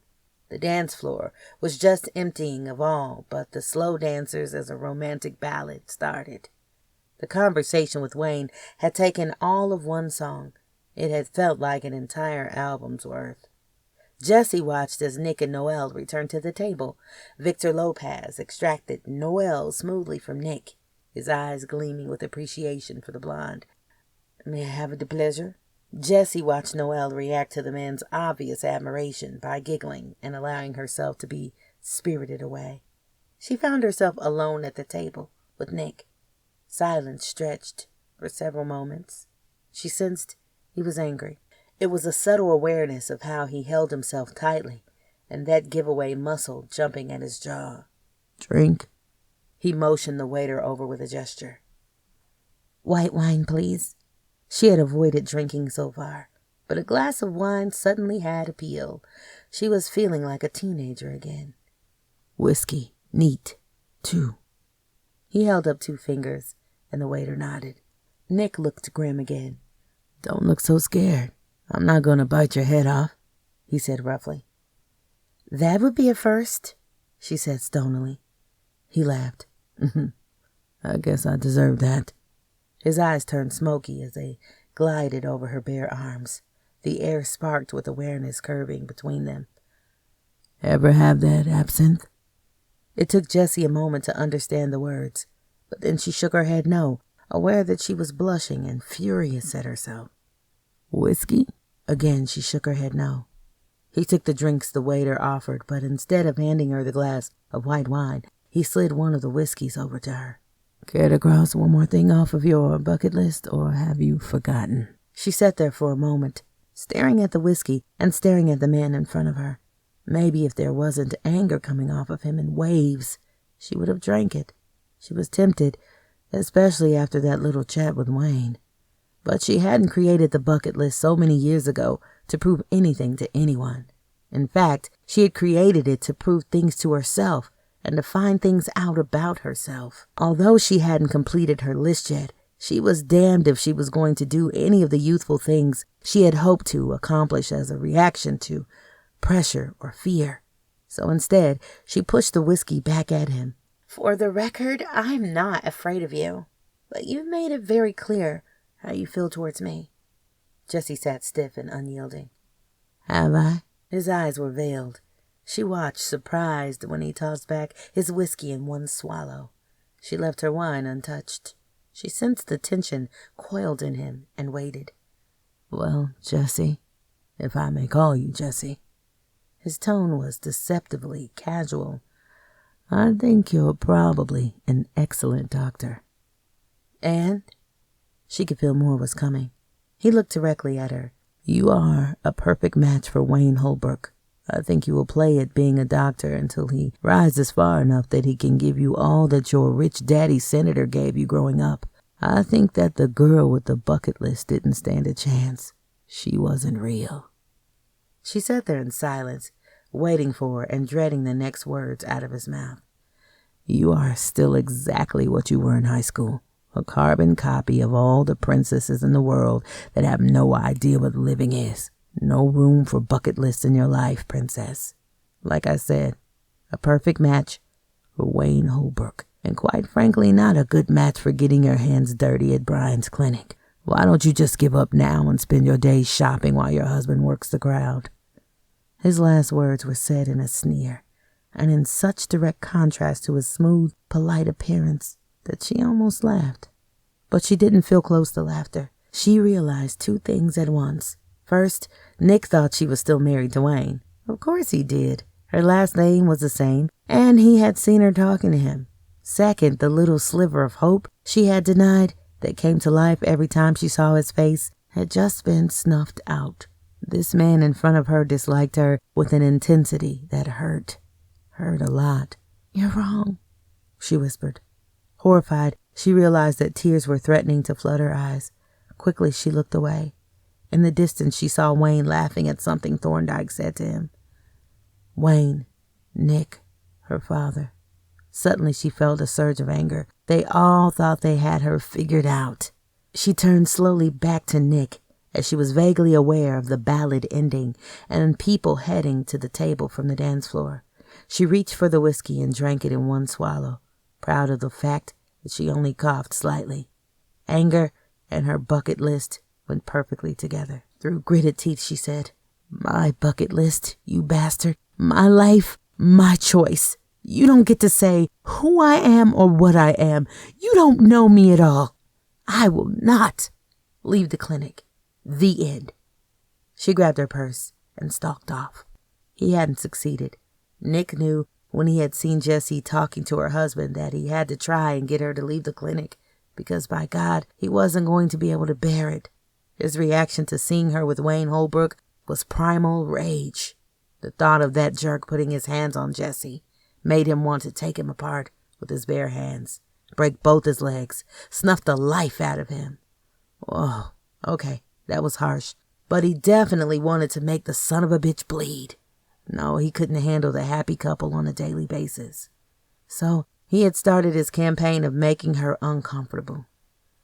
The dance floor was just emptying of all but the slow dancers as a romantic ballad started. The conversation with Wayne had taken all of one song. It had felt like an entire album's worth. Jessie watched as Nick and Noel returned to the table. Victor Lopez extracted Noel smoothly from Nick, his eyes gleaming with appreciation for the blonde. "May I have the pleasure?" Jessie watched Noel react to the man's obvious admiration by giggling and allowing herself to be spirited away. She found herself alone at the table with Nick. Silence stretched for several moments. She sensed he was angry. It was a subtle awareness of how he held himself tightly, and that giveaway muscle jumping at his jaw. "Drink?" He motioned the waiter over with a gesture. "White wine, please." She had avoided drinking so far, but a glass of wine suddenly had appeal. She was feeling like a teenager again. "Whiskey, neat, 2. He held up 2 fingers, and the waiter nodded. Nick looked grim again. "Don't look so scared. I'm not going to bite your head off," he said roughly. "That would be a first," she said stonily. He laughed. "I guess I deserve that." His eyes turned smoky as they glided over her bare arms. The air sparked with awareness curving between them. "Ever have that absinthe?" It took Jessie a moment to understand the words, but then she shook her head no, aware that she was blushing and furious at herself. "Whiskey?" Again she shook her head no. He took the drinks the waiter offered, but instead of handing her the glass of white wine, he slid one of the whiskeys over to her. "Care to cross one more thing off of your bucket list, or have you forgotten?" She sat there for a moment, staring at the whiskey and staring at the man in front of her. Maybe if there wasn't anger coming off of him in waves, she would have drank it. She was tempted, especially after that little chat with Wayne. But she hadn't created the bucket list so many years ago to prove anything to anyone. In fact, she had created it to prove things to herself and to find things out about herself. Although she hadn't completed her list yet, she was damned if she was going to do any of the youthful things she had hoped to accomplish as a reaction to pressure or fear. So instead, she pushed the whiskey back at him. "For the record, I'm not afraid of you, but you've made it very clear how you feel towards me." Jessie sat stiff and unyielding. "Have I?" His eyes were veiled. She watched, surprised, when he tossed back his whiskey in one swallow. She left her wine untouched. She sensed the tension coiled in him and waited. "Well, Jessie, if I may call you Jessie." His tone was deceptively casual. "I think you're probably an excellent doctor." "And?" She could feel more was coming. He looked directly at her. "You are a perfect match for Wayne Holbrook. I think you will play at being a doctor until he rises far enough that he can give you all that your rich daddy senator gave you growing up. I think that the girl with the bucket list didn't stand a chance. She wasn't real." She sat there in silence, waiting for and dreading the next words out of his mouth. "You are still exactly what you were in high school. A carbon copy of all the princesses in the world that have no idea what living is. No room for bucket lists in your life, princess. Like I said, a perfect match for Wayne Holbrook, and quite frankly not a good match for getting your hands dirty at Brian's clinic. Why don't you just give up now and spend your days shopping while your husband works the crowd? His last words were said in a sneer, and in such direct contrast to his smooth, polite appearance that she almost laughed. But she didn't feel close to laughter. She realized two things at once. First, Nick thought she was still married to Wayne. Of course he did. Her last name was the same, and he had seen her talking to him. Second, the little sliver of hope she had denied that came to life every time she saw his face had just been snuffed out. This man in front of her disliked her with an intensity that hurt a lot. "You're wrong," she whispered. Horrified, she realized that tears were threatening to flood her eyes. Quickly, she looked away. In the distance, she saw Wayne laughing at something Thorndyke said to him. Wayne, Nick, her father. Suddenly, she felt a surge of anger. They all thought they had her figured out. She turned slowly back to Nick as she was vaguely aware of the ballad ending and people heading to the table from the dance floor. She reached for the whiskey and drank it in one swallow, proud of the fact that she only coughed slightly. Anger and her bucket list went perfectly together. Through gritted teeth, she said, "My bucket list, you bastard. My life, my choice. You don't get to say who I am or what I am. You don't know me at all. I will not leave the clinic. The end." She grabbed her purse and stalked off. He hadn't succeeded. Nick knew when he had seen Jessie talking to her husband that he had to try and get her to leave the clinic because, by God, he wasn't going to be able to bear it. His reaction to seeing her with Wayne Holbrook was primal rage. The thought of that jerk putting his hands on Jessie made him want to take him apart with his bare hands, break both his legs, snuff the life out of him. Oh, okay, that was harsh, but he definitely wanted to make the son of a bitch bleed. No, he couldn't handle the happy couple on a daily basis. So he had started his campaign of making her uncomfortable.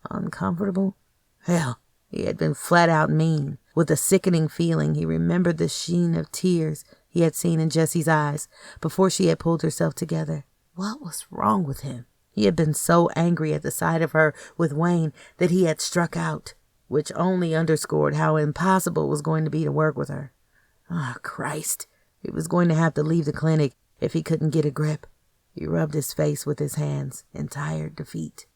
Uncomfortable? Hell, he had been flat out mean. With a sickening feeling, he remembered the sheen of tears he had seen in Jessie's eyes before she had pulled herself together. What was wrong with him? He had been so angry at the sight of her with Wayne that he had struck out, which only underscored how impossible it was going to be to work with her. Ah, Christ. He was going to have to leave the clinic if he couldn't get a grip. He rubbed his face with his hands in tired defeat.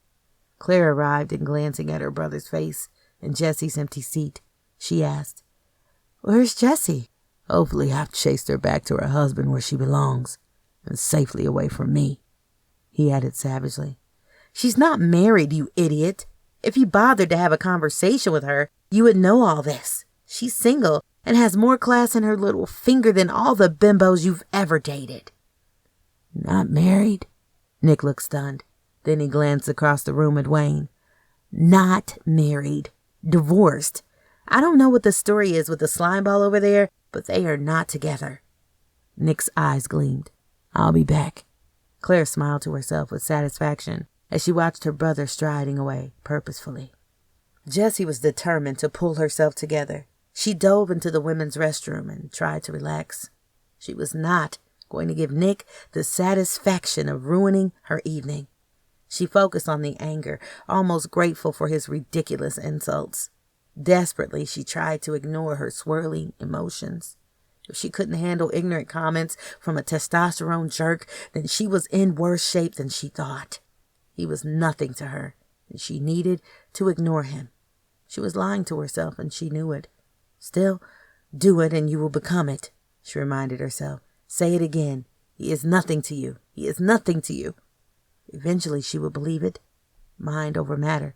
Claire arrived, and glancing at her brother's face in Jessie's empty seat, she asked, "Where's Jessie?" "Hopefully I've chased her back to her husband where she belongs, and safely away from me," he added savagely. "She's not married, you idiot. If you bothered to have a conversation with her, you would know all this. She's single and has more class in her little finger than all the bimbos you've ever dated." "Not married?" Nick looked stunned. Then he glanced across the room at Wayne. "Not married. Divorced. I don't know what the story is with the slime ball over there, but they are not together." Nick's eyes gleamed. "I'll be back." Claire smiled to herself with satisfaction as she watched her brother striding away purposefully. Jessie was determined to pull herself together. She dove into the women's restroom and tried to relax. She was not going to give Nick the satisfaction of ruining her evening. She focused on the anger, almost grateful for his ridiculous insults. Desperately, she tried to ignore her swirling emotions. If she couldn't handle ignorant comments from a testosterone jerk, then she was in worse shape than she thought. He was nothing to her, and she needed to ignore him. She was lying to herself, and she knew it. Still, do it and you will become it, she reminded herself. Say it again. He is nothing to you. He is nothing to you. Eventually she would believe it. Mind over matter.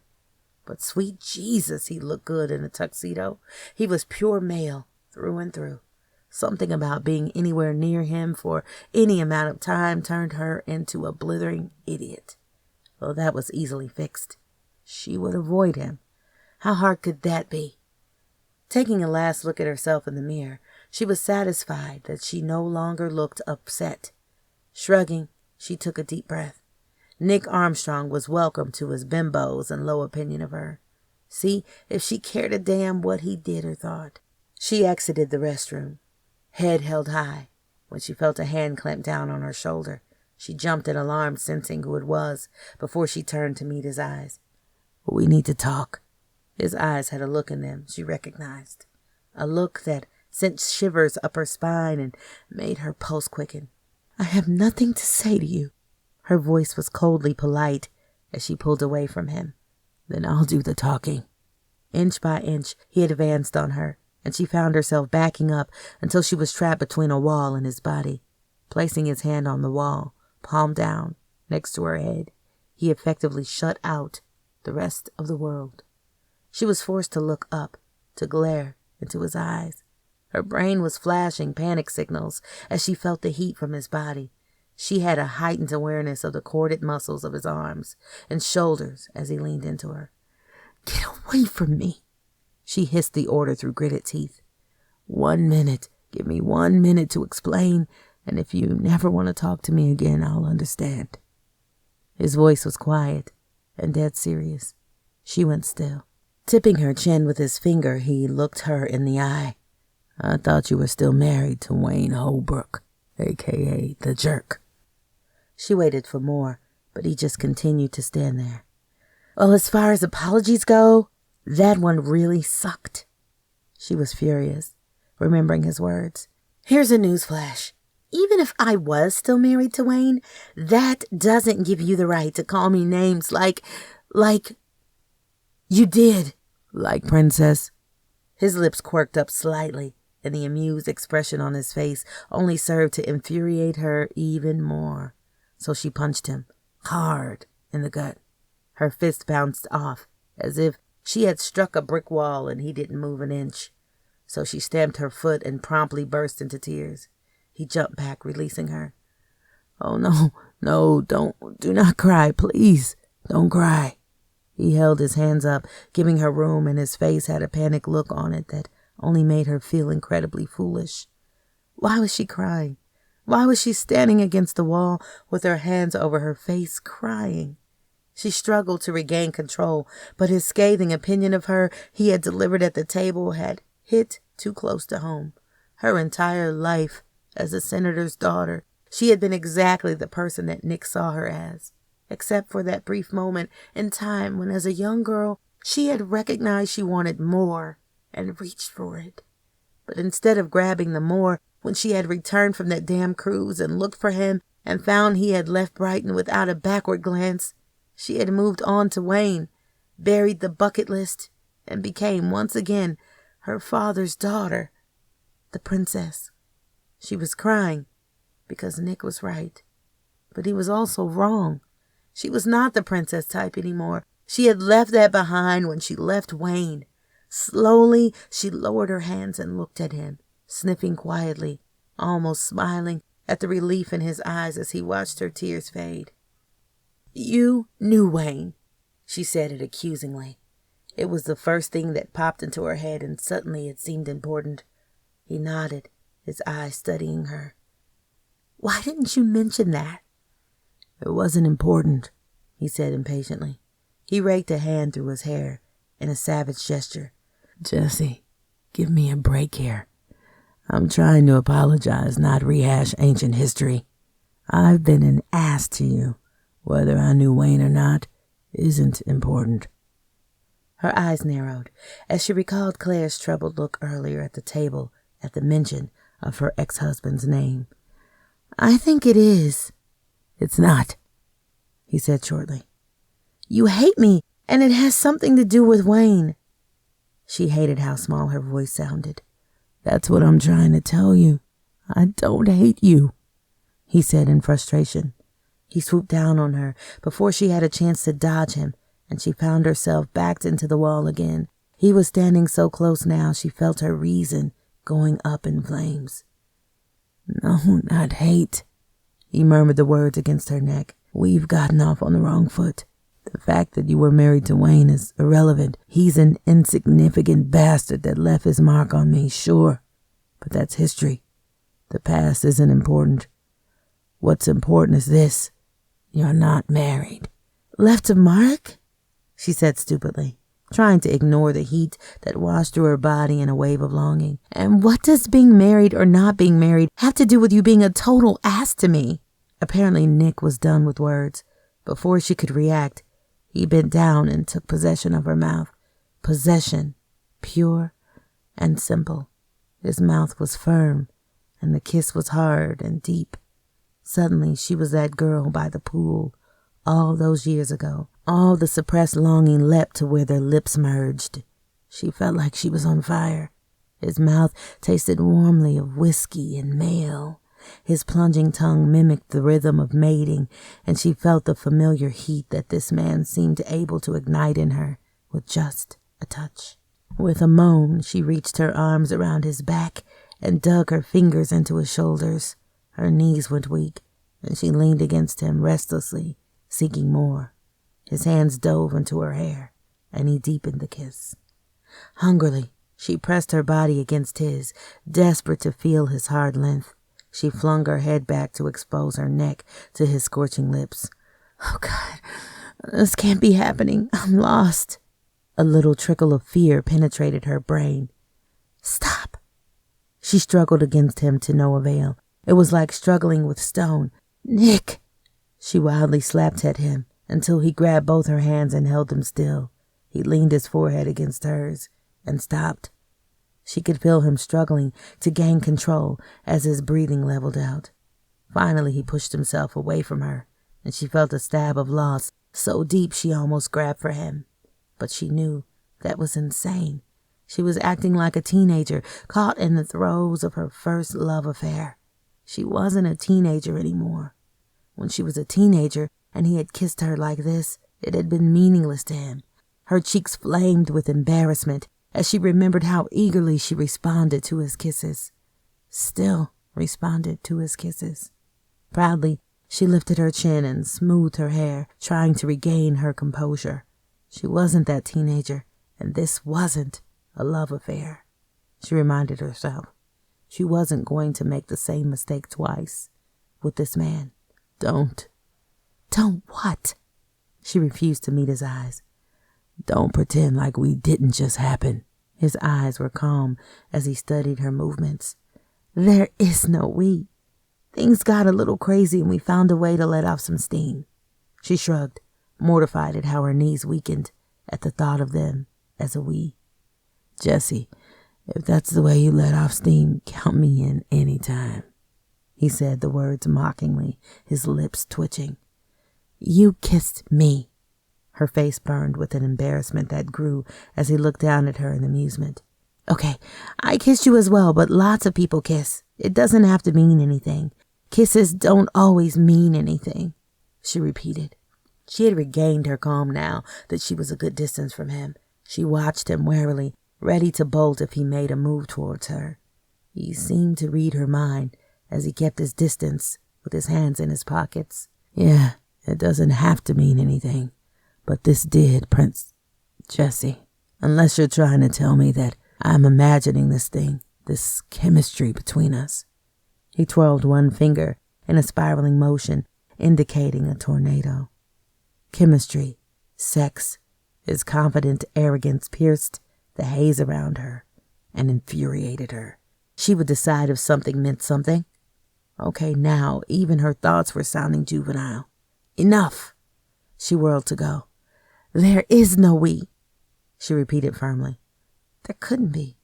But sweet Jesus, he looked good in a tuxedo. He was pure male, through and through. Something about being anywhere near him for any amount of time turned her into a blithering idiot. Though that was easily fixed. She would avoid him. How hard could that be? Taking a last look at herself in the mirror, she was satisfied that she no longer looked upset. Shrugging, she took a deep breath. Nick Armstrong was welcome to his bimbos and low opinion of her. See if she cared a damn what he did or thought. She exited the restroom, head held high. When she felt a hand clamp down on her shoulder, she jumped in alarm, sensing who it was, before she turned to meet his eyes. "We need to talk," His eyes had a look in them she recognized, a look that sent shivers up her spine and made her pulse quicken. "I have nothing to say to you." Her voice was coldly polite as she pulled away from him. "Then I'll do the talking." Inch by inch, he advanced on her, and she found herself backing up until she was trapped between a wall and his body. Placing his hand on the wall, palm down, next to her head, he effectively shut out the rest of the world. She was forced to look up, to glare into his eyes. Her brain was flashing panic signals as she felt the heat from his body. She had a heightened awareness of the corded muscles of his arms and shoulders as he leaned into her. "Get away from me," she hissed the order through gritted teeth. 1 minute. Give me 1 minute to explain, and if you never want to talk to me again, I'll understand. His voice was quiet and dead serious. She went still. Tipping her chin with his finger, he looked her in the eye. "I thought you were still married to Wayne Holbrook, a.k.a. the Jerk." She waited for more, but he just continued to stand there. "Well, as far as apologies go, that one really sucked." She was furious, remembering his words. "Here's a newsflash. Even if I was still married to Wayne, that doesn't give you the right to call me names like you did." "Like Princess?" His lips quirked up slightly, and the amused expression on his face only served to infuriate her even more. So she punched him hard in the gut. Her fist bounced off as if she had struck a brick wall and he didn't move an inch. So she stamped her foot and promptly burst into tears. He jumped back, releasing her. "Oh, no, do not cry, please. Don't cry." He held his hands up, giving her room, and his face had a panicked look on it that only made her feel incredibly foolish. Why was she crying? Why was she standing against the wall with her hands over her face, crying? She struggled to regain control, but his scathing opinion of her he had delivered at the table had hit too close to home. Her entire life as a senator's daughter, she had been exactly the person that Nick saw her as, except for that brief moment in time when, as a young girl, she had recognized she wanted more and reached for it. But instead of grabbing the more, when she had returned from that damn cruise and looked for him and found he had left Brighton without a backward glance, she had moved on to Wayne, buried the bucket list, and became once again her father's daughter, the princess. She was crying because Nick was right, but he was also wrong. She was not the princess type anymore. She had left that behind when she left Wayne. Slowly, she lowered her hands and looked at him, sniffing quietly, almost smiling at the relief in his eyes as he watched her tears fade. "You knew Wayne," she said it accusingly. It was the first thing that popped into her head, and suddenly it seemed important. He nodded, his eyes studying her. "Why didn't you mention that?" "It wasn't important," he said impatiently. He raked a hand through his hair in a savage gesture. "Jessie, give me a break here. I'm trying to apologize, not rehash ancient history. I've been an ass to you. Whether I knew Wayne or not isn't important." Her eyes narrowed as she recalled Claire's troubled look earlier at the table at the mention of her ex-husband's name. "I think it is." "It's not," he said shortly. "You hate me, and it has something to do with Wayne." She hated how small her voice sounded. "That's what I'm trying to tell you. I don't hate you," he said in frustration. He swooped down on her before she had a chance to dodge him, and she found herself backed into the wall again. He was standing so close now she felt her reason going up in flames. "No, not hate." He murmured the words against her neck. "We've gotten off on the wrong foot. The fact that you were married to Wayne is irrelevant. He's an insignificant bastard that left his mark on me, sure. But that's history. The past isn't important. What's important is this. You're not married." "Left a mark?" she said stupidly, trying to ignore the heat that washed through her body in a wave of longing. "And what does being married or not being married have to do with you being a total ass to me?" Apparently Nick was done with words. Before she could react, he bent down and took possession of her mouth, Possession, pure and simple. His mouth was firm, and the kiss was hard and deep. Suddenly she was that girl by the pool all those years ago. All the suppressed longing leapt to where their lips merged. She felt like she was on fire. His mouth tasted warmly of whiskey and male. His plunging tongue mimicked the rhythm of mating, and she felt the familiar heat that this man seemed able to ignite in her with just a touch. With a moan, she reached her arms around his back and dug her fingers into his shoulders. Her knees went weak, and she leaned against him restlessly, seeking more. His hands dove into her hair, and he deepened the kiss. Hungrily, she pressed her body against his, desperate to feel his hard length. She flung her head back to expose her neck to his scorching lips. "Oh, God, this can't be happening. I'm lost." A little trickle of fear penetrated her brain. "Stop." She struggled against him to no avail. It was like struggling with stone. "Nick." She wildly slapped at him until he grabbed both her hands and held them still. He leaned his forehead against hers and stopped. She could feel him struggling to gain control as his breathing leveled out. Finally, he pushed himself away from her, and she felt a stab of loss so deep she almost grabbed for him. But she knew that was insane. She was acting like a teenager caught in the throes of her first love affair. She wasn't a teenager anymore. When she was a teenager and he had kissed her like this, it had been meaningless to him. Her cheeks flamed with embarrassment as she remembered how eagerly she responded to his kisses. Still responded to his kisses. Proudly, she lifted her chin and smoothed her hair, trying to regain her composure. She wasn't that teenager, and this wasn't a love affair. She reminded herself. She wasn't going to make the same mistake twice with this man. Don't what? She refused to meet his eyes. "Don't pretend like we didn't just happen." His eyes were calm as he studied her movements. "There is no we. Things got a little crazy and we found a way to let off some steam." She shrugged, mortified at how her knees weakened at the thought of them as a we. "Jesse, if that's the way you let off steam, count me in any time." He said the words mockingly, his lips twitching. "You kissed me." Her face burned with an embarrassment that grew as he looked down at her in amusement. "Okay, I kissed you as well, but lots of people kiss. It doesn't have to mean anything. Kisses don't always mean anything," she repeated. She had regained her calm now that she was a good distance from him. She watched him warily, ready to bolt if he made a move towards her. He seemed to read her mind as he kept his distance with his hands in his pockets. "Yeah, it doesn't have to mean anything. But this did, Prince Jesse. Unless you're trying to tell me that I'm imagining this thing, this chemistry between us." He twirled one finger in a spiraling motion, indicating a tornado. Chemistry, sex, his confident arrogance pierced the haze around her and infuriated her. She would decide if something meant something. Okay, now even her thoughts were sounding juvenile. "Enough!" She whirled to go. "There is no we," she repeated firmly. There couldn't be.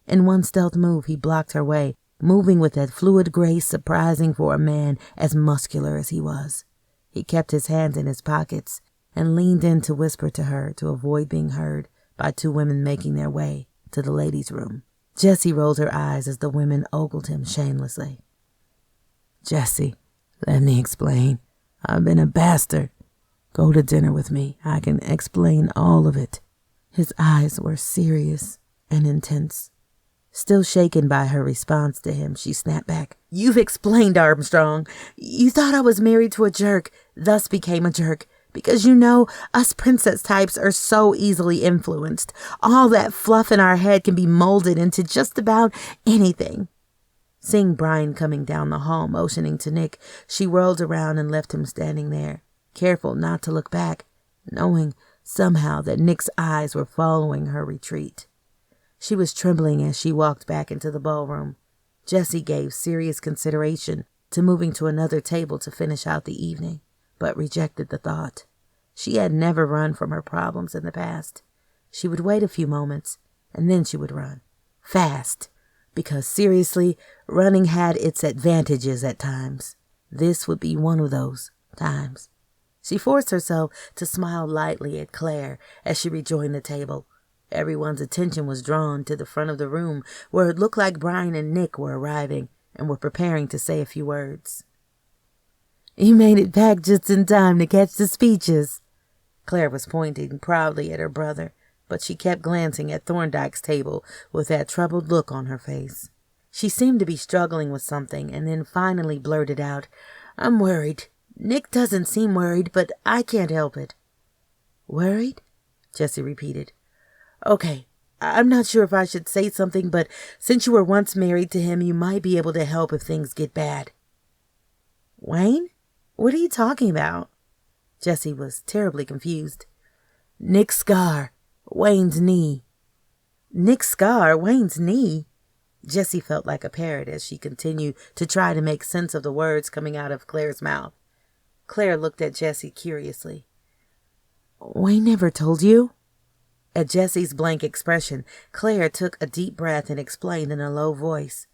In one stealth move, he blocked her way, moving with that fluid grace surprising for a man as muscular as he was. He kept his hands in his pockets and leaned in to whisper to her to avoid being heard by two women making their way to the ladies' room. Jessie rolled her eyes as the women ogled him shamelessly. "Jesse, let me explain. I've been a bastard. Go to dinner with me. I can explain all of it." His eyes were serious and intense. Still shaken by her response to him, she snapped back. "You've explained, Armstrong. You thought I was married to a jerk, thus became a jerk. Because you know, us princess types are so easily influenced. All that fluff in our head can be molded into just about anything." Seeing Brian coming down the hall, motioning to Nick, she whirled around and left him standing there, careful not to look back, knowing somehow that Nick's eyes were following her retreat. She was trembling as she walked back into the ballroom. Jessie gave serious consideration to moving to another table to finish out the evening, but rejected the thought. She had never run from her problems in the past. She would wait a few moments, and then she would run. Fast. Because seriously, running had its advantages at times. This would be one of those times. She forced herself to smile lightly at Claire as she rejoined the table. Everyone's attention was drawn to the front of the room, where it looked like Brian and Nick were arriving and were preparing to say a few words. "You made it back just in time to catch the speeches." Claire was pointing proudly at her brother, but she kept glancing at Thorndyke's table with that troubled look on her face. She seemed to be struggling with something, and then finally blurted out, "I'm worried. Nick doesn't seem worried, but I can't help it." "Worried?" Jessie repeated. "Okay, I'm not sure if I should say something, but since you were once married to him, you might be able to help if things get bad." "Wayne? What are you talking about?" Jessie was terribly confused. "Nick Scar, Wayne's knee." "Nick Scar, Wayne's knee?" Jessie felt like a parrot as she continued to try to make sense of the words coming out of Claire's mouth. Claire looked at Jessie curiously. "Wayne never told you?" At Jessie's blank expression, Claire took a deep breath and explained in a low voice.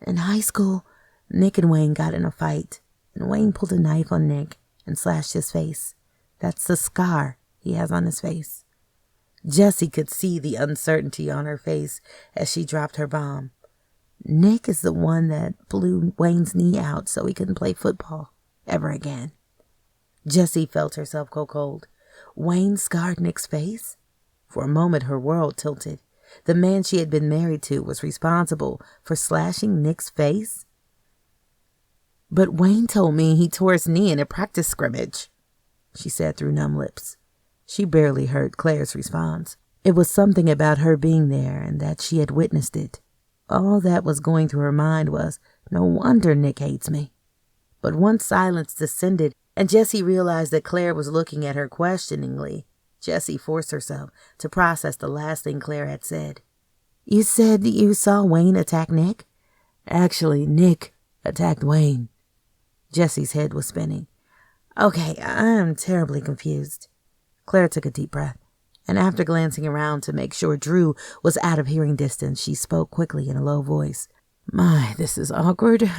"In high school, Nick and Wayne got in a fight, and Wayne pulled a knife on Nick and slashed his face. That's the scar he has on his face." Jessie could see the uncertainty on her face as she dropped her bomb. "Nick is the one that blew Wayne's knee out so he couldn't play football ever again." Jessie felt herself go cold. Wayne scarred Nick's face? For a moment her world tilted. The man she had been married to was responsible for slashing Nick's face? "But Wayne told me he tore his knee in a practice scrimmage," she said through numb lips. She barely heard Claire's response. It was something about her being there and that she had witnessed it. All that was going through her mind was, no wonder Nick hates me. But once silence descended and Jessie realized that Claire was looking at her questioningly, Jessie forced herself to process the last thing Claire had said. "You said you saw Wayne attack Nick?" "Actually, Nick attacked Wayne." Jessie's head was spinning. "Okay, I'm terribly confused." Claire took a deep breath, and after glancing around to make sure Drew was out of hearing distance, she spoke quickly in a low voice. "My, this is awkward."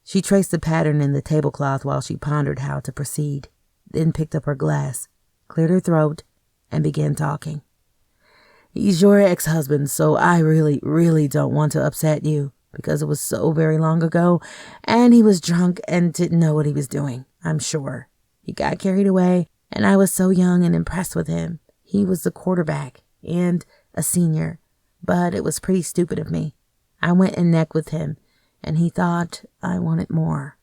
She traced the pattern in the tablecloth while she pondered how to proceed, then picked up her glass, cleared her throat, and began talking. "He's your ex-husband, so I really don't want to upset you, because it was so very long ago, and he was drunk and didn't know what he was doing, I'm sure. He got carried away, and I was so young and impressed with him. He was the quarterback and a senior, but it was pretty stupid of me. I went and neck with him, and he thought I wanted more."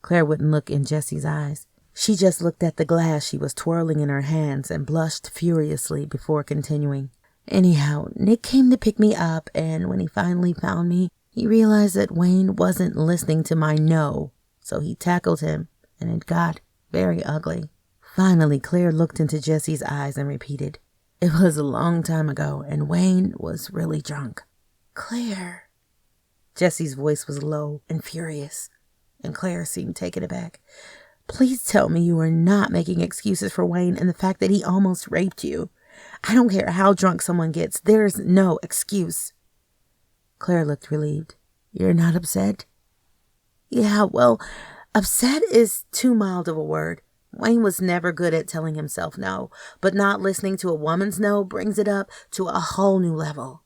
Claire wouldn't look in Jessie's eyes. She just looked at the glass she was twirling in her hands and blushed furiously before continuing. "Anyhow, Nick came to pick me up, and when he finally found me, he realized that Wayne wasn't listening to my no, so he tackled him, and it got very ugly." Finally, Claire looked into Jessie's eyes and repeated, "It was a long time ago, and Wayne was really drunk." "Claire." Jessie's voice was low and furious, and Claire seemed taken aback. "Please tell me you are not making excuses for Wayne and the fact that he almost raped you. I don't care how drunk someone gets. There's no excuse." Claire looked relieved. "You're not upset?" "Yeah, well, upset is too mild of a word. Wayne was never good at telling himself no, but not listening to a woman's no brings it up to a whole new level."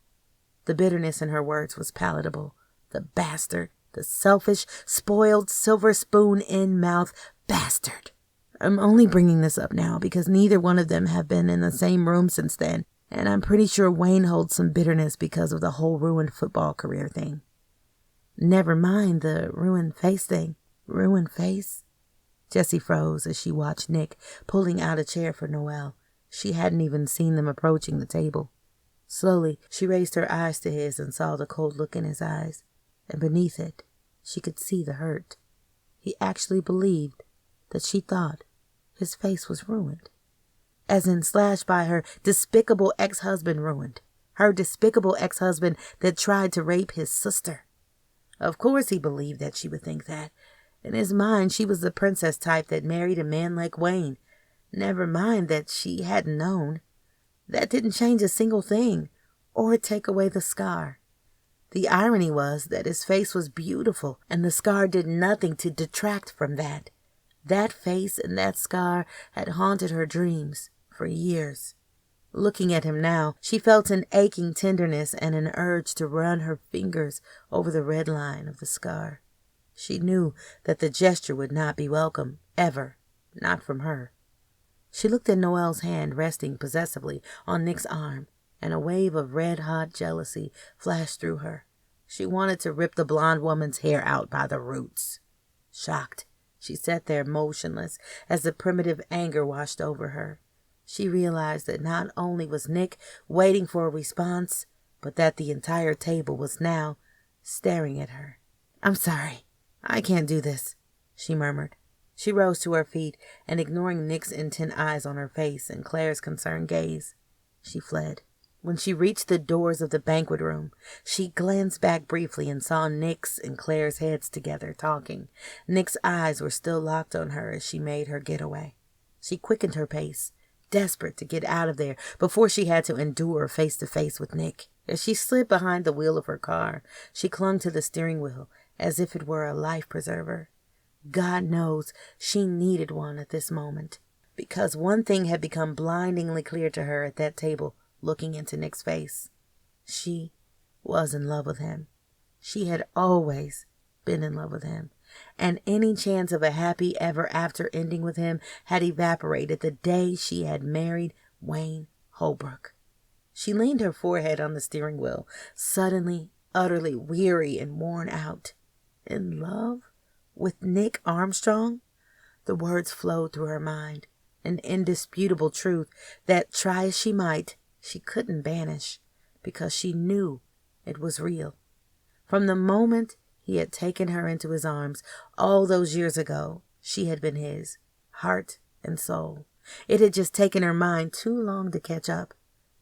The bitterness in her words was palatable. The bastard, the selfish, spoiled, silver spoon in mouth bastard. I'm only bringing this up now because neither one of them have been in the same room since then, and I'm pretty sure Wayne holds some bitterness because of the whole ruined football career thing. Never mind the ruined face thing. Ruined face? Jessie froze as she watched Nick pulling out a chair for Noelle. She hadn't even seen them approaching the table. Slowly, she raised her eyes to his and saw the cold look in his eyes, and beneath it, she could see the hurt. He actually believed that she thought his face was ruined, as in slashed by her despicable ex-husband ruined, her despicable ex-husband that tried to rape his sister. Of course he believed that she would think that. In his mind, she was the princess type that married a man like Wayne. Never mind that she hadn't known. That didn't change a single thing or take away the scar. The irony was that his face was beautiful, and the scar did nothing to detract from that. That face and that scar had haunted her dreams for years. Looking at him now, she felt an aching tenderness and an urge to run her fingers over the red line of the scar. She knew that the gesture would not be welcome, ever, not from her. She looked at Noel's hand resting possessively on Nick's arm, and a wave of red-hot jealousy flashed through her. She wanted to rip the blonde woman's hair out by the roots. Shocked, she sat there motionless as the primitive anger washed over her. She realized that not only was Nick waiting for a response, but that the entire table was now staring at her. "I'm sorry. I can't do this," she murmured. She rose to her feet, and ignoring Nick's intent eyes on her face and Claire's concerned gaze, she fled. When she reached the doors of the banquet room, she glanced back briefly and saw Nick's and Claire's heads together, talking. Nick's eyes were still locked on her as she made her getaway. She quickened her pace, desperate to get out of there before she had to endure face-to-face with Nick. As she slid behind the wheel of her car, she clung to the steering wheel as if it were a life preserver. God knows she needed one at this moment, because one thing had become blindingly clear to her at that table, looking into Nick's face. She was in love with him. She had always been in love with him, and any chance of a happy ever after ending with him had evaporated the day she had married Wayne Holbrook. She leaned her forehead on the steering wheel, suddenly, utterly weary and worn out. In love with Nick Armstrong? The words flowed through her mind, an indisputable truth that, try as she might, she couldn't banish, because she knew it was real. From the moment he had taken her into his arms all those years ago, she had been his, heart and soul. It had just taken her mind too long to catch up.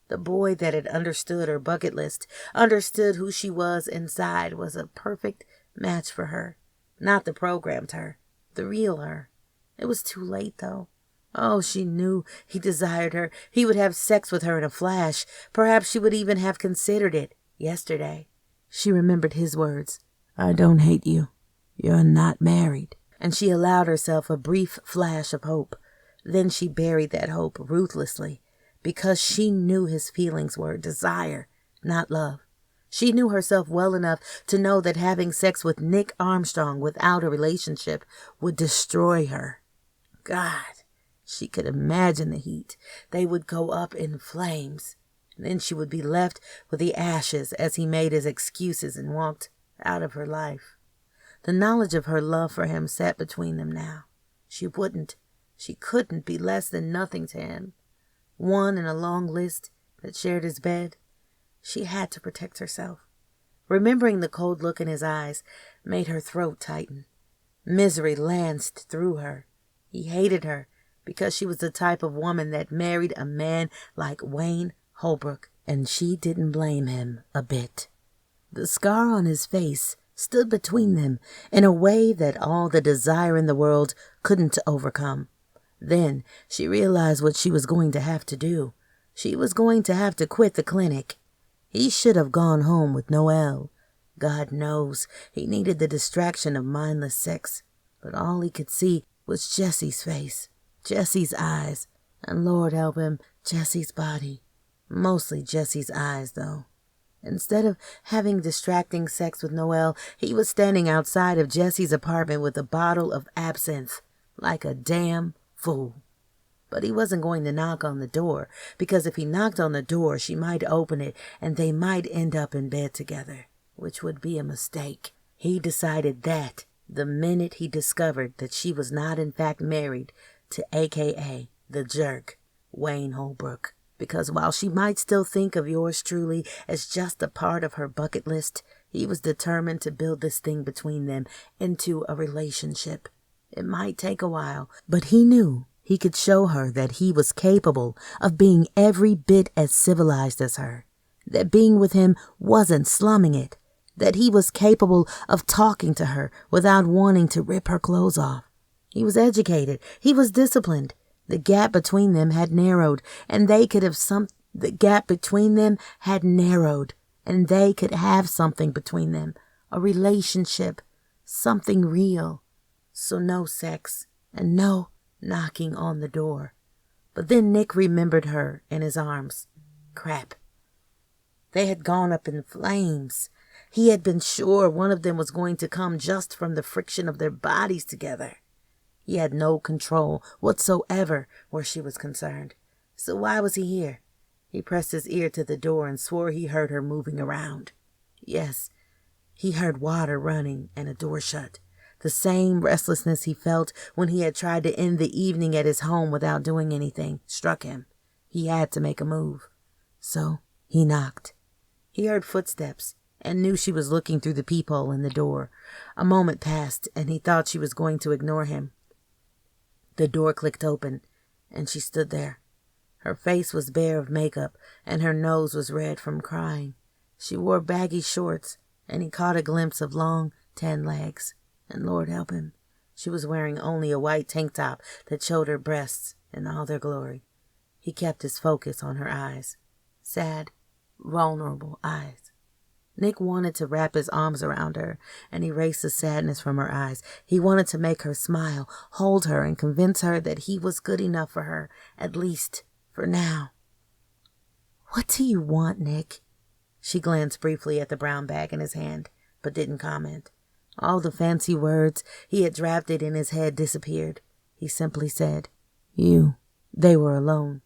The boy that had understood her bucket list, understood who she was inside, was a perfect match for her. Not the programmed her, the real her. It was too late, though. Oh, she knew he desired her. He would have sex with her in a flash. Perhaps she would even have considered it yesterday. She remembered his words. "I don't hate you. You're not married." And she allowed herself a brief flash of hope. Then she buried that hope ruthlessly, because she knew his feelings were desire, not love. She knew herself well enough to know that having sex with Nick Armstrong without a relationship would destroy her. God, she could imagine the heat. They would go up in flames. And then she would be left with the ashes as he made his excuses and walked out of her life. The knowledge of her love for him sat between them now. She couldn't be less than nothing to him. One in a long list that shared his bed. She had to protect herself. Remembering the cold look in his eyes made her throat tighten. Misery lanced through her. He hated her because she was the type of woman that married a man like Wayne Holbrook, and she didn't blame him a bit. The scar on his face stood between them in a way that all the desire in the world couldn't overcome. Then she realized what she was going to have to do. She was going to have to quit the clinic. He should have gone home with Noel. God knows he needed the distraction of mindless sex, but all he could see was Jesse's face, Jesse's eyes, and Lord help him, Jesse's body. Mostly Jesse's eyes, though. Instead of having distracting sex with Noel, he was standing outside of Jesse's apartment with a bottle of absinthe, like a damn fool. But he wasn't going to knock on the door, because if he knocked on the door, she might open it, and they might end up in bed together, which would be a mistake. He decided that the minute he discovered that she was not in fact married to a.k.a. the jerk, Wayne Holbrook. Because while she might still think of yours truly as just a part of her bucket list, he was determined to build this thing between them into a relationship. It might take a while, but he knew he could show her that he was capable of being every bit as civilized as her, that being with him wasn't slumming it, that he was capable of talking to her without wanting to rip her clothes off. He was educated. He was disciplined. The gap between them had narrowed, and they could have The gap between them had narrowed, and they could have something between them, a relationship, something real. So no sex and no knocking on the door. But then Nick remembered her in his arms. Crap. They had gone up in flames. He had been sure one of them was going to come just from the friction of their bodies together. He had no control whatsoever where she was concerned. So why was he here? He pressed his ear to the door and swore he heard her moving around. Yes, he heard water running and a door shut. The same restlessness he felt when he had tried to end the evening at his home without doing anything struck him. He had to make a move. So he knocked. He heard footsteps and knew she was looking through the peephole in the door. A moment passed, and he thought she was going to ignore him. The door clicked open, and she stood there. Her face was bare of makeup, and her nose was red from crying. She wore baggy shorts, and he caught a glimpse of long, tan legs. And Lord help him, she was wearing only a white tank top that showed her breasts in all their glory. He kept his focus on her eyes. Sad, vulnerable eyes. Nick wanted to wrap his arms around her and erase the sadness from her eyes. He wanted to make her smile, hold her, and convince her that he was good enough for her, at least for now. What do you want, Nick? She glanced briefly at the brown bag in his hand, but didn't comment. All the fancy words he had drafted in his head disappeared. He simply said, "You." They were alone.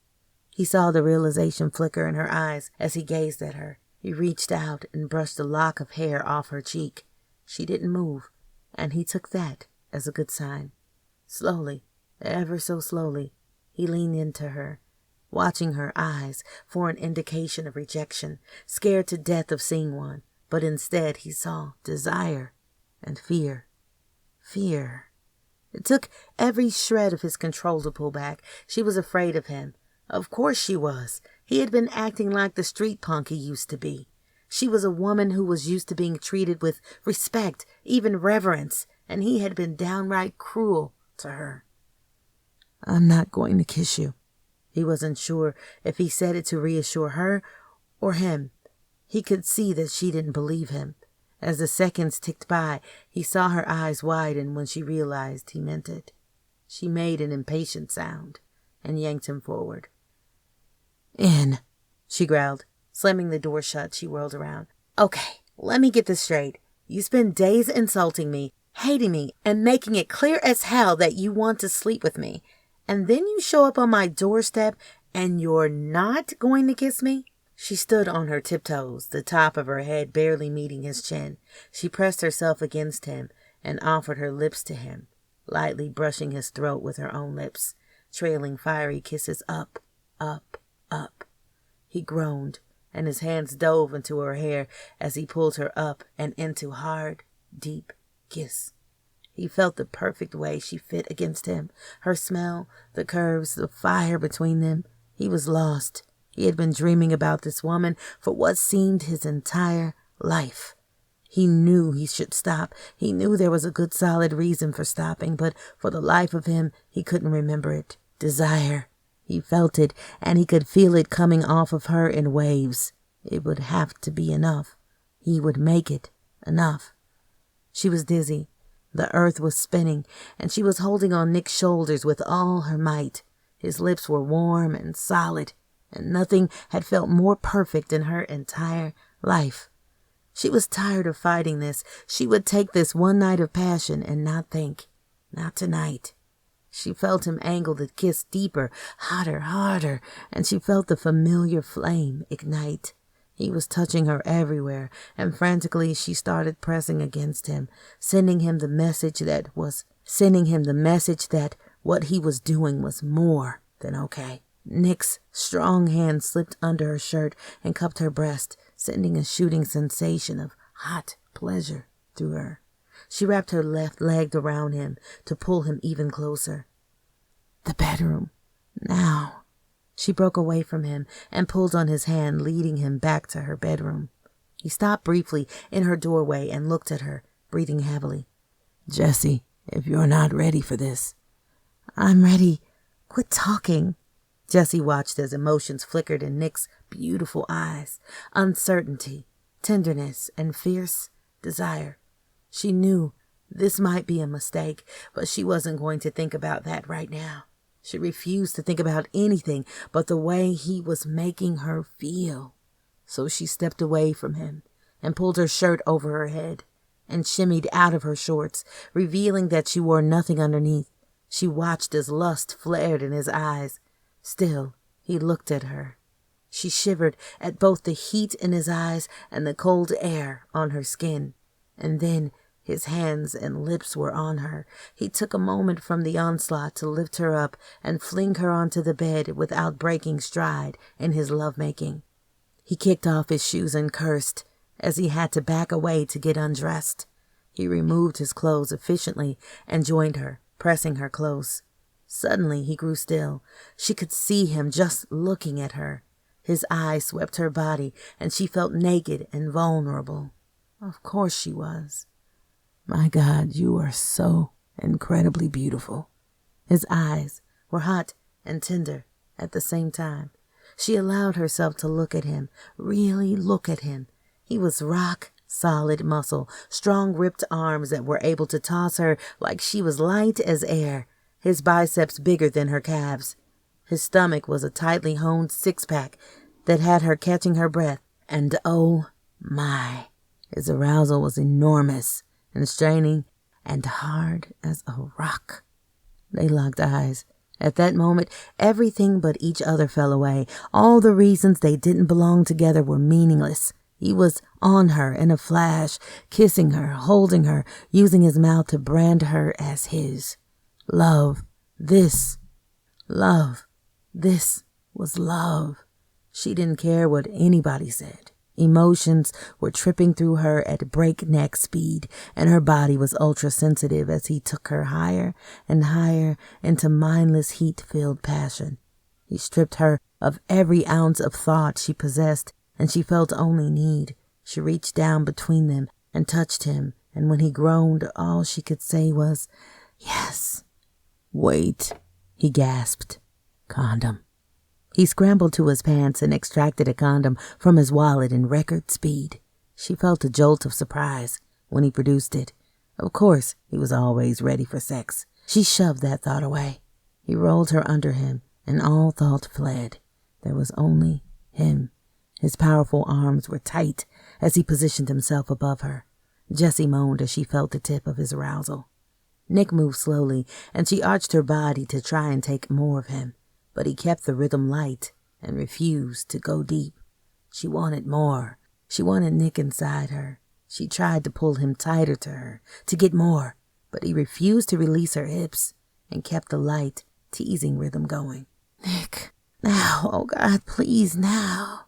He saw the realization flicker in her eyes as he gazed at her. He reached out and brushed a lock of hair off her cheek. She didn't move, and he took that as a good sign. Slowly, ever so slowly, he leaned into her, watching her eyes for an indication of rejection, scared to death of seeing one, but instead he saw desire and fear. Fear. It took every shred of his control to pull back. She was afraid of him. Of course she was. He had been acting like the street punk he used to be. She was a woman who was used to being treated with respect, even reverence, and he had been downright cruel to her. "I'm not going to kiss you." He wasn't sure if he said it to reassure her or him. He could see that she didn't believe him. As the seconds ticked by, he saw her eyes widen when she realized he meant it. She made an impatient sound and yanked him forward. "In," she growled. Slamming the door shut, she whirled around. "Okay, let me get this straight. You spend days insulting me, hating me, and making it clear as hell that you want to sleep with me. And then you show up on my doorstep and you're not going to kiss me?" She stood on her tiptoes, the top of her head barely meeting his chin. She pressed herself against him and offered her lips to him, lightly brushing his throat with her own lips, trailing fiery kisses up, up, up. He groaned, and his hands dove into her hair as he pulled her up and into hard, deep kiss. He felt the perfect way she fit against him, her smell, the curves, the fire between them. He was lost. He had been dreaming about this woman for what seemed his entire life. He knew he should stop. He knew there was a good solid reason for stopping, but for the life of him, he couldn't remember it. Desire. He felt it, and he could feel it coming off of her in waves. It would have to be enough. He would make it enough. She was dizzy. The earth was spinning, and she was holding on Nick's shoulders with all her might. His lips were warm and solid, and nothing had felt more perfect in her entire life. She was tired of fighting this. She would take this one night of passion and not think. Not tonight. She felt him angle the kiss deeper, hotter, harder, and she felt the familiar flame ignite. He was touching her everywhere, and frantically she started pressing against him, sending him the message that what he was doing was more than okay. Nick's strong hand slipped under her shirt and cupped her breast, sending a shooting sensation of hot pleasure through her. She wrapped her left leg around him to pull him even closer. The bedroom. Now. She broke away from him and pulled on his hand, leading him back to her bedroom. He stopped briefly in her doorway and looked at her, breathing heavily. "Jessie, if you're not ready for this." "I'm ready. Quit talking." Jessie watched as emotions flickered in Nick's beautiful eyes. Uncertainty, tenderness, and fierce desire. She knew this might be a mistake, but she wasn't going to think about that right now. She refused to think about anything but the way he was making her feel. So she stepped away from him and pulled her shirt over her head and shimmied out of her shorts, revealing that she wore nothing underneath. She watched as lust flared in his eyes. Still, he looked at her. She shivered at both the heat in his eyes and the cold air on her skin. And then his hands and lips were on her. He took a moment from the onslaught to lift her up and fling her onto the bed without breaking stride in his lovemaking. He kicked off his shoes and cursed as he had to back away to get undressed. He removed his clothes efficiently and joined her, pressing her close. Suddenly he grew still. She could see him just looking at her. His eyes swept her body, and she felt naked and vulnerable. Of course she was. My God, you are so incredibly beautiful. His eyes were hot and tender at the same time. She allowed herself to look at him, really look at him. He was rock solid muscle, strong ripped arms that were able to toss her like she was light as air, his biceps bigger than her calves. His stomach was a tightly honed six-pack that had her catching her breath. And oh my, his arousal was enormous and straining and hard as a rock. They locked eyes. At that moment, everything but each other fell away. All the reasons they didn't belong together were meaningless. He was on her in a flash, kissing her, holding her, using his mouth to brand her as his. Love. This was love. She didn't care what anybody said. Emotions were tripping through her at breakneck speed, and her body was ultra-sensitive as he took her higher and higher into mindless heat-filled passion. He stripped her of every ounce of thought she possessed, and she felt only need. She reached down between them and touched him, and when he groaned, all she could say was, "Yes." "Wait," he gasped. "Condom." He scrambled to his pants and extracted a condom from his wallet in record speed. She felt a jolt of surprise when he produced it. Of course, he was always ready for sex. She shoved that thought away. He rolled her under him, and all thought fled. There was only him. His powerful arms were tight as he positioned himself above her. Jessie moaned as she felt the tip of his arousal. Nick moved slowly, and she arched her body to try and take more of him. But he kept the rhythm light and refused to go deep. She wanted more. She wanted Nick inside her. She tried to pull him tighter to her, to get more, but he refused to release her hips and kept the light, teasing rhythm going. "Nick, now, oh God, please, now."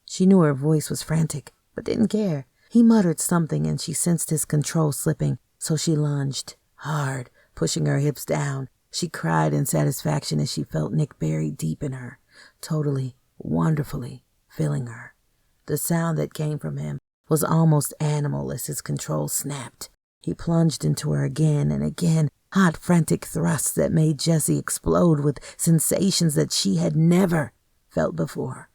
She knew her voice was frantic, but didn't care. He muttered something and she sensed his control slipping, so she lunged, hard, pushing her hips down. She cried in satisfaction as she felt Nick buried deep in her, totally, wonderfully filling her. The sound that came from him was almost animal as his control snapped. He plunged into her again and again, hot, frantic thrusts that made Jessie explode with sensations that she had never felt before.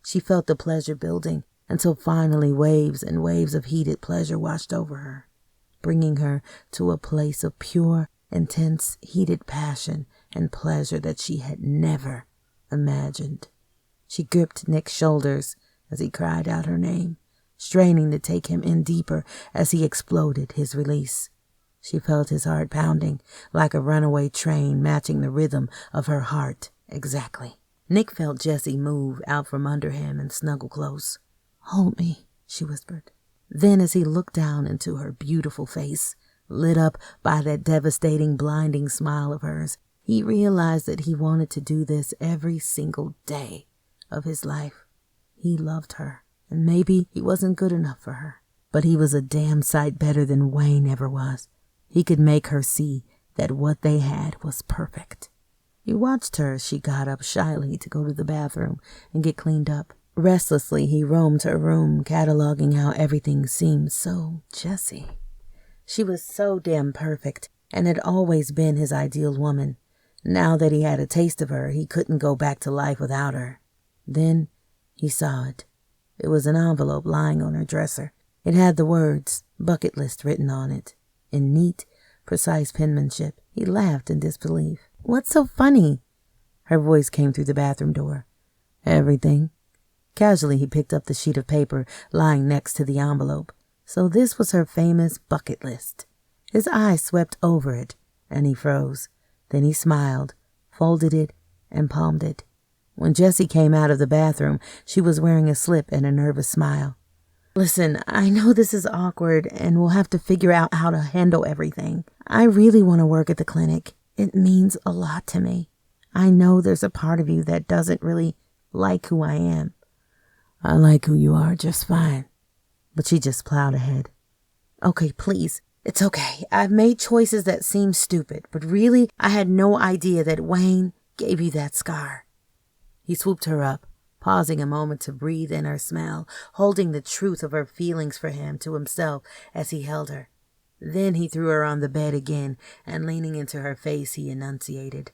She felt the pleasure building until finally waves and waves of heated pleasure washed over her, bringing her to a place of pure, intense, heated passion and pleasure that she had never imagined. She gripped Nick's shoulders as he cried out her name, straining to take him in deeper as he exploded his release. She felt his heart pounding like a runaway train, matching the rhythm of her heart exactly. Nick felt Jessie move out from under him and snuggle close. "Hold me," she whispered. Then as he looked down into her beautiful face, lit up by that devastating, blinding smile of hers, he realized that he wanted to do this every single day of his life. He loved her, and maybe he wasn't good enough for her, but he was a damn sight better than Wayne ever was. He could make her see that what they had was perfect. He watched her as she got up shyly to go to the bathroom and get cleaned up. Restlessly, he roamed her room, cataloging how everything seemed so Jessie. She was so damn perfect and had always been his ideal woman. Now that he had a taste of her, he couldn't go back to life without her. Then he saw it. It was an envelope lying on her dresser. It had the words "bucket list" written on it, in neat, precise penmanship. He laughed in disbelief. "What's so funny?" Her voice came through the bathroom door. "Everything." Casually, he picked up the sheet of paper lying next to the envelope. So this was her famous bucket list. His eyes swept over it, and he froze. Then he smiled, folded it, and palmed it. When Jessie came out of the bathroom, she was wearing a slip and a nervous smile. "Listen, I know this is awkward, and we'll have to figure out how to handle everything. I really want to work at the clinic. It means a lot to me. I know there's a part of you that doesn't really like who I am." "I like who you are just fine." But she just plowed ahead. "Okay, please. It's okay. I've made choices that seem stupid, but really, I had no idea that Wayne gave you that scar." He swooped her up, pausing a moment to breathe in her smell, holding the truth of her feelings for him to himself as he held her. Then he threw her on the bed again, and leaning into her face, he enunciated,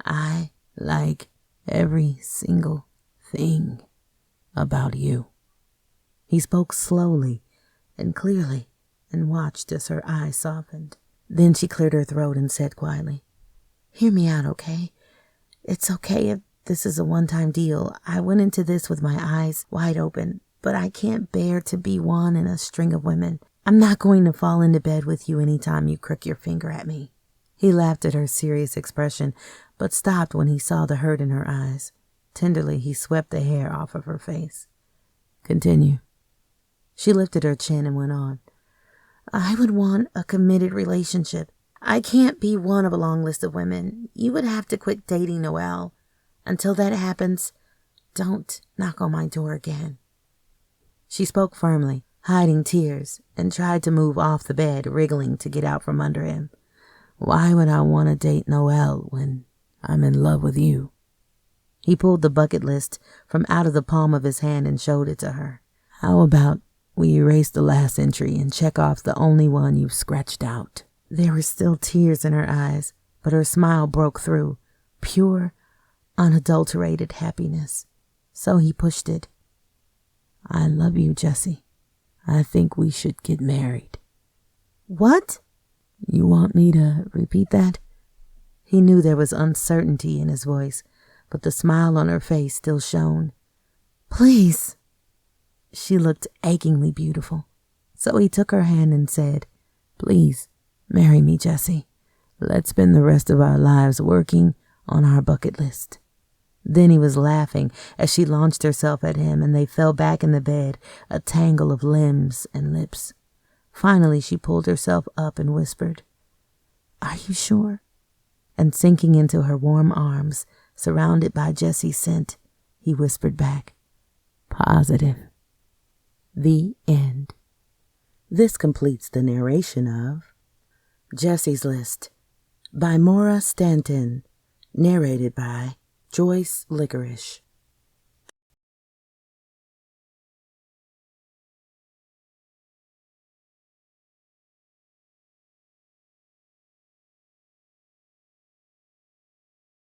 "I like every single thing about you." He spoke slowly and clearly and watched as her eyes softened. Then she cleared her throat and said quietly, "Hear me out, okay? It's okay if this is a one-time deal. I went into this with my eyes wide open, but I can't bear to be one in a string of women. I'm not going to fall into bed with you any time you crook your finger at me." He laughed at her serious expression, but stopped when he saw the hurt in her eyes. Tenderly, he swept the hair off of her face. "Continue." She lifted her chin and went on. "I would want a committed relationship. I can't be one of a long list of women. You would have to quit dating Noelle. Until that happens, don't knock on my door again." She spoke firmly, hiding tears, and tried to move off the bed, wriggling to get out from under him. "Why would I want to date Noelle when I'm in love with you?" He pulled the bucket list from out of the palm of his hand and showed it to her. "How about we erase the last entry and check off the only one you've scratched out?" There were still tears in her eyes, but her smile broke through, pure, unadulterated happiness. So he pushed it. "I love you, Jessie. I think we should get married." "What?" "You want me to repeat that?" He knew there was uncertainty in his voice, but the smile on her face still shone. "Please." She looked achingly beautiful. So he took her hand and said, "Please, marry me, Jessie. Let's spend the rest of our lives working on our bucket list." Then he was laughing as she launched herself at him, and they fell back in the bed, a tangle of limbs and lips. Finally, she pulled herself up and whispered, "Are you sure?" And sinking into her warm arms, surrounded by Jessie's scent, he whispered back, "Positive." The end. This completes the narration of Jessie's List by Maura Stanton, narrated by Joyce Licorice.